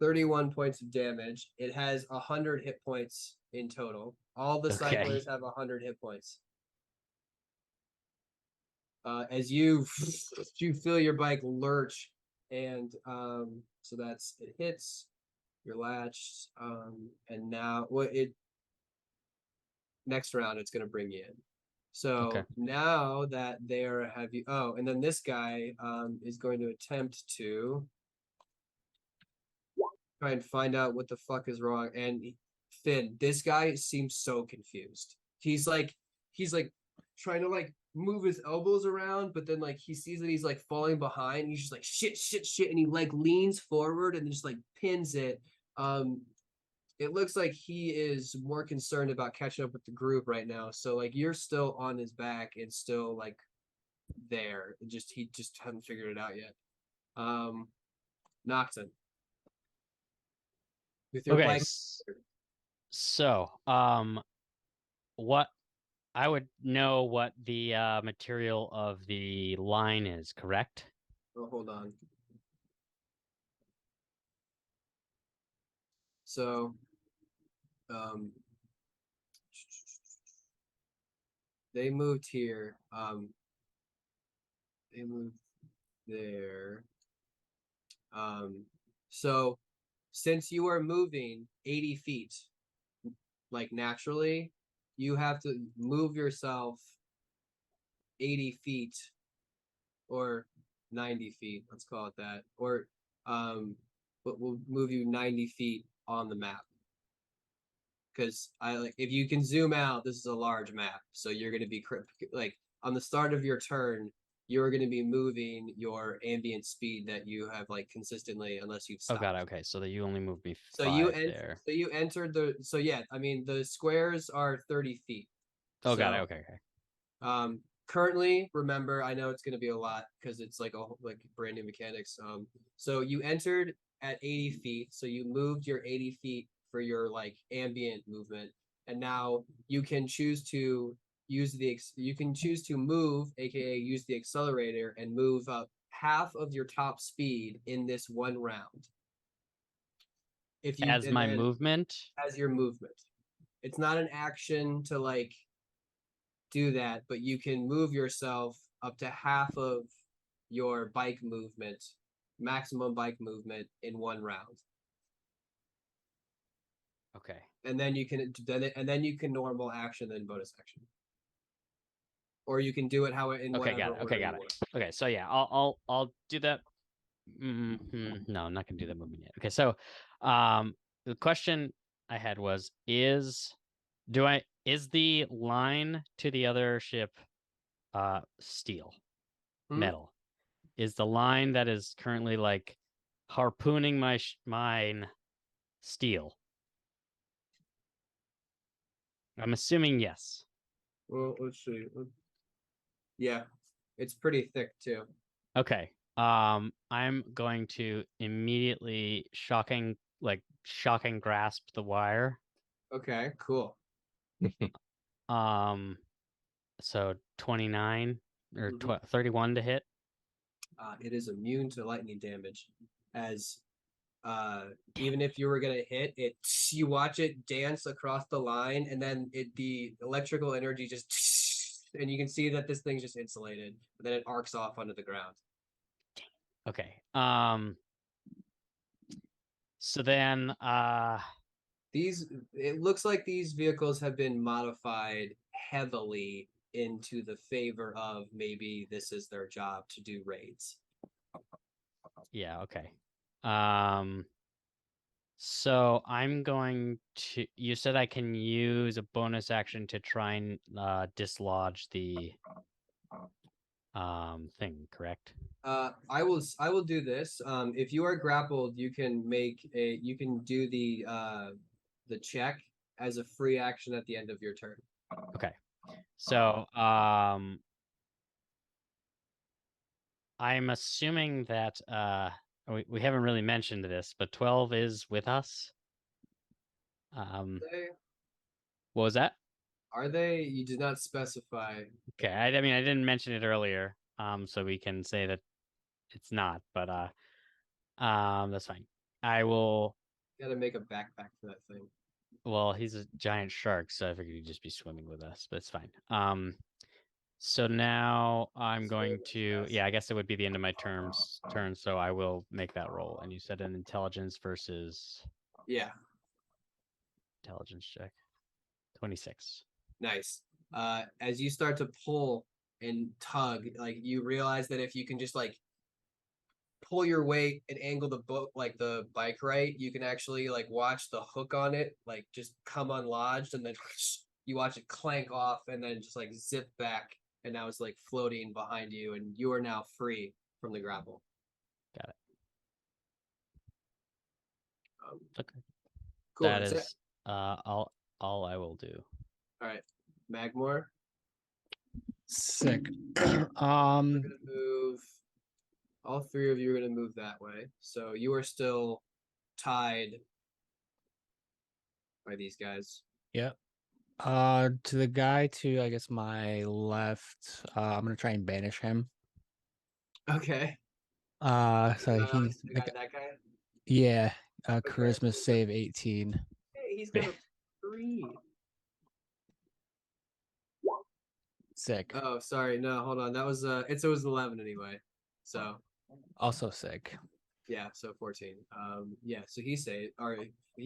31 points of damage. It has 100 hit points in total. All the cyclers have 100 hit points. As you feel your bike lurch, and so that's it hits, you're latched, and now next round it's gonna bring you in. So now that and then this guy is going to attempt to try and find out what the fuck is wrong. And Finn, this guy seems so confused. He's like trying to like move his elbows around, but then like he sees that he's like falling behind, and he's just like shit, and he like leans forward and just like pins it. It looks like he is more concerned about catching up with the group right now. So like you're still on his back and still like there. He just hasn't figured it out yet. Nocton. With your bike. So, what I would know what the material of the line is, correct? Oh, hold on. So, they moved here. They moved there. So since you are moving 80 feet, like naturally, you have to move yourself 80 feet or 90 feet, let's call it that, or but we'll move you 90 feet on the map. Because if you can zoom out, this is a large map, so you're going to be like on the start of your turn, you're going to be moving your ambient speed that you have like consistently, unless you've stopped. Oh god, okay, so that you only moved me 5 there. So you entered I mean the squares are 30 feet. Oh god, okay. Currently, remember, I know it's going to be a lot because it's like brand new mechanics. So you entered at 80 feet, so you moved your 80 feet for your like ambient movement, and now you can choose to move, aka use the accelerator, and move up half of your top speed in this one round. If you as my movement, as your movement, it's not an action to like do that, but you can move yourself up to half of your bike movement, maximum bike movement in one round. and then you can normal action then bonus action, or you can do it how it in Okay, whatever got it. order Okay, you got it. want. Okay, so yeah, I'll do that. No, I'm not gonna do that movement yet. Okay, so the question I had was is the line to the other ship steel metal? Is the line that is currently like harpooning mine steel? I'm assuming yes. Well, let's see. Yeah, it's pretty thick too. Okay. I'm going to immediately shocking grasp the wire. Okay, cool. So 29 or Mhm. 31 to hit. It is immune to lightning damage, as even if you were gonna hit it, you watch it dance across the line, and then the electrical energy just, and you can see that this thing's just insulated, but then it arcs off onto the ground. Okay. So then It looks like these vehicles have been modified heavily into the favor of maybe this is their job to do raids. yeah, okay. So I'm going to, you said I can use a bonus action to try and dislodge the thing, correct? I will do this. If you are grappled, you can do the check as a free action at the end of your turn. Okay. So I'm assuming that we haven't really mentioned this, but 12 is with us. What was that? Are they? You did not specify. Okay, I mean I didn't mention it earlier, so we can say that it's not, but that's fine. I will. Got to make a backpack for that thing. Well, he's a giant shark, so I figured he'd just be swimming with us, but it's fine. So now I'm going to, yeah, I guess it would be the end of my turn, so I will make that roll. And you said an intelligence versus Yeah, intelligence check. 26. nice. As you start to pull and tug, like you realize that if you can just like pull your weight and angle the boat like the bike right, you can actually like watch the hook on it like just come unlodged, and then you watch it clank off and then just like zip back, and now it's like floating behind you, and you are now free from the grapple. Got it. Okay. Cool. That That's is it. all I will do. All right, Magmore. Sick. We're gonna move. All three of you are gonna move that way, so you are still tied by these guys. Yep. To the guy to I guess my left, I'm gonna try and banish him. Okay. So he's the guy, that guy. yeah, Okay. charisma save 18. Hey, he's got a 3. Sick. Oh, sorry. No, hold on. That was it was 11 anyway. So Also sick. yeah, so 14. Yeah, so he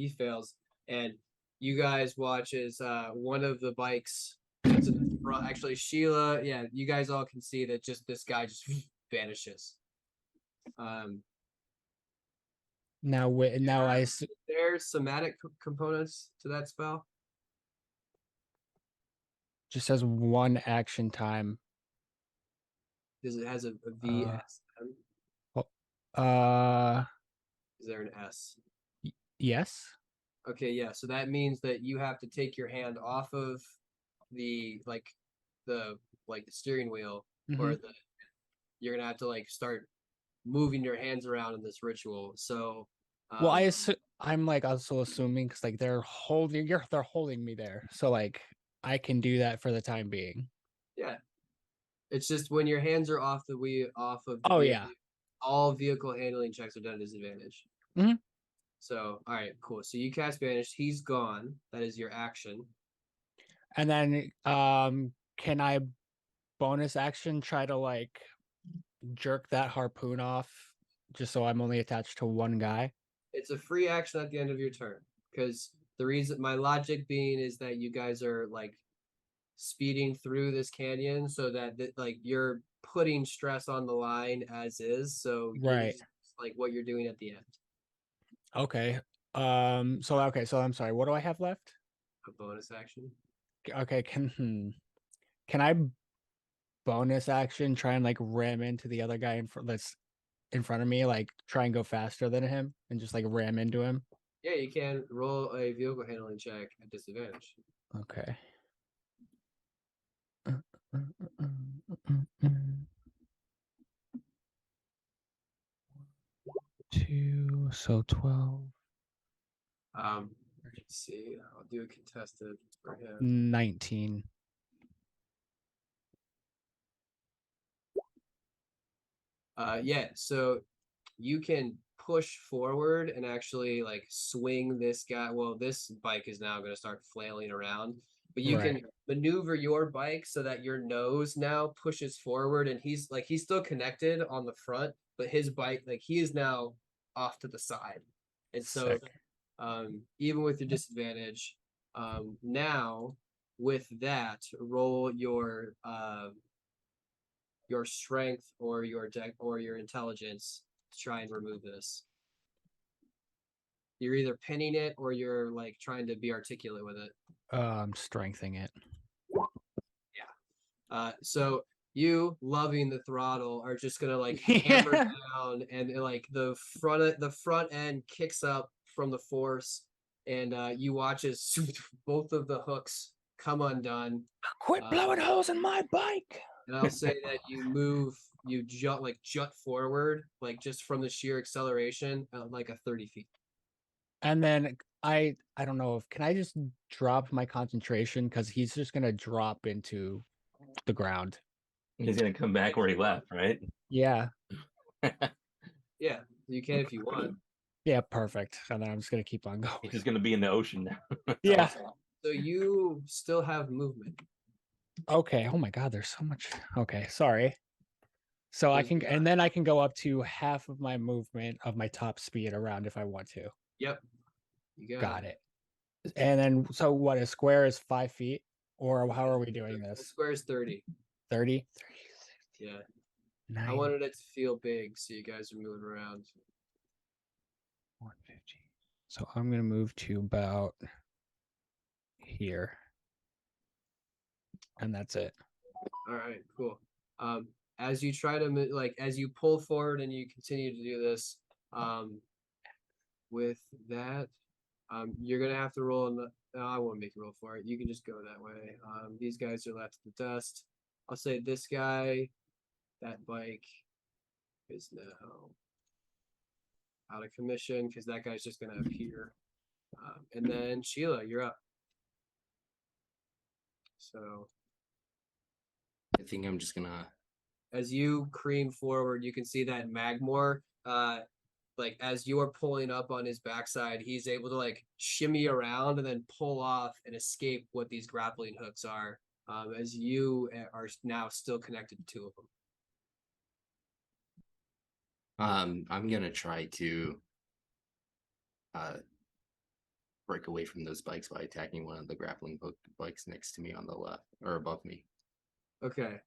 fails, and you guys watch as one of the bikes gets in the front. Actually, Sheila, yeah, you guys all can see that just this guy just vanishes. Now There's somatic components to that spell. just has one action time. Does it has a VSM? Is there an S? Yes. Okay, yeah. So that means that you have to take your hand off of the the steering wheel, or you're gonna have to like start moving your hands around in this ritual. So Well, I'm like also assuming because like they're holding me there, so like I can do that for the time being. yeah. It's just when your hands are off the wheel, off of the Oh vehicle, yeah. all vehicle handling checks are done at disadvantage. Mhm. So all right, cool. So you cast Banish. He's gone. That is your action. And then can I bonus action try to like jerk that harpoon off just so I'm only attached to one guy? It's a free action at the end of your turn, because The reason, my logic being, is that you guys are like speeding through this canyon, so that like you're putting stress on the line as is. So Right. like what you're doing at the end. Okay. So I'm sorry. What do I have left? A bonus action. Okay. Can I bonus action try and like ram into the other guy that's in front of me, like try and go faster than him and just like ram into him? Yeah, you can roll a vehicle handling check at disadvantage. Okay. 2, so 12. Let's see. I'll do a contested for him. 19. Yeah, so you can push forward and actually like swing this guy. Well, this bike is now going to start flailing around, but you can maneuver your bike so that your nose now pushes forward, and he's still connected on the front, but his bike, like, he is now off to the side. And so Sick. even with your disadvantage, now with that, roll your strength or your deck or your intelligence to try and remove this. You're either pinning it or you're like trying to be articulate with it. I'm strengthening it. So you, loving the throttle, are just gonna like hammer down, and like the front end kicks up from the force, and you watch as both of the hooks come undone. Quit blowing holes in my bike. And I'll say that you jut forward, like just from the sheer acceleration, like a 30 feet. And then I don't know if can I just drop my concentration because he's just gonna drop into the ground. He's gonna come back where he left, right? Yeah. Yeah, you can if you want. Yeah, perfect. And then I'm just gonna keep on going. He's just gonna be in the ocean now. Yeah. So you still have movement. Okay. Oh my god, there's so much. Okay, sorry. So I can, and then I can go up to half of my movement of my top speed around if I want to. Yep. You Got it. And then, so what? A square is 5 feet, or how are we doing The this? square is 30. 30. Yeah. 9, I wanted it to feel big, so you guys are moving around. 150. So I'm gonna move to about here, and that's it. All right, cool. As you try to as you pull forward and you continue to do this, with that, you're gonna have to roll. No, I won't make you roll for it. You can just go that way. These guys are left to the dust. I'll say this guy, that bike is now out of commission because that guy's just gonna appear. And then Sheila, you're up. So I think I'm just gonna. as you cream forward, you can see that Magmore, like as you are pulling up on his backside, he's able to like shimmy around and then pull off and escape what these grappling hooks are, as you are now still connected to two of them. I'm gonna try to break away from those bikes by attacking one of the grappling hook bikes next to me on the left or above me. Okay.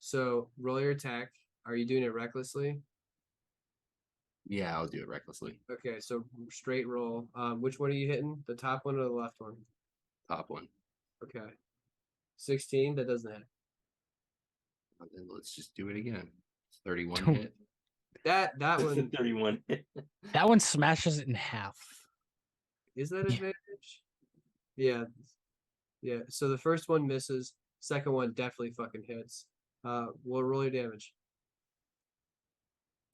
So roll your attack. Are you doing it recklessly? Yeah, I'll do it recklessly. Okay, so straight roll. Which one are you hitting? The top one or the left one? Top one. Okay. 16, that doesn't hit. And then let's just do it again. 31 hit. That one 31. That one smashes it in half. is that advantage? Yeah. Yeah. So the first one misses. Second one definitely fucking hits. We'll roll your damage.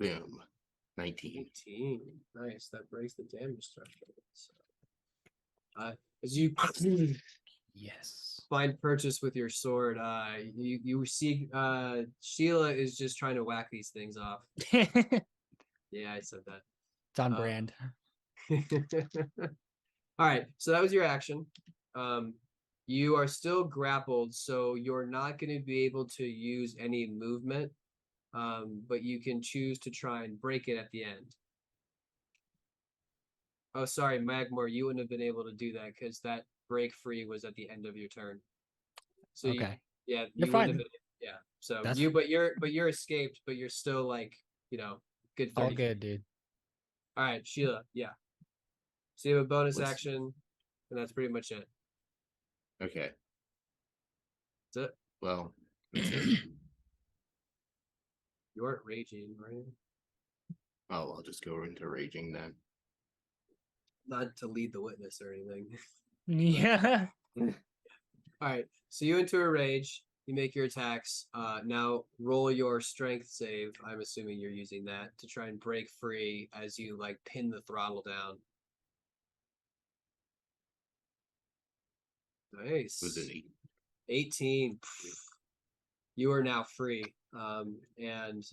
Boom. 19. 18. Nice. That breaks the damage threshold. So, as you Yes. find purchase with your sword, you see Sheila is just trying to whack these things off. It's Yeah, I said that. on brand. All right, so that was your action. You are still grappled, so you're not going to be able to use any movement, but you can choose to try and break it at the end. Oh, sorry, Magmore, you wouldn't have been able to do that because that break free was at the end of your turn. So Okay. yeah, You're you wouldn't fine. have been, yeah. So That's- you're escaped, but you're still like, good 30 All feet. good, dude. All right, Sheila, yeah. So you have a bonus Let's- action, and that's pretty much it. Okay. That's it. Well, that's it. You weren't raging, were you? Oh, I'll just go into raging then. Not to lead the witness or anything. Yeah. All right, so you into a rage. You make your attacks. Now roll your strength save. I'm assuming you're using that to try and break free as you like pin the throttle down. Nice. It was an 8. 18. You are now free. And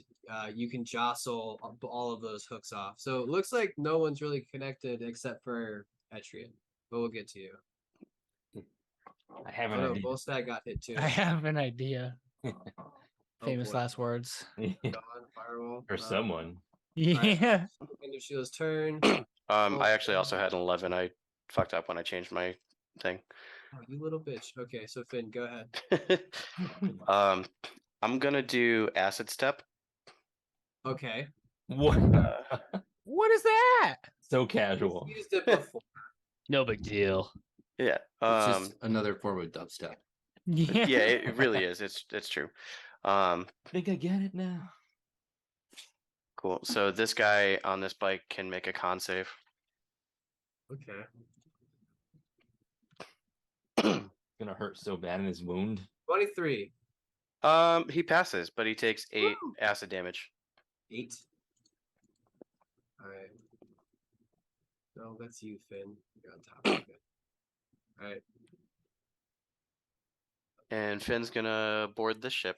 you can jostle all of those hooks off. So it looks like no one's really connected except for Etrian. But we'll get to you. I have Oh an no, idea. Volstagg got hit too. I have an idea. Oh, Famous boy. last words. Gone, firewall. Or someone. Yeah. End of Sheila's turn. I actually also had an 11. I fucked up when I changed my thing. Oh, you little bitch. Okay, so Finn, go ahead. I'm gonna do acid step. Okay. What? What is that? So casual. He's used it before. No big deal. Yeah. It's just another form of dubstep. Yeah. Yeah, it really is. It's true. I think I get it now. Cool. So this guy on this bike can make a con save. Okay. Gonna hurt so bad in his wound. 23. He passes, but he takes 8 acid damage. 8. Alright. No, that's you, Finn. You're on top of it. Alright. And Finn's gonna board this ship.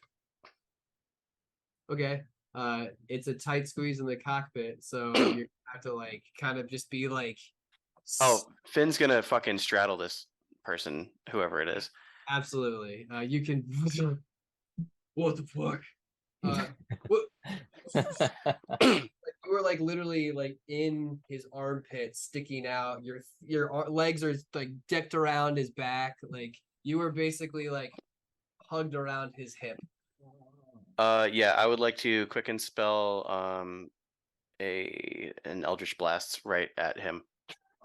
Okay. It's a tight squeeze in the cockpit, so you have to like kind of just be like Oh, Finn's gonna fucking straddle this person, whoever it is. absolutely. You can what the fuck? What you were like literally like in his armpit sticking out. Your legs are like decked around his back. Like you were basically like hugged around his hip. Yeah, I would like to quicken spell an Eldritch Blast right at him.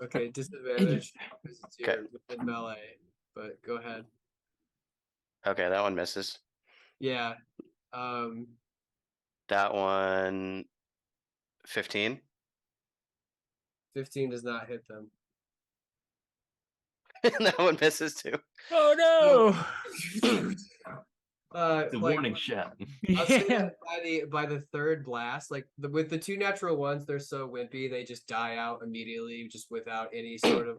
Okay, disadvantage because it's Okay. your within melee. But go ahead. Okay, that one misses. Yeah. That one 15. 15 does not hit them. That one misses too. Oh no. It's a Like, warning shot. I'll say Yeah. that by the third blast, like with the 2 natural ones, they're so wimpy they just die out immediately, just without any sort of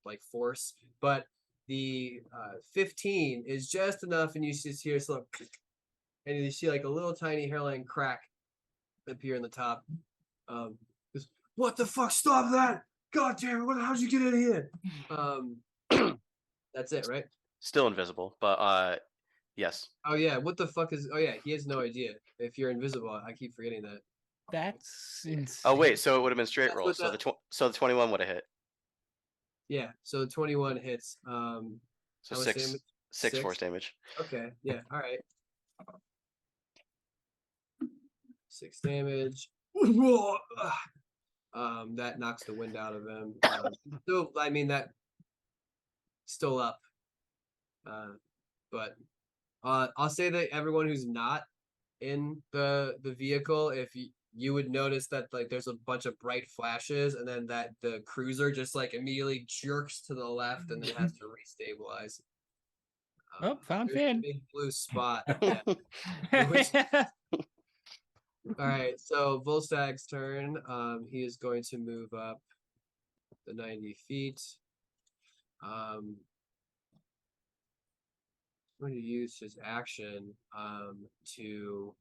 like force. But the 15 is just enough, and you just hear slow, and you see like a little tiny hairline crack appear in the top. Just, what the fuck? Stop that! God damn it! How'd you get in here? That's it, right? Still invisible, but yes. Oh yeah, what the fuck is? Oh yeah, he has no idea if you're invisible. I keep forgetting that. That's insane. Oh wait, so it would have been straight That's roll. what So that- the 21 would have hit. Yeah, so 21 hits. So How much 6 damage? 6 force damage. Okay, yeah, all right. 6 damage. That knocks the wind out of him. Still, I mean that still up. But I'll say that everyone who's not in the vehicle, if you would notice that like there's a bunch of bright flashes, and then that the cruiser just like immediately jerks to the left and then has to restabilize. Oh, found There's a Finn. big blue spot. Yeah. Which- All right, so Volstagg's turn. He is going to move up the 90 feet. I'm going to use his action to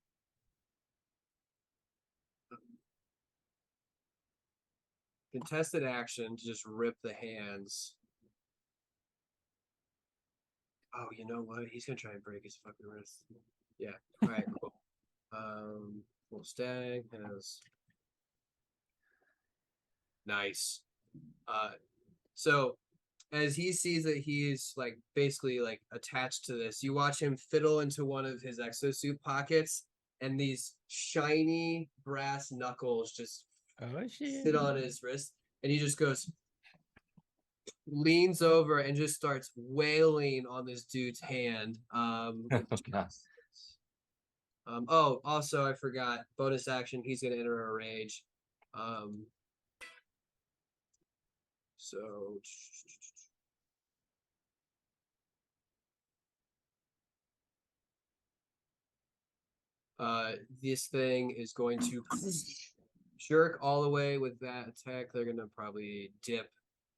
contested action to just rip the hands. Oh, you know what? He's gonna try and break his fucking wrist. Yeah. All right. Cool. Volstagg has nice. So as he sees that he's like basically like attached to this, you watch him fiddle into one of his exosuit pockets, and these shiny brass knuckles just Oh shit. sit on his wrist, and he just goes, leans over and just starts wailing on this dude's hand. God. Oh, also I forgot, bonus action, he's gonna enter a rage. So this thing is going to jerk all the way with that attack. They're gonna probably dip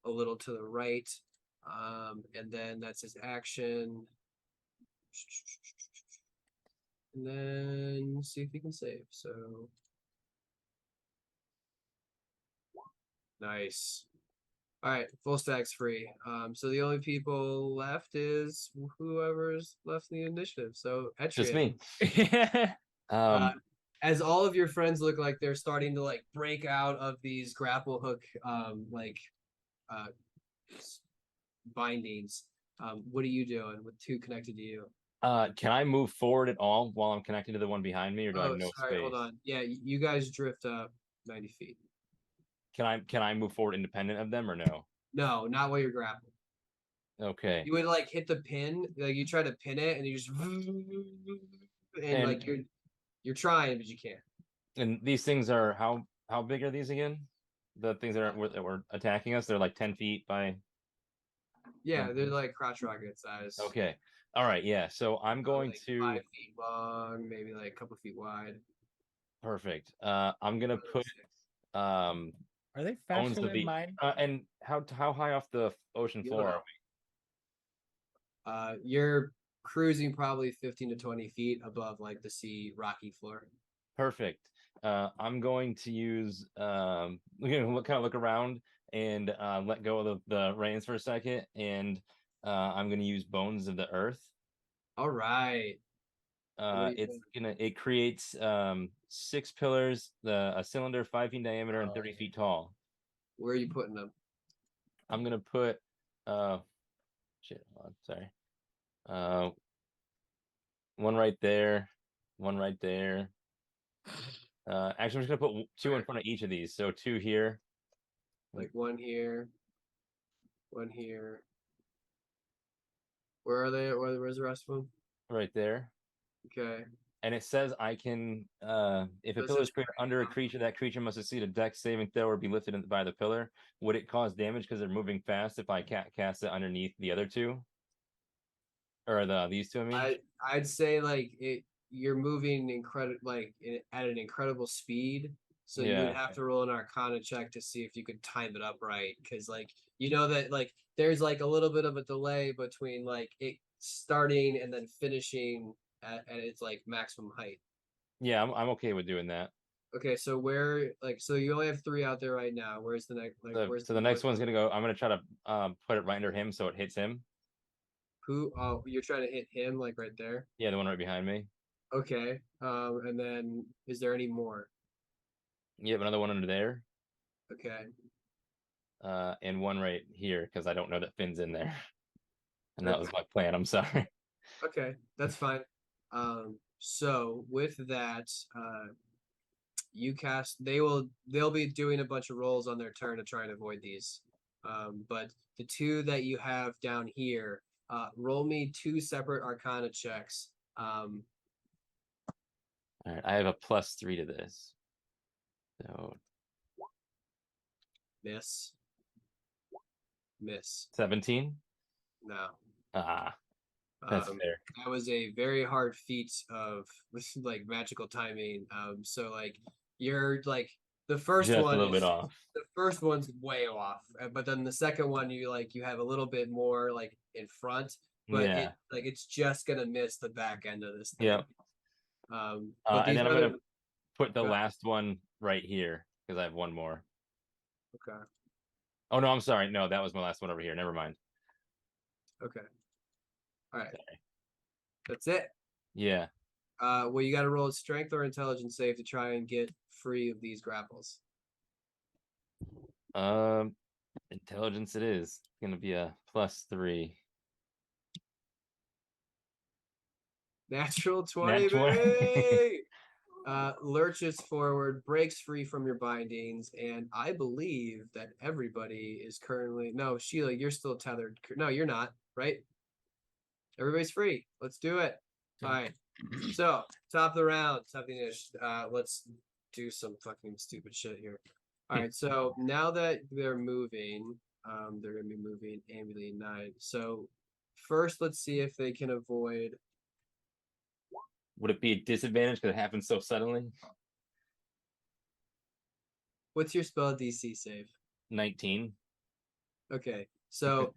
a little to the right. And then that's his action. And then see if he can save. So nice. All right, full stack's free. So the only people left is whoever's left in the initiative. So Just Etrian, me. as all of your friends look like they're starting to like break out of these grapple hook uh bindings, what are you doing with two connected to you? Can I move forward at all while I'm connected to the one behind me, or do I have no Sorry, space? hold on. Yeah, you guys drift up 90 feet. Can I move forward independent of them or no? No, not while you're grappled. Okay. You would like hit the pin, like you try to pin it, and you just and like you're trying, but you can't. And these things are how big are these again? The things that were attacking us, they're like 10 feet by. Yeah, they're like crotch rocket size. Okay. All right. Yeah. So I'm going like to. 5 feet long, maybe like a couple feet wide. Perfect. I'm gonna put Are they bones faster the than beat. mine? And how high off the ocean You floor don't are we? You're cruising probably 15 to 20 feet above like the sea rocky floor. Perfect. I'm going to use kind of look around and let go of the reins for a second, and I'm going to use Bones of the Earth. All right. It creates 6 pillars, a cylinder 5 feet diameter and 30 feet tall. Where are you putting them? I'm gonna put shit. Hold on, sorry. One right there, one right there. Actually, I'm just gonna put 2 in front of each of these. So 2 here. Like one here, one here. Where are they? Where's the rest of them? Right there. Okay. And it says I can, if a Does pillar it is created under a creature, that creature must succeed a dex saving throw or be lifted by the pillar. Would it cause damage because they're moving fast if I cast it underneath the other 2? Or these 2, I mean? I'd say like you're moving at an incredible speed. So you would Yeah. have to roll an Arcana check to see if you could time it up right, because like you know that like there's like a little bit of a delay between like it starting and then finishing at its like maximum height. Yeah, I'm okay with doing that. Okay, so where like so you only have 3 out there right now. Where's the next So the next one's gonna go. I'm gonna try to put it right under him so it hits him. Who? Oh, you're trying to hit him like right there. Yeah, the one right behind me. Okay. And then is there any more? Yep, another one under there. Okay. And one right here because I don't know that Finn's in there. And that Okay. was my plan. I'm sorry. Okay, that's fine. So with that, you cast. They'll be doing a bunch of rolls on their turn to try and avoid these. But the 2 that you have down here, roll me 2 separate Arcana checks. All right, I have a +3 to this. So Miss. 17. No. That's fair. That was a very hard feat of like magical timing. So like you're like the first Just one a little is bit off. the first one's way off, but then the second one you have a little bit more like in front, but Yeah. it's just gonna miss the back end of this thing. Yep. But And then I'm gonna put the Go ahead. last one right here because I have one more. Okay. Oh no, I'm sorry. No, that was my last one over here. Never mind. Okay. All right. That's it. Yeah. Well, you got to roll a strength or intelligence save to try and get free of these grapples. Intelligence it is. It's gonna be a +3. Natural 20, Nat 20. baby! Lurches forward, breaks free from your bindings, and I believe that everybody is currently. No, Sheila, you're still tethered. No, you're not, right? Everybody's free. Let's do it. All right. So, top of the round, top of the initiative. Let's do some fucking stupid shit here. All right. So now that they're moving, they're gonna be moving ambulantly 9. So first, let's see if they can avoid. Would it be a disadvantage because it happened so suddenly? What's your spell DC save? 19. Okay, so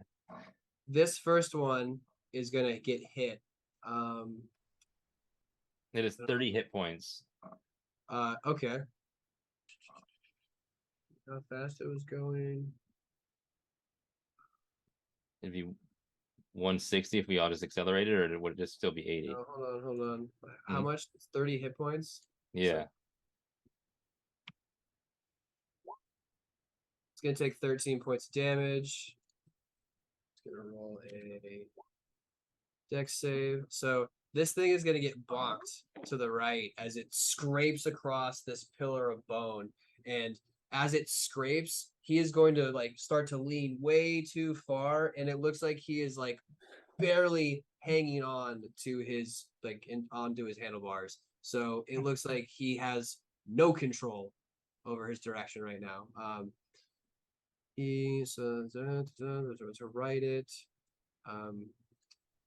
this first one is gonna get hit. It is 30 hit points. Okay. How fast it was going? It'd be 160 if we all just accelerated, or would it just still be 80? No, hold on. How much? It's 30 hit points. Yeah. It's gonna take 13 points of damage. It's gonna roll a dex save. So this thing is gonna get bonked to the right as it scrapes across this pillar of bone. And as it scrapes, he is going to like start to lean way too far, and it looks like he is like barely hanging on to his onto his handlebars. So it looks like he has no control over his direction right now. To write it.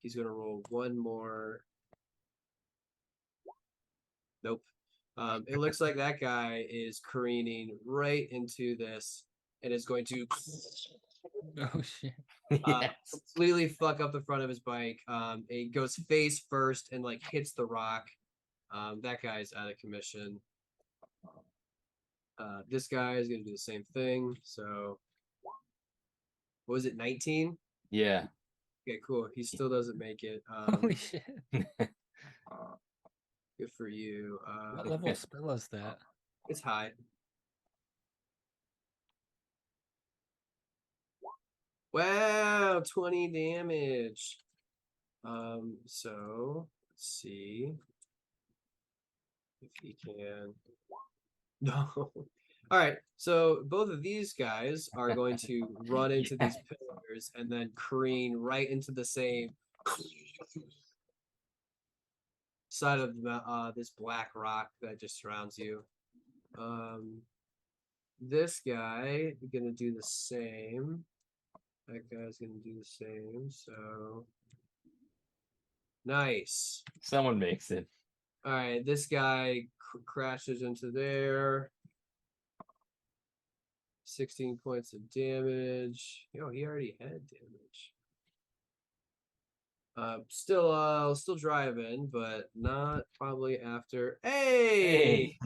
He's gonna roll one more. Nope. It looks like that guy is careening right into this and is going to Oh shit. Yes. completely fuck up the front of his bike. It goes face first and like hits the rock. That guy's out of commission. This guy is gonna do the same thing. So, what was it? 19? Yeah. Okay, cool. He still doesn't make it. Holy shit. Good for you. What level of spell is that? It's high. Wow, 20 damage. So let's see if he can. No. All right. So both of these guys are going to run into these pillars and then careen right into the same side of this black rock that just surrounds you. This guy is gonna do the same. That guy's gonna do the same. So nice. Someone makes it. All right, this guy crashes into there. 16 points of damage. Yo, he already had damage. Still driving, but not probably after. Hey!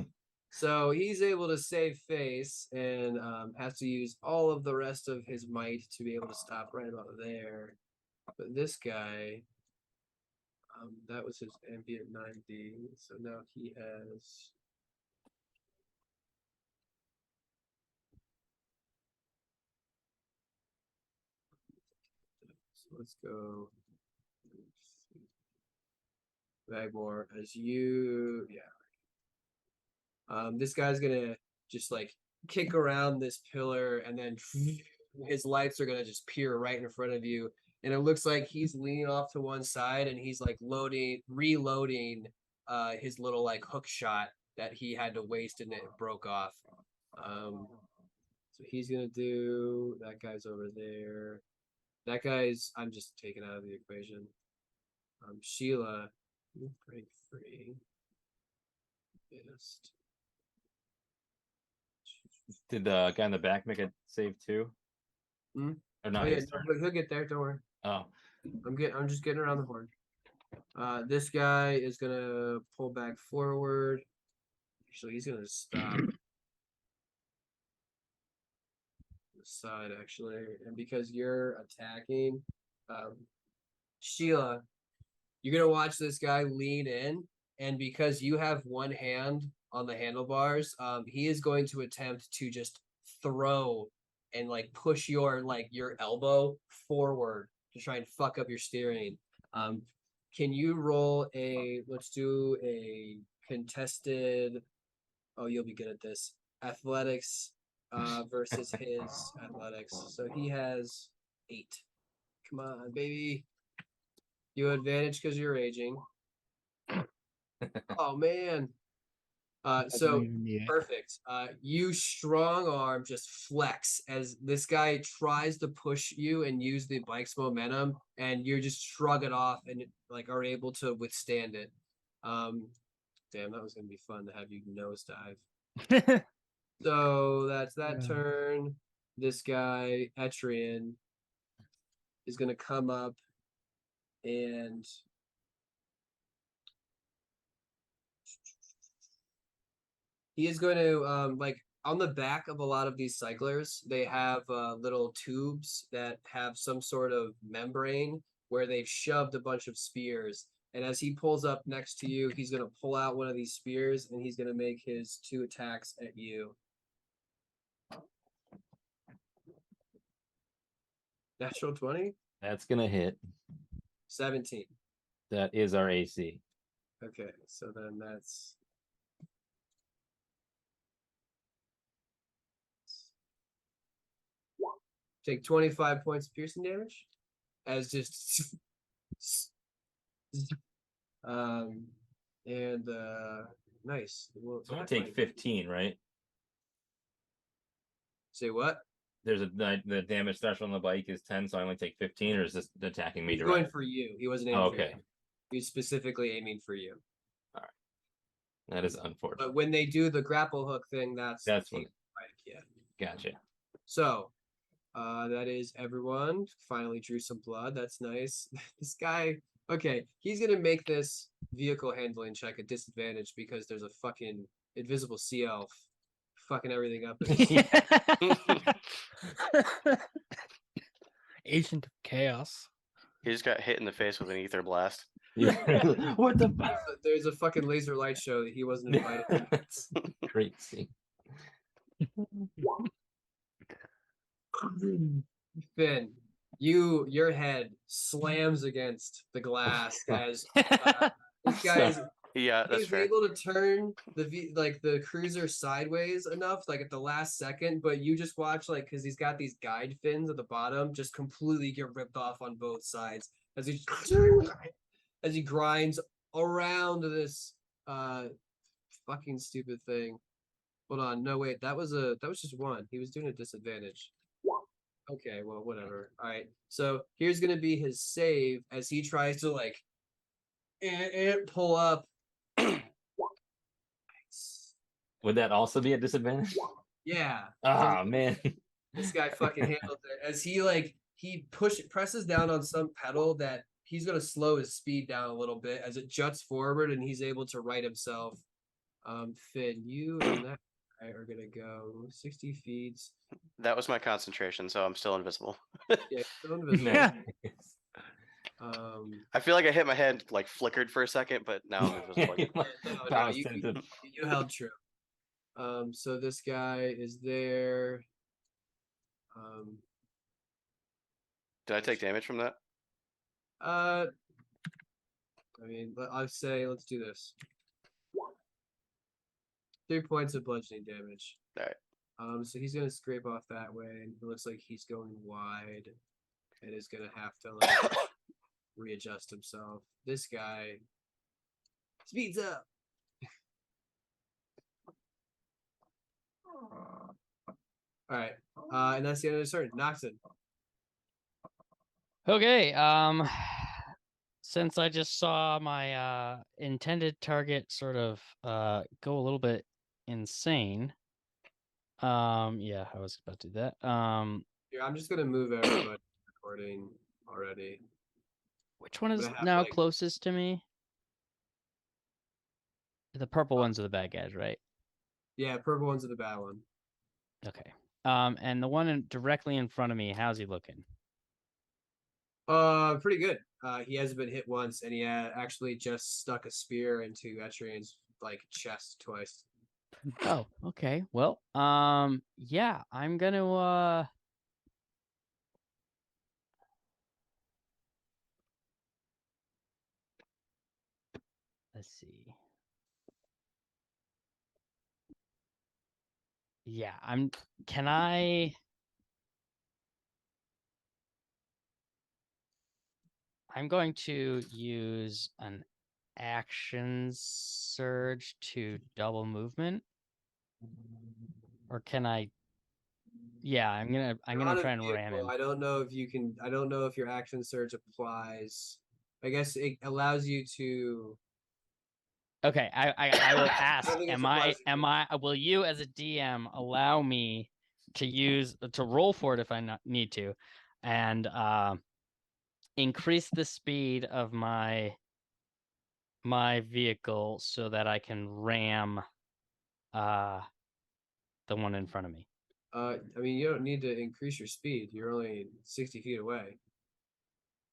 So he's able to save face and has to use all of the rest of his might to be able to stop right about there. But this guy, that was his ambient 90. So now he has. So let's go. Bagmore, as you, yeah. This guy's gonna just like kick around this pillar, and then his lights are gonna just peer right in front of you, and it looks like he's leaning off to one side, and he's like reloading his little like hook shot that he had to waste, and it broke off. So he's gonna do that. Guy's over there. That guy's I'm just taken out of the equation. Sheila, you break free. Best. Did the guy in the back make a save too? Hmm? Or not? Oh, yeah, he'll get there. Don't worry. Oh. I'm just getting around the horn. This guy is gonna pull back forward. Actually, he's gonna stop. The side actually, and because you're attacking, Sheila, you're gonna watch this guy lean in, and because you have one hand on the handlebars, he is going to attempt to just throw and like push your elbow forward to try and fuck up your steering. Can you roll let's do a contested, oh, you'll be good at this, athletics versus his athletics. So he has 8. Come on, baby. You have advantage because you're raging. Oh man. So perfect. You strong arm just flex as this guy tries to push you and use the bike's momentum, and you just shrug it off and like are able to withstand it. Damn, that was gonna be fun to have you nosedive. So that's that turn. This guy, Etrian, is gonna come up and he is going to like on the back of a lot of these cyclers, they have little tubes that have some sort of membrane where they've shoved a bunch of spears. And as he pulls up next to you, he's going to pull out one of these spears and he's going to make his 2 attacks at you. Natural 20? That's gonna hit. 17. That is our AC. Okay, so then that's take 25 points of piercing damage as just and nice. Well, So I take 15, right? Say what? There's the damage threshold on the bike is 10, so I only take 15, or is this attacking me He's directly? going for you. He wasn't aiming Oh, for you. okay. He's specifically aiming for you. That is unfortunate. But when they do the grapple hook thing, that's when. right, yeah. Gotcha. So that is everyone. Finally drew some blood. That's nice. This guy, okay, he's gonna make this vehicle handling check a disadvantage because there's a fucking invisible sea elf fucking everything up. Agent of Chaos. He just got hit in the face with an ether blast. What the There's a fucking laser light show that he wasn't invited to. That's great scene. Finn, your head slams against the glass as this guy's Yeah, that's he's fair. able to turn the cruiser sideways enough, like at the last second, but you just watch because he's got these guide fins at the bottom, just completely get ripped off on both sides as he grinds around this fucking stupid thing. Hold on, no wait, that was just one. He was doing a disadvantage. Okay, well, whatever. All right, so here's gonna be his save as he tries to pull up. Would that also be a disadvantage? Yeah. Ah, man. This guy fucking handled it as he presses down on some pedal that he's gonna slow his speed down a little bit as it juts forward and he's able to right himself. Finn, you and that guy are gonna go 60 feet. That was my concentration, so I'm still invisible. Yeah, still invisible. Yeah. I feel like I hit my head, flickered for a second, but now I'm invisible again. No, you held true. So this guy is there. Did I take damage from that? I mean, I'll say let's do this. 3 points of bludgeoning damage. All right. So he's gonna scrape off that way, and it looks like he's going wide, and is gonna have to readjust himself. This guy speeds up. All right, and that's the end of his turn. Noxon. Okay, since I just saw my intended target sort of go a little bit insane. Yeah, I was about to do that. Here, I'm just gonna move everybody recording already. Which one is have, now closest to me? The purple Oh. ones are the bad guys, right? Yeah, purple one's the bad one. Okay. And the one directly in front of me, how's he looking? Pretty good. He hasn't been hit once, and he actually just stuck a spear into Etrian's chest twice. Oh, okay. Well, yeah, I'm gonna Let's see. Yeah, can I'm going to use an action surge to double movement. Or can I? Yeah, I'm You're gonna on a try and ram vehicle. him. I don't know if you can. I don't know if your action surge applies. I guess it allows you to. Okay, I will I ask. don't think it Am applies to will you as a DM allow me to roll for it if I need to, and increase the speed of my vehicle so that I can ram the one in front of me. I mean, you don't need to increase your speed. You're only 60 feet away.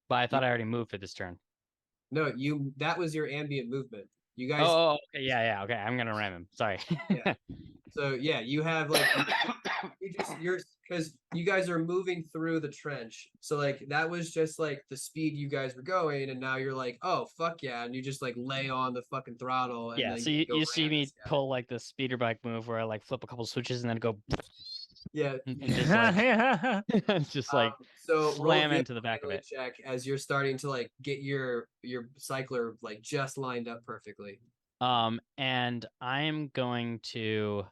But I thought I already moved for this turn. No, that was your ambient movement. You guys. Oh, okay, yeah, okay. I'm gonna ram him. Sorry. Yeah. So yeah, you have like you're because you guys are moving through the trench. So like that was just like the speed you guys were going, and now you're like, oh fuck yeah, and you just like lay on the fucking throttle and Yeah, then so go you see ram me this guy. pull like the speeder bike move where I like flip a couple switches and then go Yeah. and just like just like So roll a slam into vehicle the back of handling it. check as you're starting to like get your cycler like just lined up perfectly. And I'm going to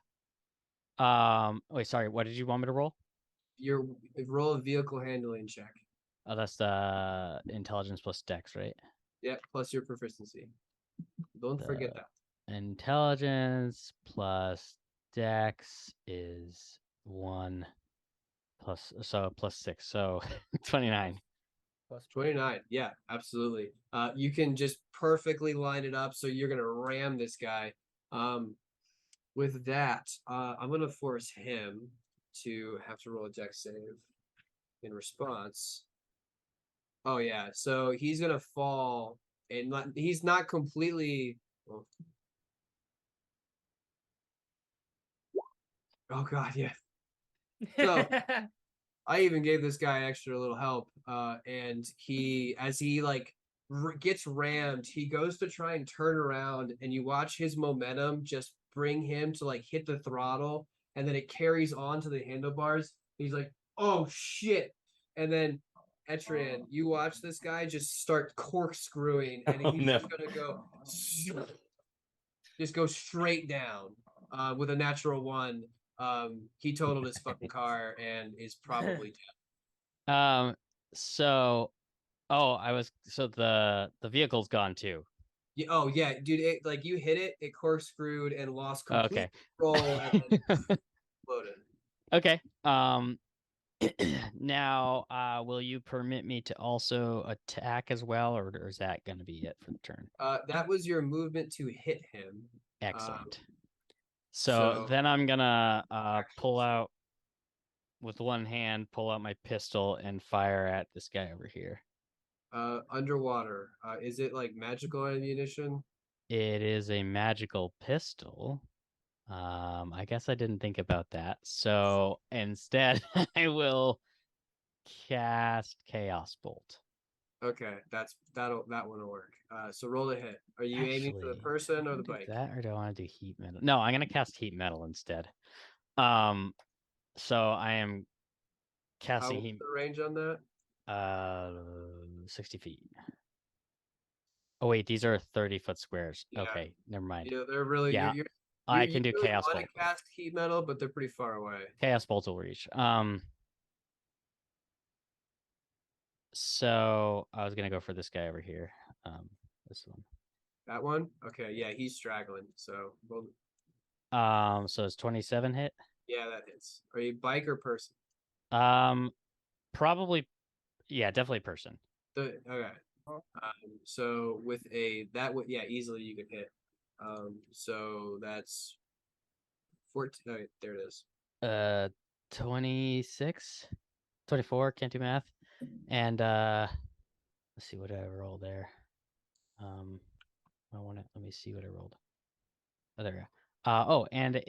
wait, sorry, what did you want me to roll? Your roll a vehicle handling check. Oh, that's the intelligence plus dex, right? Yep, plus your proficiency. Don't forget that. Intelligence plus dex is 1 plus 6, so 29. Plus 29. Yeah, absolutely. You can just perfectly line it up. So you're gonna ram this guy. With that, I'm gonna force him to have to roll a dex save in response. Oh yeah, so he's gonna fall and he's not completely. Well, oh god, yeah. So I even gave this guy extra little help. And as he like gets rammed, he goes to try and turn around, and you watch his momentum just bring him to like hit the throttle, and then it carries on to the handlebars. He's like, "Oh shit!" And then Etrian, you watch this guy just start corkscrewing, and Oh, he's no. just gonna go straight down with a natural one. He totaled his fucking car and is probably dead. So so the vehicle's gone too. Yeah, oh yeah, dude. It, like you hit it, it corkscrewed and lost complete Okay. control and then exploded. Okay. Now, will you permit me to also attack as well, or is that going to be it for the turn? That was your movement to hit him. Excellent. So then I'm gonna pull out with one hand, pull out my pistol and fire at this guy over here. Underwater. Is it like magical ammunition? It is a magical pistol. I guess I didn't think about that. So instead, I will cast Chaos Bolt. Okay, that one will work. So roll a hit. Are you aiming for the Actually, person do I or wanna the do bike? that, or do I want to do heat metal? No, I'm gonna cast heat metal instead. So I am casting What's heat. the range on that? 60 feet. Oh wait, these are 30-foot squares. Yeah. Okay, never mind. Yeah, they're really. Yeah, you I can do really Chaos want Bolt. to cast heat metal, but they're pretty far away. Chaos Bolt will reach. So I was gonna go for this guy over here. This one. That one? Okay, yeah, he's straggling. So, well, So it's 27 hit. yeah, that hits. Are you bike or person? Probably, yeah, definitely person. Okay. So with yeah, easily you can hit. So that's 14. Oh, there it is. 26, 24. Can't do math. And let's see what I rolled there. Let me see what I rolled. Oh, there we go. And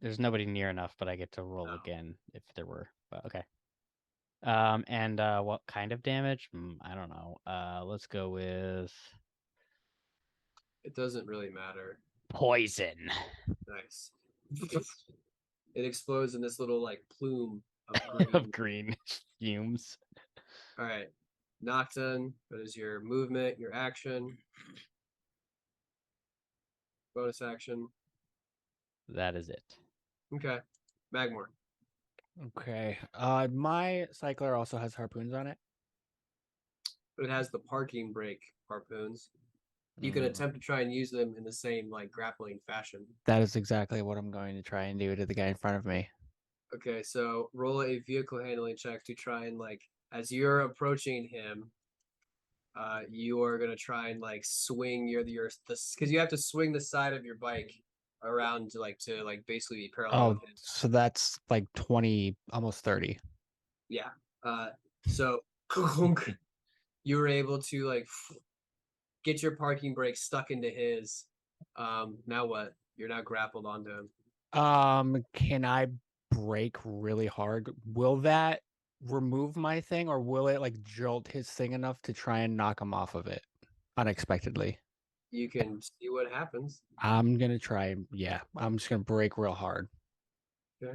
there's nobody near enough, but I get to roll again if there were. But okay. And what kind of damage? I don't know. Let's go with It doesn't really matter. Poison Nice. It explodes in this little like plume of green. of green fumes. All right. Nocton, what is your movement, your action? Bonus action. That is it. Okay. Magmore. Okay. My cycler also has harpoons on it. But it has the parking brake harpoons. You can attempt to try and use them in the same like grappling fashion. That is exactly what I'm going to try and do to the guy in front of me. Okay, so roll a vehicle handling check to try and like as you're approaching him, you are gonna try and like swing because you have to swing the side of your bike around to basically be parallel Oh, with him. so that's like 20, almost 30. Yeah. So you were able to like get your parking brake stuck into his. Now what? You're now grappled onto him. Can I brake really hard? Will that remove my thing, or will it like jolt his thing enough to try and knock him off of it unexpectedly? You can see what happens. I'm gonna try. Yeah, I'm just gonna brake real hard. Okay.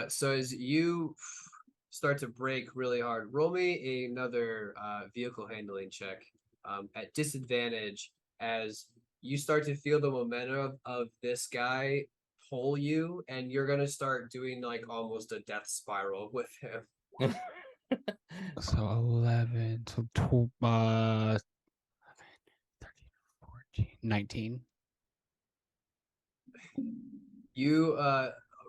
So as you start to brake really hard, roll me another vehicle handling check at disadvantage as you start to feel the momentum of this guy pull you, and you're gonna start doing like almost a death spiral with him. So 11, so 13, 14, 19. You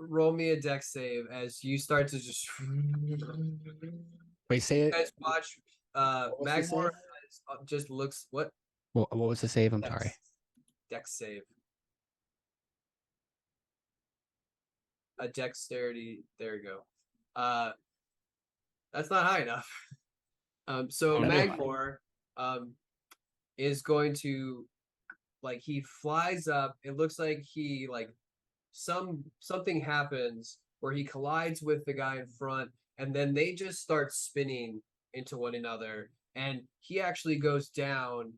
roll me a deck save as you start to just Wait, say it. guys watch What was the Magmore save? just looks what What was the save? I'm Dex- sorry. Dex save. A dexterity. There you go. That's not high enough. So That'd be Magmore is going to like he flies up. It looks like he like something happens where he collides with the guy in front, and then they just start spinning into one another, and he actually goes down,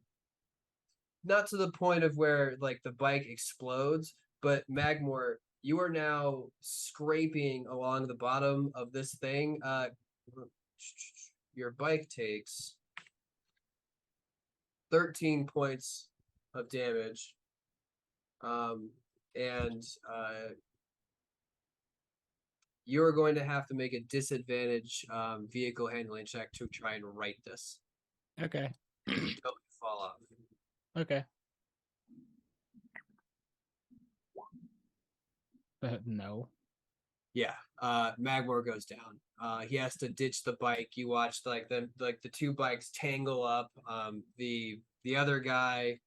not to the point of where like the bike explodes, but Magmore, you are now scraping along the bottom of this thing. Your bike takes 13 points of damage. And you're going to have to make a disadvantage vehicle handling check to try and right this. Okay. Don't fall off. Okay. No. Yeah. Magmore goes down. He has to ditch the bike. You watch like the two bikes tangle up. The other guy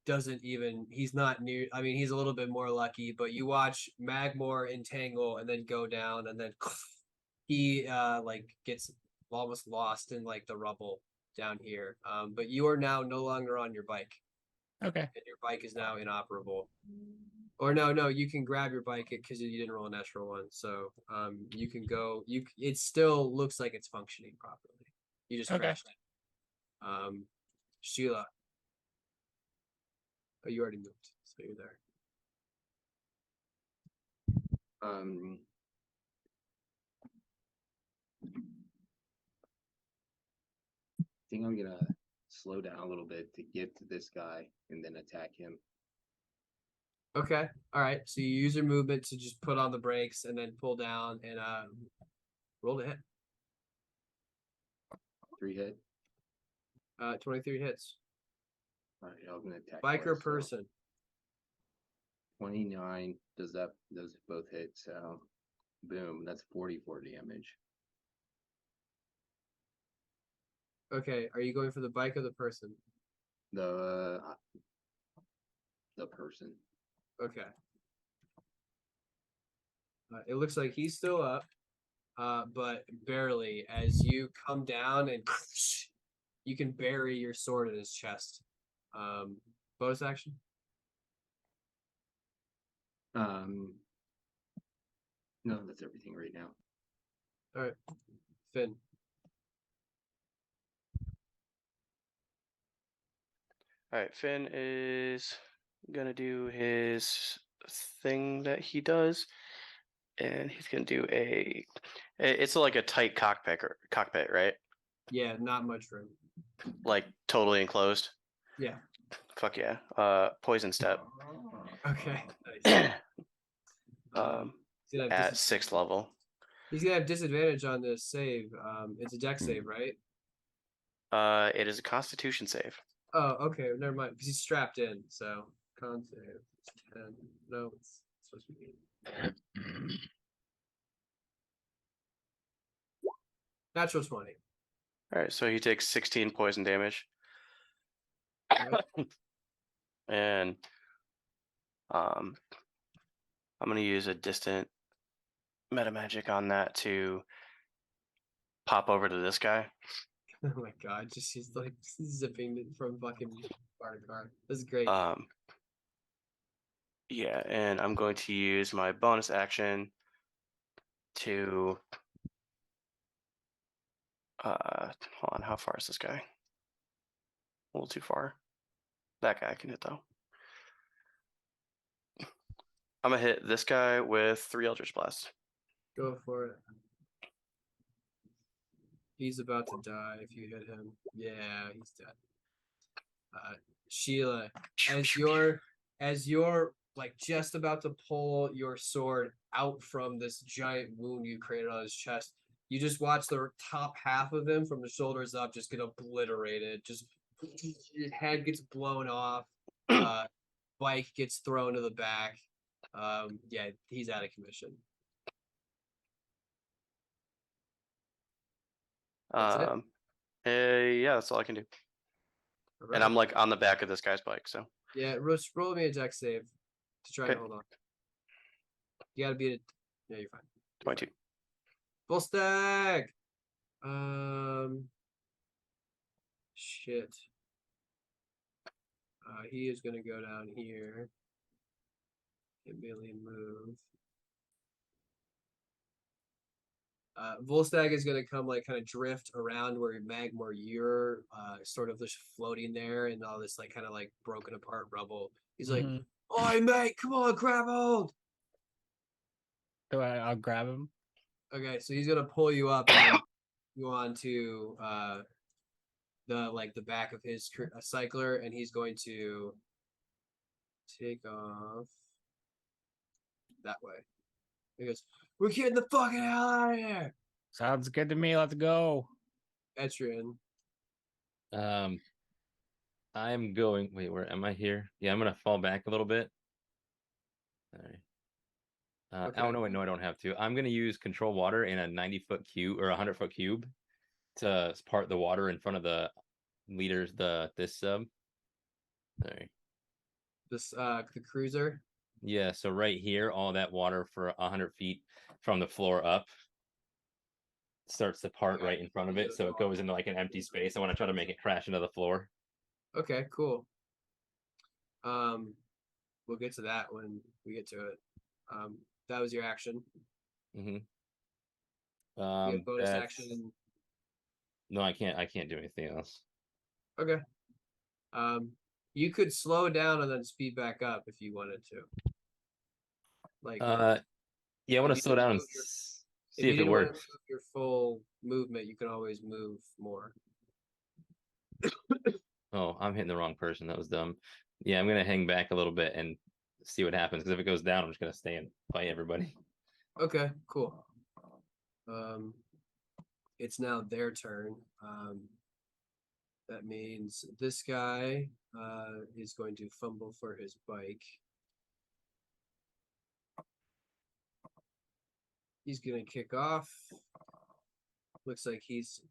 doesn't even, he's not near, I mean he's a little bit more lucky, but you watch Magmore entangle and then go down, and then he like gets almost lost in like the rubble down here. But you are now no longer on your bike, Okay. and your bike is now inoperable. Or no, you can grab your bike because you didn't roll a natural one. So you can go. It still looks like it's functioning properly. You just Okay. crashed it. Sheila, oh, you already moved, so you're there. I think I'm gonna slow down a little bit to get to this guy and then attack him. Okay. All right. So you use your movement to just put on the brakes and then pull down and roll to hit. 3 hit. 23 hits. All right, I'm gonna attack. Bike or twice, so person? 29 does those both hit, so boom, that's 44 damage. Okay. Are you going for the bike or the person? The person. Okay. It looks like he's still up, but barely. As you come down and you can bury your sword in his chest. Bonus action. No, that's everything right now. All right, Finn. All right, Finn is gonna do his thing that he does, and he's gonna do it's like a tight cockpit, right? Yeah, not much room. Like totally enclosed. Yeah. Fuck yeah. Poison step. Okay. Nice. He's gonna have At 6th level. He's gonna have disadvantage on this save. It's a dex save, right? It is a Constitution save. Oh, okay. Never mind. Because he's strapped in. So con save. 10. No, it's supposed to be natural 20. All right, so he takes 16 poison damage. Right. And I'm gonna use a distant meta magic on that to pop over to this guy. Oh my god! Just he's like zipping from fucking car to car. This is great. Yeah, and I'm going to use my bonus action to hold on, how far is this guy? A little too far. That guy I can hit though. I'm gonna hit this guy with 3 Eldritch Blasts. Go for it. He's about to die if you hit him. Yeah, he's dead. Sheila, as you're like just about to pull your sword out from this giant wound you created on his chest, you just watch the top half of him from the shoulders up just get obliterated. Just his head gets blown off. Bike gets thrown to the back. Yeah, he's out of commission. That's it? Yeah, that's all I can do. All And I'm right. like on the back of this guy's bike, so. Yeah, roll me a dex save to try and hold on. You gotta beat it. Yeah, you're fine. 22. Full stack. Shit. He is gonna go down here and melee move. Volstagg is gonna come like kind of drift around where Magmore, you're sort of just floating there and all this like kind of like broken apart rubble. He's like, "Oi, mate, come on, grab hold." So I'll grab him. Okay, so he's gonna pull you up and go on to the back of his cycler, and he's going to take off that way. He goes, "We're getting the fucking hell out of here." Sounds good to me. Let's go. Etrian. I'm going. Wait, where am I here? Yeah, I'm gonna fall back a little bit. All right. Okay. Oh no, wait, no, I don't have to. I'm gonna use control water in a 90-foot cube or a 100-foot cube to part the water in front of the leaders. This sub. Sorry. This the cruiser. Yeah, so right here, all that water for 100 feet from the floor up starts to part right in front of it, so it goes into like an empty space. I want to try to make it crash into the floor. Okay, cool. We'll get to that when we get to it. That was your action. Mm-hmm. You have bonus action. No, I can't do anything else. Okay. You could slow down and then speed back up if you wanted to. Like, yeah, I want if to you slow down and move your- see if it didn't wanna works. move your full movement, you can always move more. Oh, I'm hitting the wrong person. That was dumb. Yeah, I'm gonna hang back a little bit and see what happens. Because if it goes down, I'm just gonna stay and fight everybody. Okay, cool. It's now their turn. That means this guy is going to fumble for his bike. He's gonna kick off. Looks like he's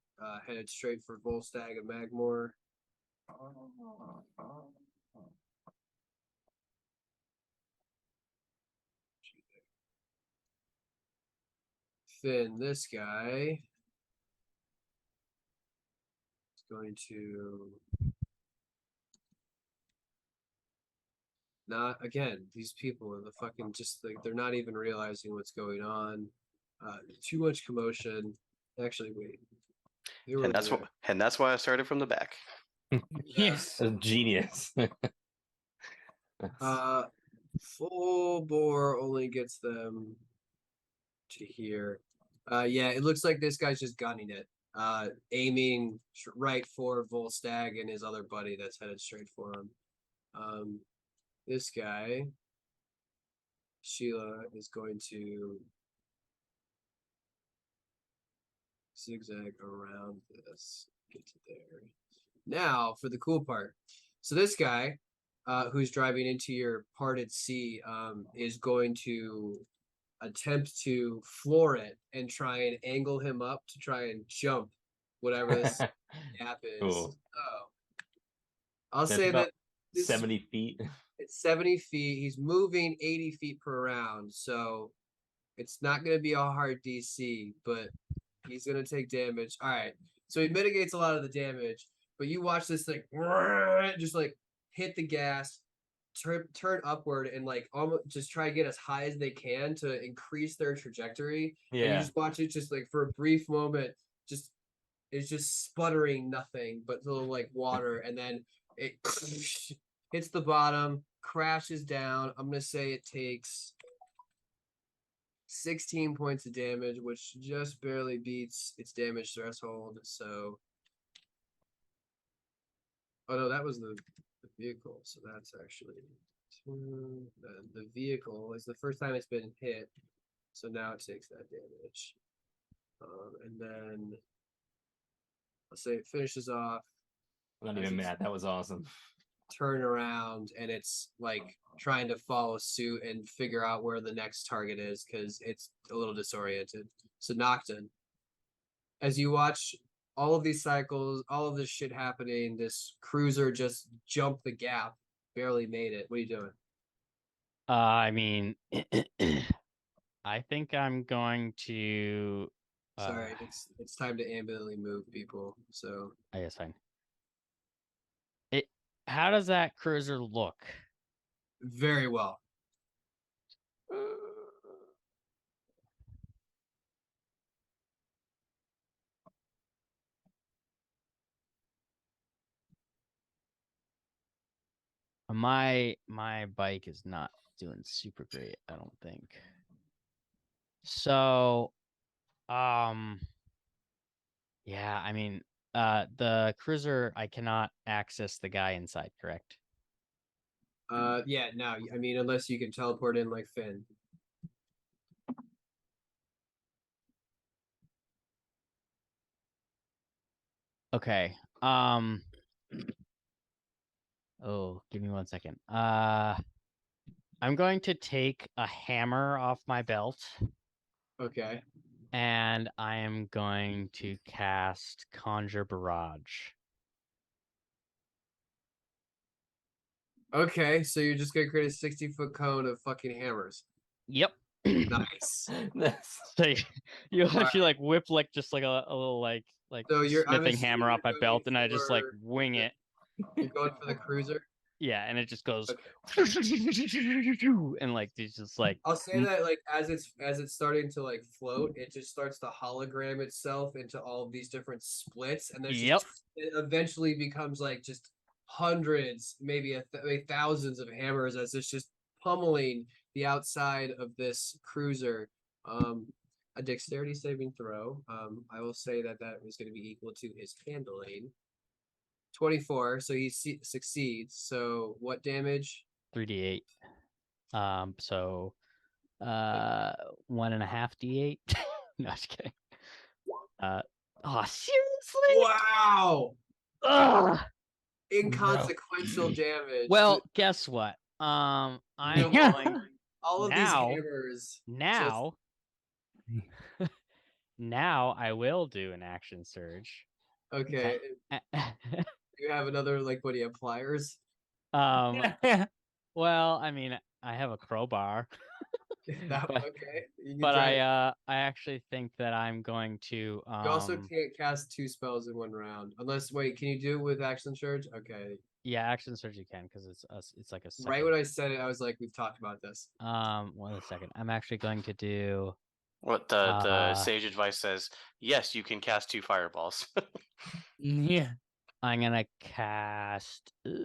headed straight for Volstagg and Magmore. Finn, this guy is going to Not again. These people are the fucking just like they're not even realizing what's going on. Too much commotion. Actually, wait. They were And that's there. what, and that's why I started from the back. Yes. A genius. Full bore only gets them to here. Yeah, it looks like this guy's just gunning it. Aiming right for Volstagg and his other buddy that's headed straight for him. This guy, Sheila, is going to zigzag around this, get to there. Now for the cool part. So this guy, who's driving into your parted sea, is going to attempt to floor it and try and angle him up to try and jump whatever this gap is. Cool. Oh, I'll That's say about that this 70 feet. it's 70 feet. He's moving 80 feet per round, so it's not going to be a hard DC, but he's going to take damage. All right, so he mitigates a lot of the damage, but you watch this thing just like hit the gas, turn upward, and like almost just try to get as high as they can to increase their trajectory. And you Yeah. just watch it just like for a brief moment, just it's just sputtering nothing but little like water, and then it hits the bottom, crashes down. I'm gonna say it takes 16 points of damage, which just barely beats its damage threshold. So, oh no, that was the vehicle. So that's actually the vehicle is the first time it's been hit. So now it takes that damage. And then let's say it finishes off. I'm not even mad. That was awesome. Turn around, and it's like trying to follow suit and figure out where the next target is because it's a little disoriented. So Nocton, as you watch all of these cycles, all of this shit happening, this cruiser just jumped the gap, barely made it. What are you doing? I mean, I think I'm going to. Sorry, it's time to ambulantly move people. So I guess fine. How does that cruiser look? very well. My bike is not doing super great, I don't think. So, yeah, I mean, the cruiser, I cannot access the guy inside, correct? Yeah, no, I mean, unless you can teleport in like Finn. Okay. Oh, give me 1 second. I'm going to take a hammer off my belt, Okay. and I am going to cast Conjure Barrage. Okay, so you're just gonna create a 60-foot cone of fucking hammers. Yep. Nice. So you Alright. actually like whip like just like a little like So I'm smithing hammer assuming off my you're belt, going and I just like for wing it. You're going for the cruiser. Yeah, and it just goes Okay. and like it's just like I'll say that like as it's starting to like float, it just starts to hologram itself into all of these different splits, and there's Yep. just it eventually becomes like just hundreds, maybe thousands of hammers as it's just pummeling the outside of this cruiser. A dexterity saving throw. I will say that was going to be equal to his handling. 24, so he succeeds. So what damage? 3d8. So 1.5 d8. No, just kidding. Oh, seriously? Wow! Ugh. Inconsequential damage. Well, guess what? I'm No, going all of now- these hammers. now. Now I will do an action surge. Okay. You have another like what do you have pliers? Well, I mean, I have a crowbar. That but okay. You can but try I actually think that I'm going to You also can't cast 2 spells in 1 round. Unless wait, can you do it with action surge? Okay. Yeah, action surge you can because it's like a second. Right when I said it, I was like, we've talked about this. 1 second. I'm actually going to do. What the sage advice says, yes, you can cast 2 fireballs. Yeah. I'm gonna cast range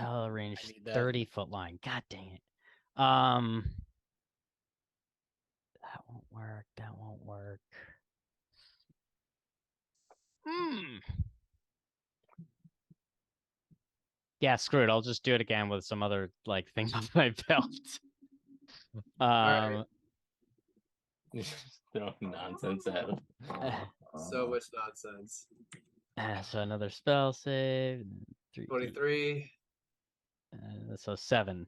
I need that. 30-foot line. God dang it. That won't work. That won't work. Yeah, screw it. I'll just do it again with some other like thing on my belt. right. Just throwing nonsense at him. So much nonsense. So another spell save. 23. So 7.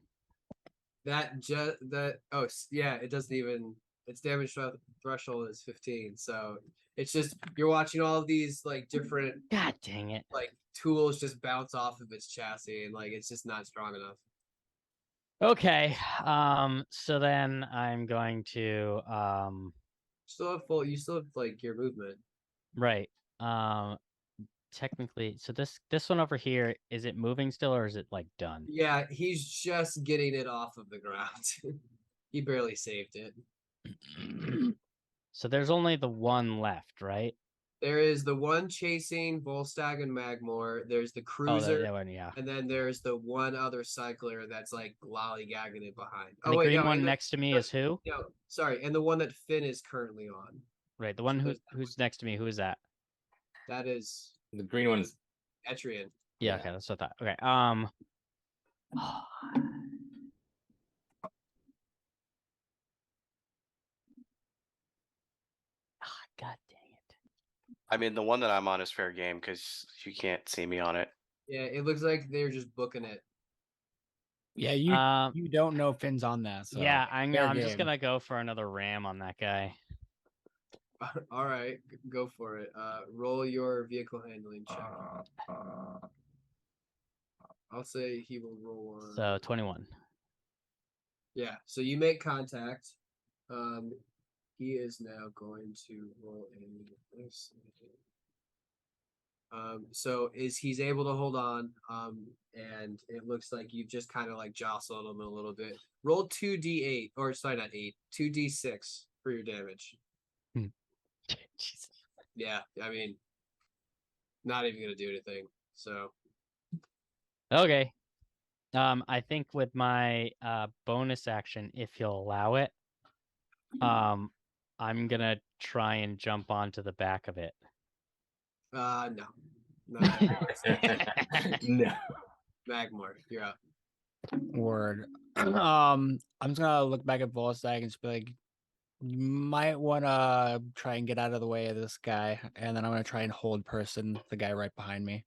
Yeah, it doesn't even, its damage threshold is 15. So it's just, you're watching all of these like different God dang it. like tools just bounce off of its chassis, and like it's just not strong enough. Okay. So then I'm going to You still have like your movement. right. Technically, so this one over here, is it moving still or is it like done? Yeah, he's just getting it off of the ground. He barely saved it. So there's only the one left, right? There is the one chasing Volstagg and Magmore. There's the Oh, cruiser, that one, yeah. and then there's the one other cycler that's like lollygagging it behind. And the green one next to me is who? No, sorry, and the one that Finn is currently on. Right, the one who's next to me. Who is that? That is The green one's Etrian. Yeah, Yeah. okay, that's what I thought. Okay. God dang it. I mean, the one that I'm on is fair game because you can't see me on it. Yeah, it looks like they're just booking it. Yeah, you don't know Finn's on that. So yeah, I'm fair just game. gonna go for another ram on that guy. All right, go for it. Roll your vehicle handling check. I'll say he will roll one. So 21. Yeah, so you make contact. He is now going to roll a. So he's able to hold on. And it looks like you've just kind of like jostled him a little bit. Roll 2d8, or sorry, not 8, 2d6 for your damage. Jesus. Yeah, I mean, not even gonna do anything. So Okay. I think with my bonus action, if you'll allow it, I'm gonna try and jump onto the back of it. no. No. no. Magmore, you're up. Word. I'm just gonna look back at Volstagg and just be like, you might wanna try and get out of the way of this guy, and then I'm gonna try and hold person the guy right behind me.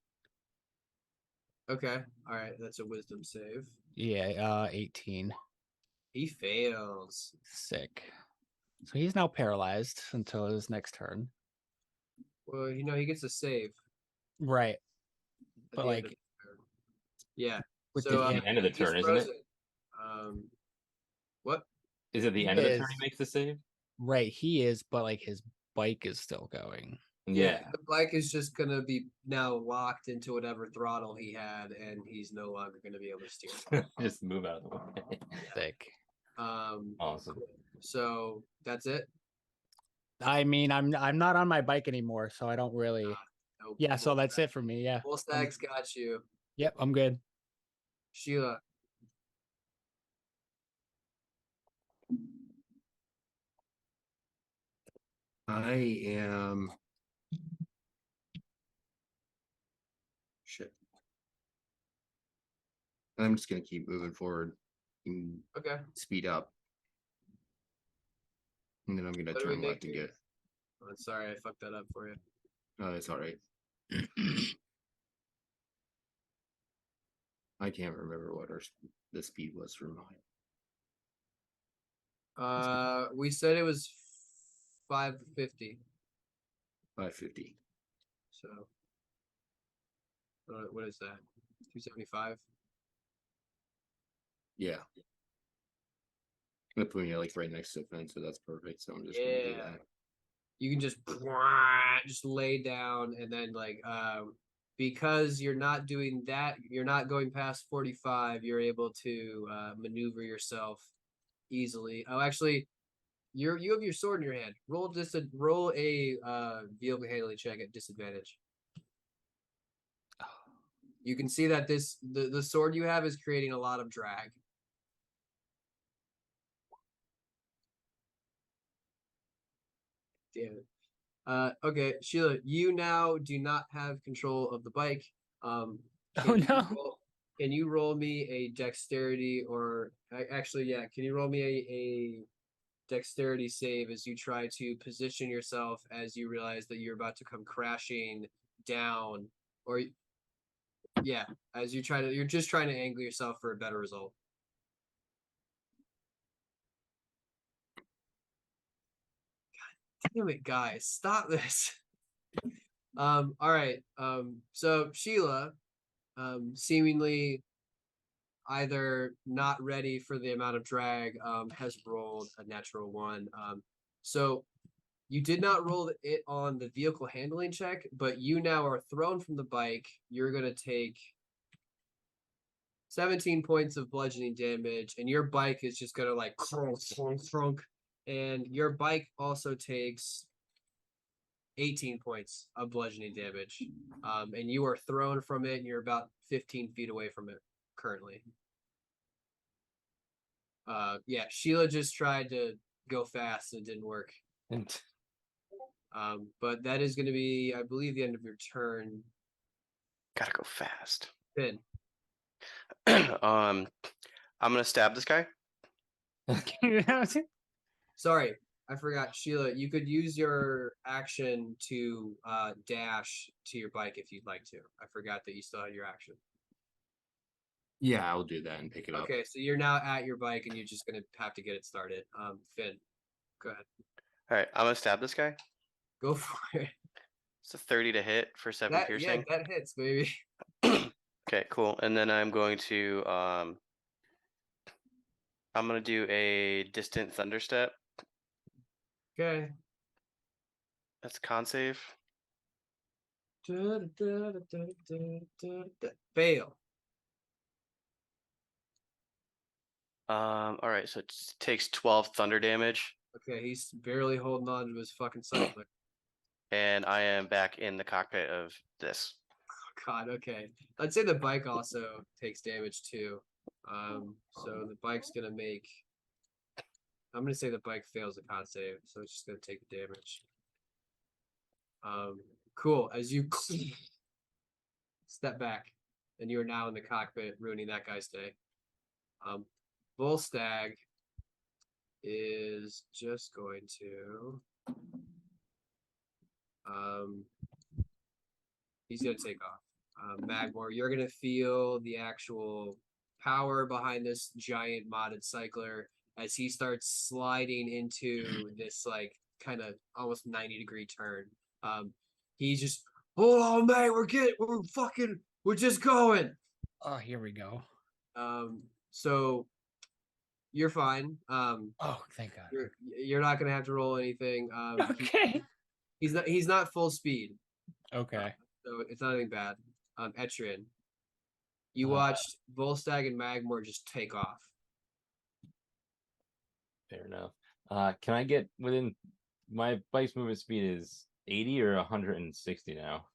Okay. All right, that's a wisdom save. Yeah, 18. He fails. Sick. So he's now paralyzed until his next turn. Well, he gets a save. Right. at But the end of like the turn. Yeah. with So the end of the he's turn, isn't it? frozen. What? Is it the He end of the turn is. he makes the save? right, he is, but like his bike is still going. Yeah, the bike is just gonna be now locked into whatever throttle he had, and he's no longer gonna be able to steer. Just move out of the way. Sick. Awesome. So that's it. I mean, I'm not on my bike anymore, so I don't really. Nope. Yeah, so that's it for me. Yeah. Volstagg's got you. Yep, I'm good. Sheila. I am. Shit. I'm just gonna keep moving forward and Okay. speed up. And then I'm gonna What do we turn make left and here? get. Oh, sorry, I fucked that up for you. Oh, that's all right. I can't remember what the speed was for mine. We said it was 550. 550. So what is that? 275. Yeah. Gonna put me like right next to the fence, so that's perfect. So I'm just gonna do Yeah. that. You can just lay down, and then like because you're not doing that, you're not going past 45, you're able to maneuver yourself easily. Oh, actually, you have your sword in your hand. Roll a vehicle handling check at disadvantage. You can see that the sword you have is creating a lot of drag. Damn it. Okay, Sheila, you now do not have control of the bike. Oh Can you no. can you roll me a dexterity or actually, yeah, can you roll me a dexterity save as you try to position yourself as you realize that you're about to come crashing down, or yeah, as you're just trying to angle yourself for a better result. God damn it, guys, stop this. All right. So Sheila, seemingly either not ready for the amount of drag, has rolled a natural one. So you did not roll it on the vehicle handling check, but you now are thrown from the bike. You're gonna take 17 points of bludgeoning damage, and your bike is just gonna like crunk, and your bike also takes 18 points of bludgeoning damage. And you are thrown from it, and you're about 15 feet away from it currently. Yeah, Sheila just tried to go fast and it didn't work. But that is going to be, I believe, the end of your turn. Gotta go fast. Finn. I'm gonna stab this guy. Sorry, I forgot. Sheila, you could use your action to dash to your bike if you'd like to. I forgot that you still had your action. Yeah, I'll do that and pick it up. Okay, so you're now at your bike and you're just going to have to get it started. Finn, go ahead. All right, I'm gonna stab this guy. Go for it. It's a 30 to hit for 7 Yeah, piercing. that hits, baby. Okay, cool. And then I'm going to I'm gonna do a distant thunder step. Okay. That's con save. Fail. All right, so it takes 12 thunder damage, Okay, he's barely holding on to his fucking cycler. and I am back in the cockpit of this. God, okay. I'd say the bike also takes damage too. So the bike's gonna make. I'm gonna say the bike fails a con save, so it's just gonna take the damage. Cool. As you step back, and you are now in the cockpit, ruining that guy's day. Bullstag is just going to. He's gonna take off. Magmore, you're gonna feel the actual power behind this giant modded cycler as he starts sliding into this like kind of almost 90-degree turn. He's just, hold on, mate, we're just going. Oh, here we go. So you're fine. Oh, thank God. You're not gonna have to roll anything. Okay. He's not full speed. Okay. So it's not anything bad. Etrian, you watched Volstagg and Magmore just take off. Fair enough. Can I get within my bike's movement speed is 80 or 160 now?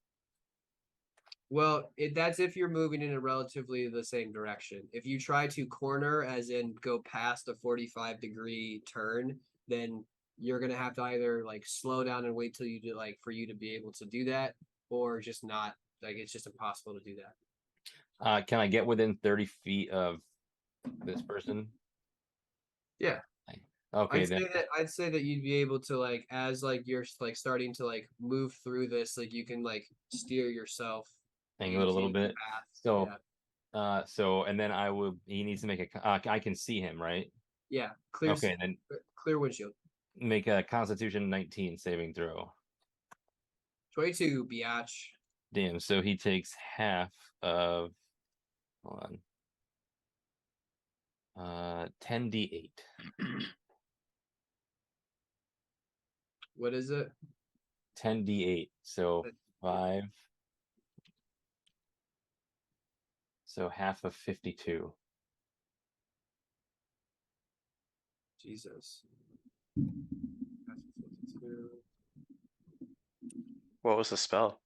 Well, that's if you're moving in a relatively the same direction. If you try to corner, as in go past a 45-degree turn, then you're gonna have to either like slow down and wait till you do like for you to be able to do that, or just not. Like it's just impossible to do that. Can I get within 30 feet of this person? Yeah. Okay, I'd say that you'd be able to like as like you're like starting to like move through this, like you can like steer yourself. angle it a little bit. Path. So, yeah. So and then he needs to make a. I can see him, right? Yeah, clear. Okay, then clear windshield. Make a Constitution 19 saving throw. 22, biatch. Damn. So he takes half of. Hold on. 10d8. What is it? 10d8. So 5, So half of 52. Jesus. What was the spell?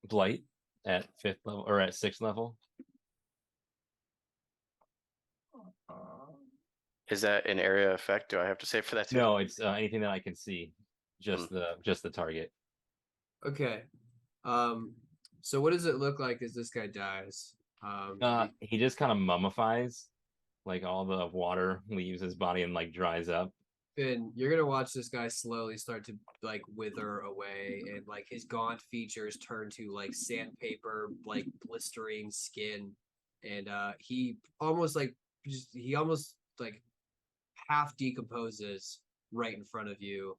Blight at 5th level or at 6th level. Is that an area effect? Do I have to save for that too? No, it's anything that I can see. Just the target. Okay. So what does it look like as this guy dies? He just kind of mummifies, like all the water leaves his body and like dries up. Finn, you're gonna watch this guy slowly start to like wither away, and like his gaunt features turn to like sandpaper, like blistering skin, and he almost like half decomposes right in front of you,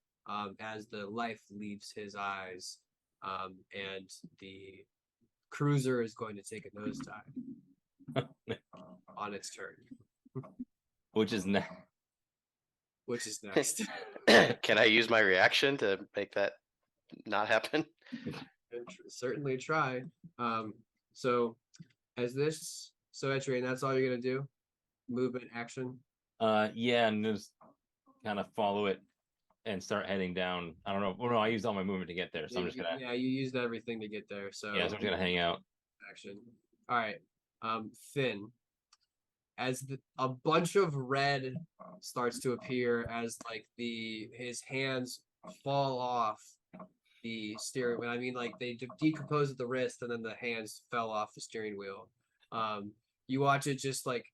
as the life leaves his eyes, and the cruiser is going to take a nosedive on its turn, Which is next. which is next. Can I use my reaction to make that not happen? Certainly try. So Etrian, that's all you're gonna do? Movement, action. Yeah, and just kind of follow it and start heading down. I don't know. Well, no, I used all my movement to get there, so I'm just gonna. Yeah, you used everything to get there. So Yeah, so I'm just gonna hang out. action. All right, Finn. As a bunch of red starts to appear, as like his hands fall off the steering wheel. I mean, like they decompose at the wrist, and then the hands fell off the steering wheel. You watch it just like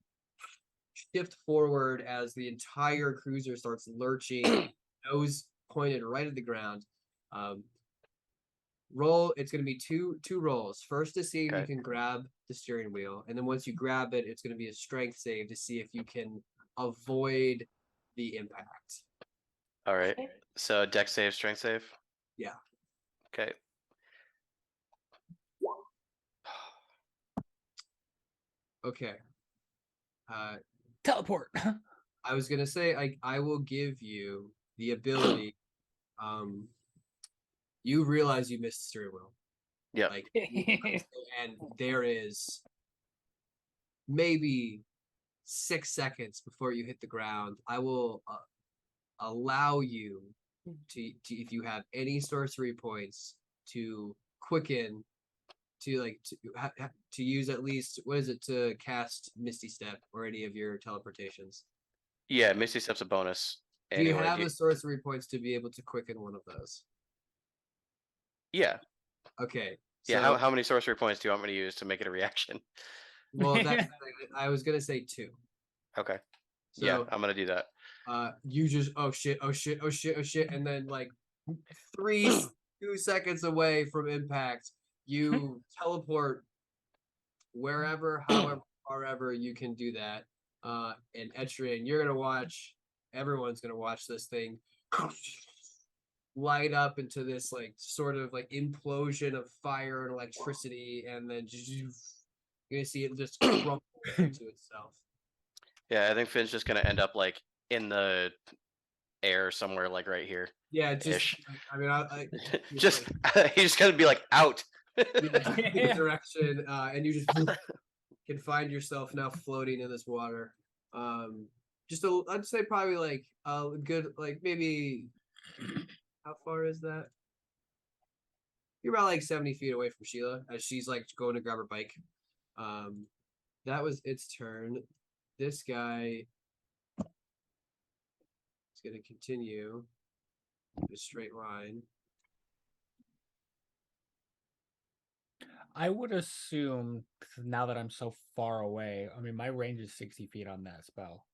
shift forward as the entire cruiser starts lurching, nose pointed right at the ground. Roll. It's going to be two rolls. First to see if you can grab the steering wheel, and then once you grab it, it's going to be a strength save to see if you can avoid the impact. All right. So dex save, strength save. Yeah. Okay. Okay. Teleport. I was gonna say I will give you the ability. You realize you missed the steering wheel. Yeah. Like, and there is maybe 6 seconds before you hit the ground. I will allow you to, if you have any sorcery points, to quicken, to use at least, what is it, to cast Misty Step or any of your teleportations. Yeah, Misty Step's a bonus. Do you have the sorcery points to be able to quicken one of those? Yeah. Okay. Yeah. So, How many sorcery points do you want me to use to make it a reaction? well, I was gonna say 2. Okay. So, yeah, I'm gonna do that. You just oh shit, and then like 2 seconds away from impact, you teleport wherever, however you can do that. And Etrian, you're gonna watch. Everyone's gonna watch this thing light up into this like sort of like implosion of fire and electricity, and then you're gonna see it just crumble into itself. Yeah, I think Finn's just gonna end up like in the air somewhere, like right here. Yeah, just I mean, I just he's just gonna be like out. Direction, and you just can find yourself now floating in this water. I'd say probably like a good, like maybe, how far is that? You're about like 70 feet away from Sheila as she's like going to grab her bike. That was its turn. This guy is going to continue in a straight line. I would assume, now that I'm so far away, I mean, my range is 60 feet on that spell.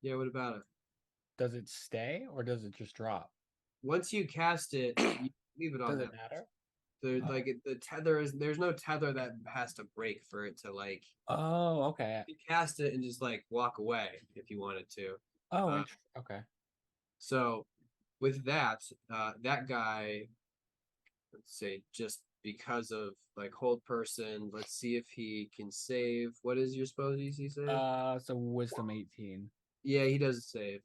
Yeah, what about it? Does it stay or does it just drop? Once you cast it, you leave it on. Does it matter? Like the tether there's no tether that has to break for it to like. Oh, okay. You cast it and just like walk away if you wanted to. Oh, okay. So with that, that guy, let's say, just because of like hold person, let's see if he can save. What is your spell DC save? So wisdom 18. Yeah, he doesn't save.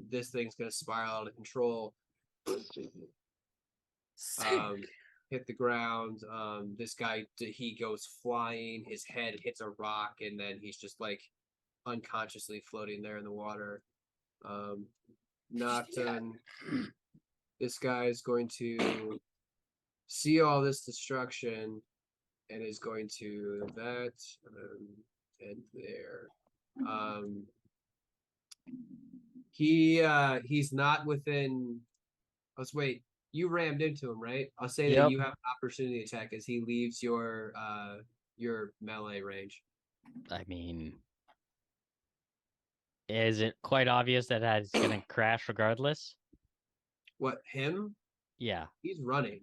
This thing's gonna spiral out of control. hit the ground. This guy, he goes flying. His head hits a rock, and then he's just like unconsciously floating there in the water. Nocton. This guy is going to see all this destruction and is going to that and there. He's not within. Let's wait. You rammed into him, right? I'll say that Yep. you have an opportunity attack as he leaves your melee range. I mean, is it quite obvious that it's gonna crash regardless? What, him? Yeah. He's running.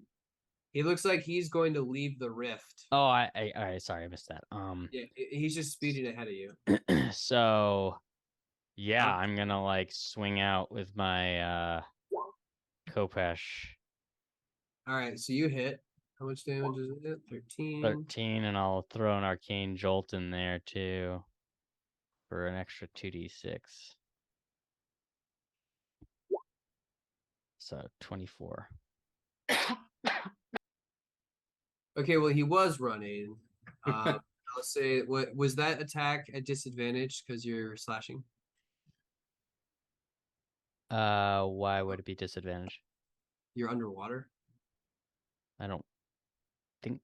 He looks like he's going to leave the rift. Oh, all right. Sorry, I missed that. Yeah, he's just speeding ahead of you. So, yeah, I'm gonna like swing out with my Kopesh. All right, so you hit. How much damage is it? 13. 13, and I'll throw an arcane jolt in there too for an extra 2d6. So 24. Okay, well, he was running. I'll say, what was that attack at disadvantage because you're slashing? Why would it be disadvantage? You're underwater. I don't think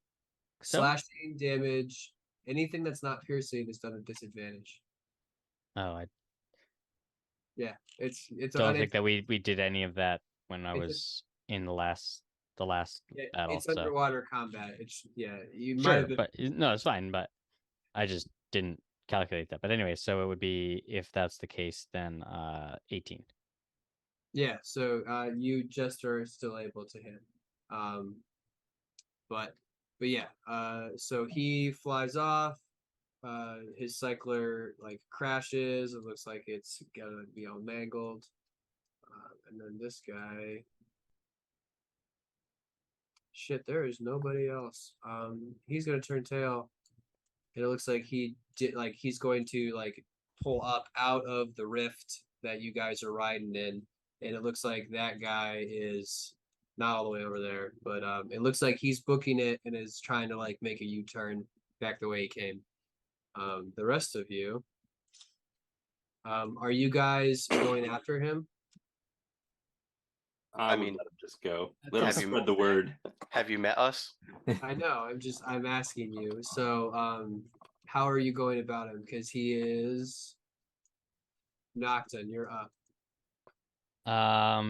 so. Slashing damage, anything that's not piercing is done at disadvantage. Oh, I It's don't think that we did any of that when I it's a- was in the last battle. it's So underwater combat. It's you might sure, have been. but no, it's fine. But I just didn't calculate that. But anyway, so it would be, if that's the case, then 18. Yeah, so you just are still able to hit. But yeah, so he flies off. His cycler like crashes. It looks like it's gonna be all mangled. And then this guy. Shit, there is nobody else. He's gonna turn tail. And it looks like he's going to like pull up out of the rift that you guys are riding in. And it looks like that guy is not all the way over there, but it looks like he's booking it and is trying to like make a U-turn back the way he came. The rest of you, are you guys going after him? I mean, let him just go. Let him have you spread the word. Have you met us? I know. I'm asking you. So, how are you going about him? Because he is Nocton. You're up.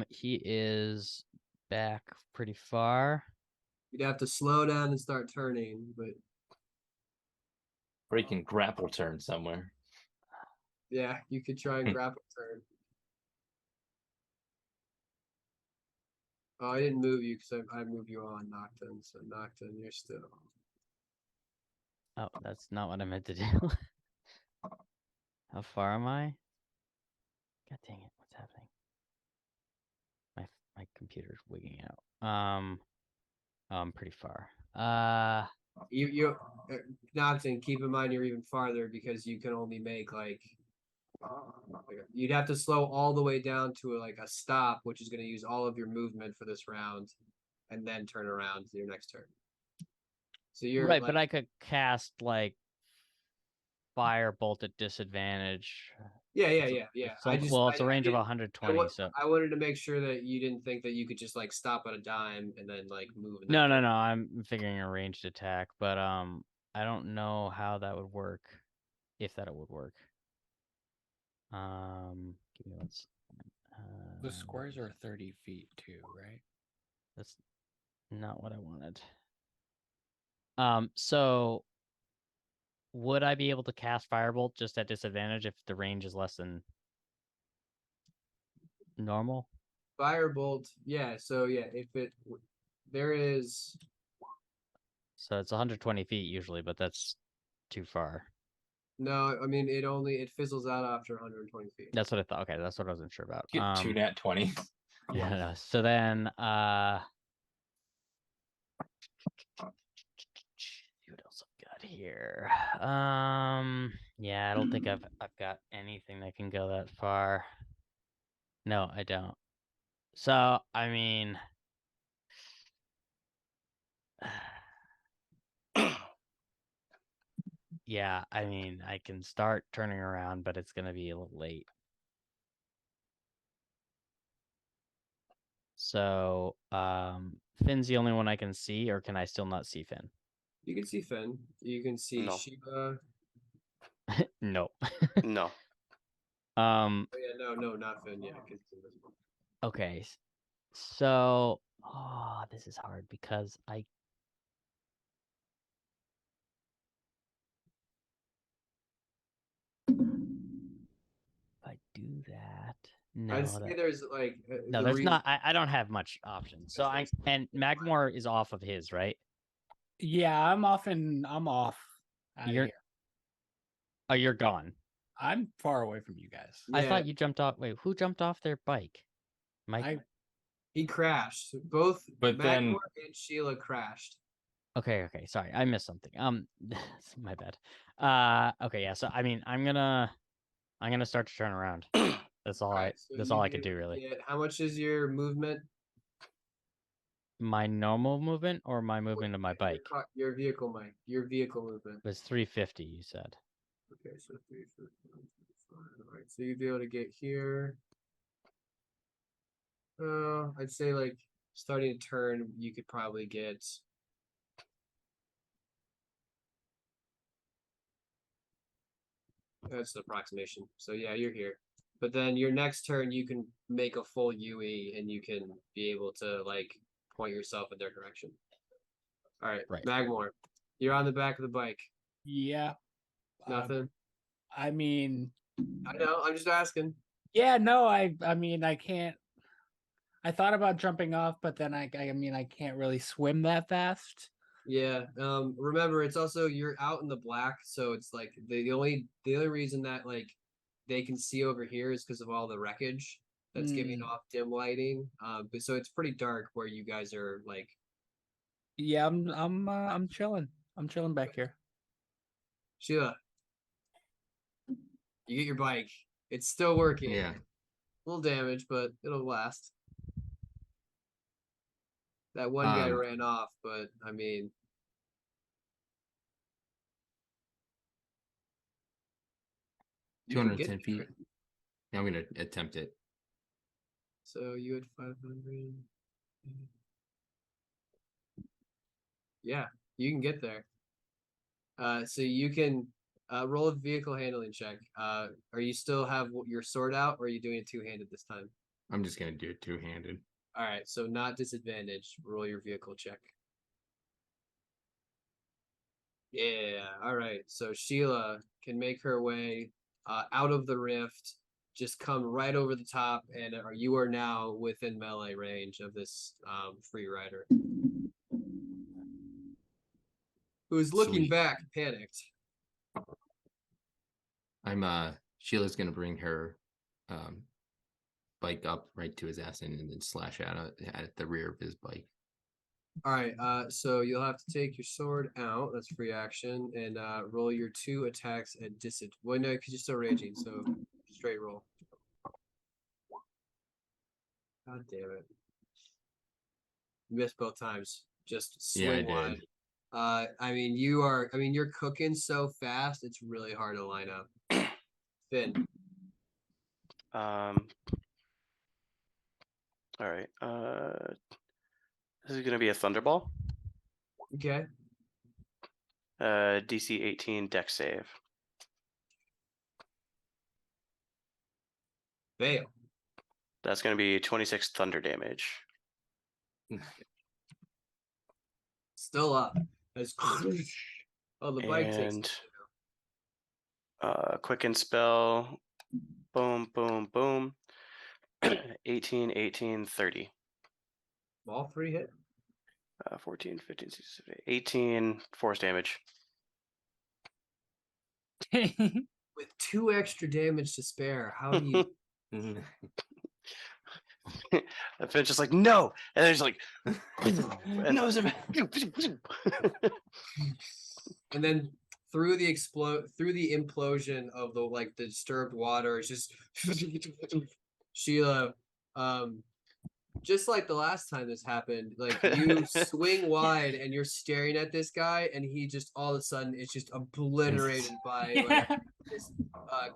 He is back pretty far. You'd have to slow down and start turning, but Or he can grapple turn somewhere. yeah, you could try and grapple turn. Oh, I didn't move you because I moved you on Nocton. So Nocton, you're still. Oh, that's not what I meant to do. How far am I? God dang it! What's happening? My computer's wigging out. I'm pretty far. You Nocton, keep in mind you're even farther because you can only make like you'd have to slow all the way down to a stop, which is going to use all of your movement for this round, and then turn around to your next turn. So you're right, like, but I could cast like Firebolt at disadvantage. yeah. It's a range of 120. So I wanted to make sure that you didn't think that you could just like stop at a dime and then like move. no. I'm figuring a ranged attack, but I don't know how that would work. If that would work. Give me one. The squares are 30 feet too, right? That's not what I wanted. So would I be able to cast Firebolt just at disadvantage if the range is less than normal? Firebolt, yeah. So yeah, there is. So it's 120 feet usually, but that's too far. No, I mean it fizzles out after 120 feet. That's what I thought. Okay, that's what I wasn't sure about. Get 2 nat 20. Yeah, no. So then see what else I've got here. Yeah, I don't think I've got anything that can go that far. No, I don't. So I mean, Yeah, I mean, I can start turning around, but it's gonna be a little late. So, Finn's the only one I can see, or can I still not see Finn? You can see Finn. You can see No. Shiva. No. No. Um. Oh, yeah, no, not Finn. Yeah, 'cause it's invisible. Okay. So, oh, this is hard because if I do that, I'd no, say there's like no, the there's reason. not. I don't have much options. So and Magmore is off of his, right? Yeah, I'm off out of You're here. oh, you're gone. I'm far away from you guys. I Yeah, thought you jumped off. Wait, who jumped off their bike? Mike. he crashed. Both But then- Magmore and Sheila crashed. Okay, sorry, I missed something. My bad. Okay, yeah. So I mean, I'm gonna start to turn around. That's all Alright, so that's you all I could can do really. get- how much is your movement? My normal movement or my movement of my bike Your vehicle, Mike. Your vehicle movement. was 350. You said. Okay, so 3, 4, 5. All right, so you'd be able to get here. I'd say like starting to turn, you could probably get. That's an approximation. So yeah, you're here. But then your next turn, you can make a full UE and you can be able to like point yourself in their direction. All right, Right. Magmore, you're on the back of the bike. Yeah. Nothing. I mean, I know. I'm just asking. yeah, no, I mean, I can't. I thought about jumping off, but then I mean, I can't really swim that fast. Yeah. Remember, it's also you're out in the black, so it's like the only reason that like they can see over here is because of all the wreckage that's giving off dim lighting. But so it's pretty dark where you guys are like. Yeah, I'm chilling. I'm chilling back here. Sheila, you get your bike. It's still working. Yeah. A little damage, but it'll last. That one guy ran off, but I mean. You can get 210 feet. there. I'm gonna attempt it. So you had 500. Yeah, you can get there. So you can roll a vehicle handling check. Are you still have your sword out, or are you doing it two-handed this time? I'm just gonna do it two-handed. All right, so not disadvantaged. Roll your vehicle check. Yeah, all right. So Sheila can make her way out of the rift, just come right over the top, and you are now within melee range of this free rider. Who's looking Sweet. back, panicked. Sheila's gonna bring her bike up right to his ass and then slash at the rear of his bike. All right, so you'll have to take your sword out. That's free action, and roll your 2 attacks at disadvantage. Well, no, because you're still raging, so straight roll. God damn it! You missed both times. Just swing wide. I mean, you're cooking so fast. It's really hard to line up. Finn. All right. This is gonna be a Thunderball. Okay. DC 18 dex save. Fail. That's gonna be 26 thunder damage. Still up. As oh, the bike takes. And quicken spell. Boom, boom, boom. 18, 18, 30. All 3 hit. 14, 15, 16, 17, 18 force damage. With 2 extra damage to spare, how do you? Finn's just like, no, and then he's like, No, And then through the implosion of the disturbed water, it's just Sheila just like the last time this happened, like you swing wide and you're staring at this guy, and he just all of a sudden it's just obliterated by like this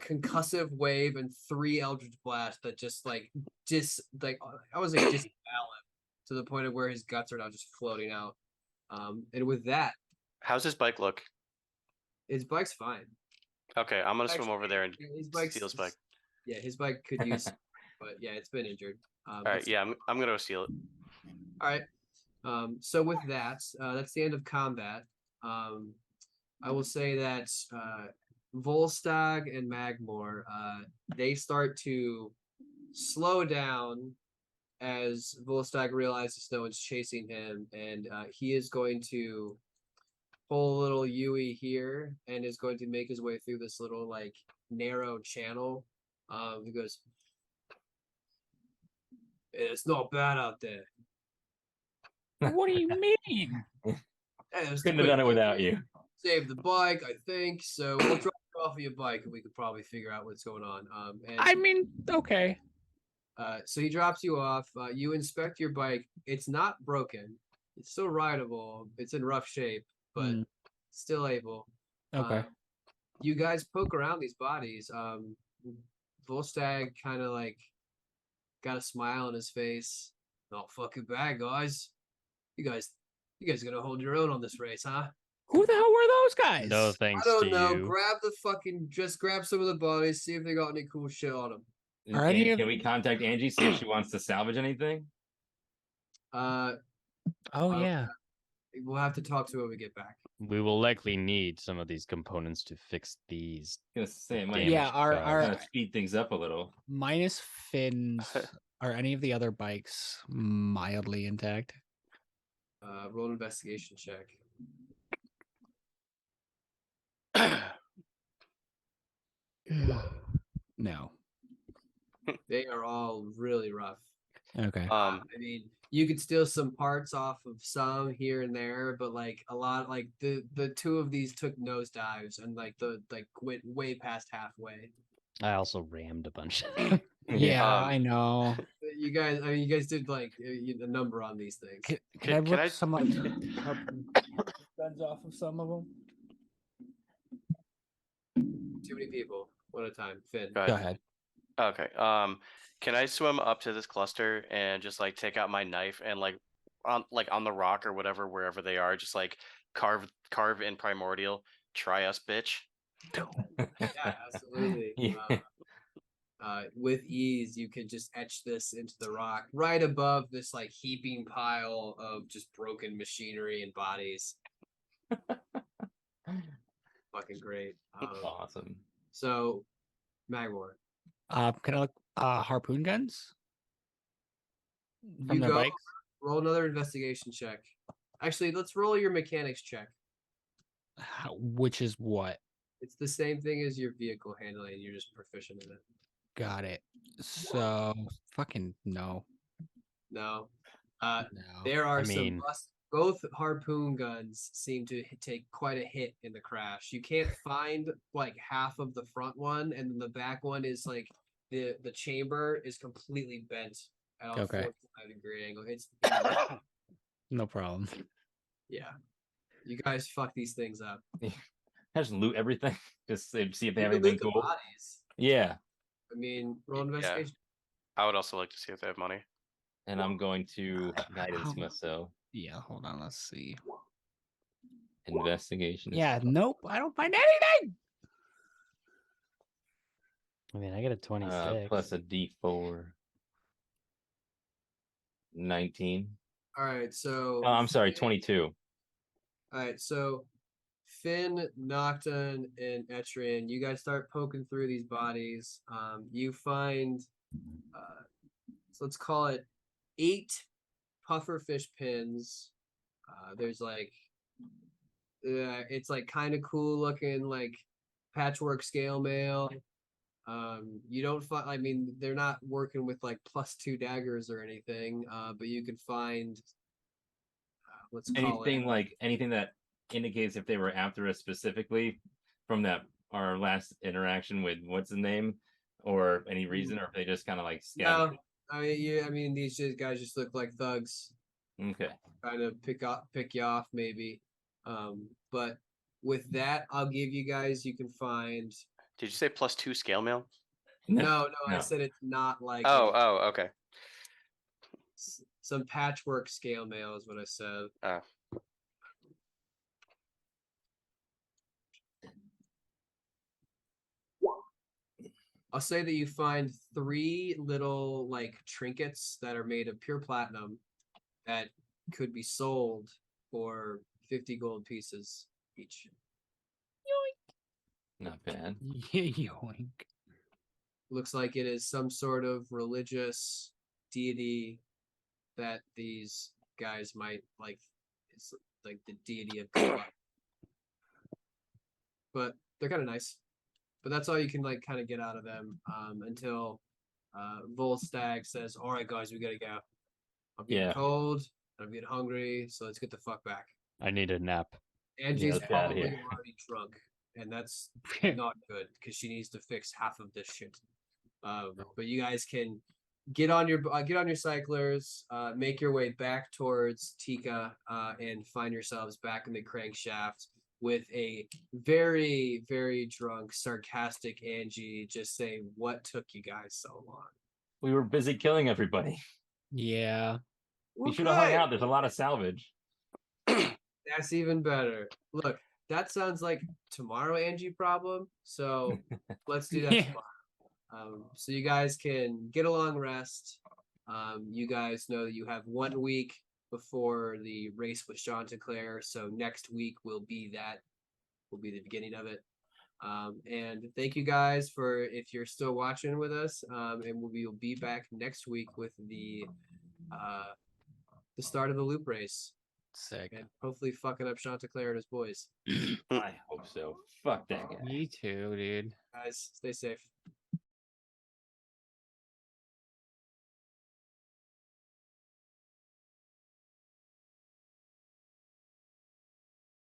concussive wave and 3 Eldritch Blast that just like I was like disembowel him to the point of where his guts are now just floating out. And with that, How's his bike look? his bike's fine. Okay, I'm gonna swim Actually, over there and his steal his bike. Yeah, his bike could use, but yeah, it's been injured. All right, yeah, I'm gonna go steal it. All right. So with that, that's the end of combat. I will say that Volstagg and Magmore, they start to slow down as Volstagg realizes no one's chasing him, and he is going to pull a little Yui here and is going to make his way through this little like narrow channel. He goes, "It's not bad out there." What do you mean? Hey, Couldn't have done it without you. Save the bike, I think. So we'll drop you off of your bike, and we could probably figure out what's going on. And I mean, okay. so he drops you off. You inspect your bike. It's not broken. It's still rideable. It's in rough shape, but still able. Okay. You guys poke around these bodies. Volstagg kind of like got a smile on his face. Not fucking bad, guys. You guys are gonna hold your own on this race, huh? Who the hell were those guys? No thanks I don't to know. you. Just grab some of the bodies, see if they got any cool shit on them. Are any of- Can we contact Angie, see if she wants to salvage anything? Oh Uh, yeah. We'll have to talk to her when we get back. We will likely need some of these components to fix these. Gonna say it might Damaged Yeah, cars. kind of speed things up a little. Minus Finn's. Are any of the other bikes mildly intact? Roll an investigation check. No. They are all really rough. Okay. I mean, you could steal some parts off of some here and there, but like a lot, like the 2 of these took nosedives and like went way past halfway. I also rammed a bunch. Yeah, I know. You guys did like a number on these things. Can I Can rip I- some like harpoon guns off of some of them? Too many people, one at a time. Finn. Go Go ahead. Okay. Can I swim up to this cluster and just like take out my knife and like on the rock or whatever, wherever they are, just like carve in primordial, try us, bitch. Yeah, absolutely. Yeah. With ease, you can just etch this into the rock right above this like heaping pile of just broken machinery and bodies. Fucking great. Awesome. So, Magmore, Can I look harpoon guns from you their go bikes? roll another investigation check. Actually, let's roll your mechanics check. Which is what? It's the same thing as your vehicle handling. You're just proficient in it. Got it. So fucking no. No. No. There are I some mean- both harpoon guns seem to take quite a hit in the crash. You can't find like half of the front one, and then the back one is like the chamber is completely bent at a Okay. 45-degree angle. It's No problem. yeah. You guys fuck these things up. I just loot everything. Just see if they You have can anything loot the cool. bodies. Yeah. I mean, roll Yeah. investigation. I would also like to see if they have money. And I'm going to guidance How- myself. Yeah, hold on, let's see. Investigation. is Yeah, fun. nope, I don't find anything. I mean, I got a 26. Plus a D4. 19. All right, so Oh, I'm sorry, 22. All right, so Finn, Nocton, and Etrian, you guys start poking through these bodies. You find, so let's call it 8 pufferfish pins. There's like, it's like kind of cool looking, like patchwork scale mail. You don't find, I mean, they're not working with like +2 daggers or anything, but you can find, let's call Anything that indicates if they were after us specifically from that our last interaction with what's the name, or any reason, or if they just kind of like scattered. I mean, these guys just look like thugs. Okay. Kind of pick you off, maybe. But with that, I'll give you guys. You can find. Did you say +2 scale mail? No, I No. said it's not like Oh, okay. some patchwork scale mail is what I said. Oh. I'll say that you find 3 little like trinkets that are made of pure platinum that could be sold for 50 gold pieces each. Not bad. Yoink. Looks like it is some sort of religious deity that these guys might like. It's like the deity of good luck. But they're kind of nice. But that's all you can like kind of get out of them until Volstagg says, "All right, guys, we gotta go. I'm getting cold. I'm getting hungry, so let's get the fuck back." I need a nap. Angie's let's get outta probably here. already drunk, and that's not good because she needs to fix half of this shit. But you guys can get on your cyclers, make your way back towards Tika, and find yourselves back in the crankshaft with a very, very drunk, sarcastic Angie just saying, "What took you guys so long?" We were busy killing everybody. Yeah. We should have hung out. There's a lot of salvage. That's even better. Look, that sounds like tomorrow Angie problem. So let's do that Yeah. tomorrow. So you guys can get a long rest. You guys know that you have 1 week before the race with Chanticleer. So next week will be the beginning of it. And thank you guys for if you're still watching with us. And we will be back next week with the start of the loop race. Sick. And hopefully fucking up Chanticleer and his boys. I hope so. Fuck that guy. Me too, dude. Guys, stay safe.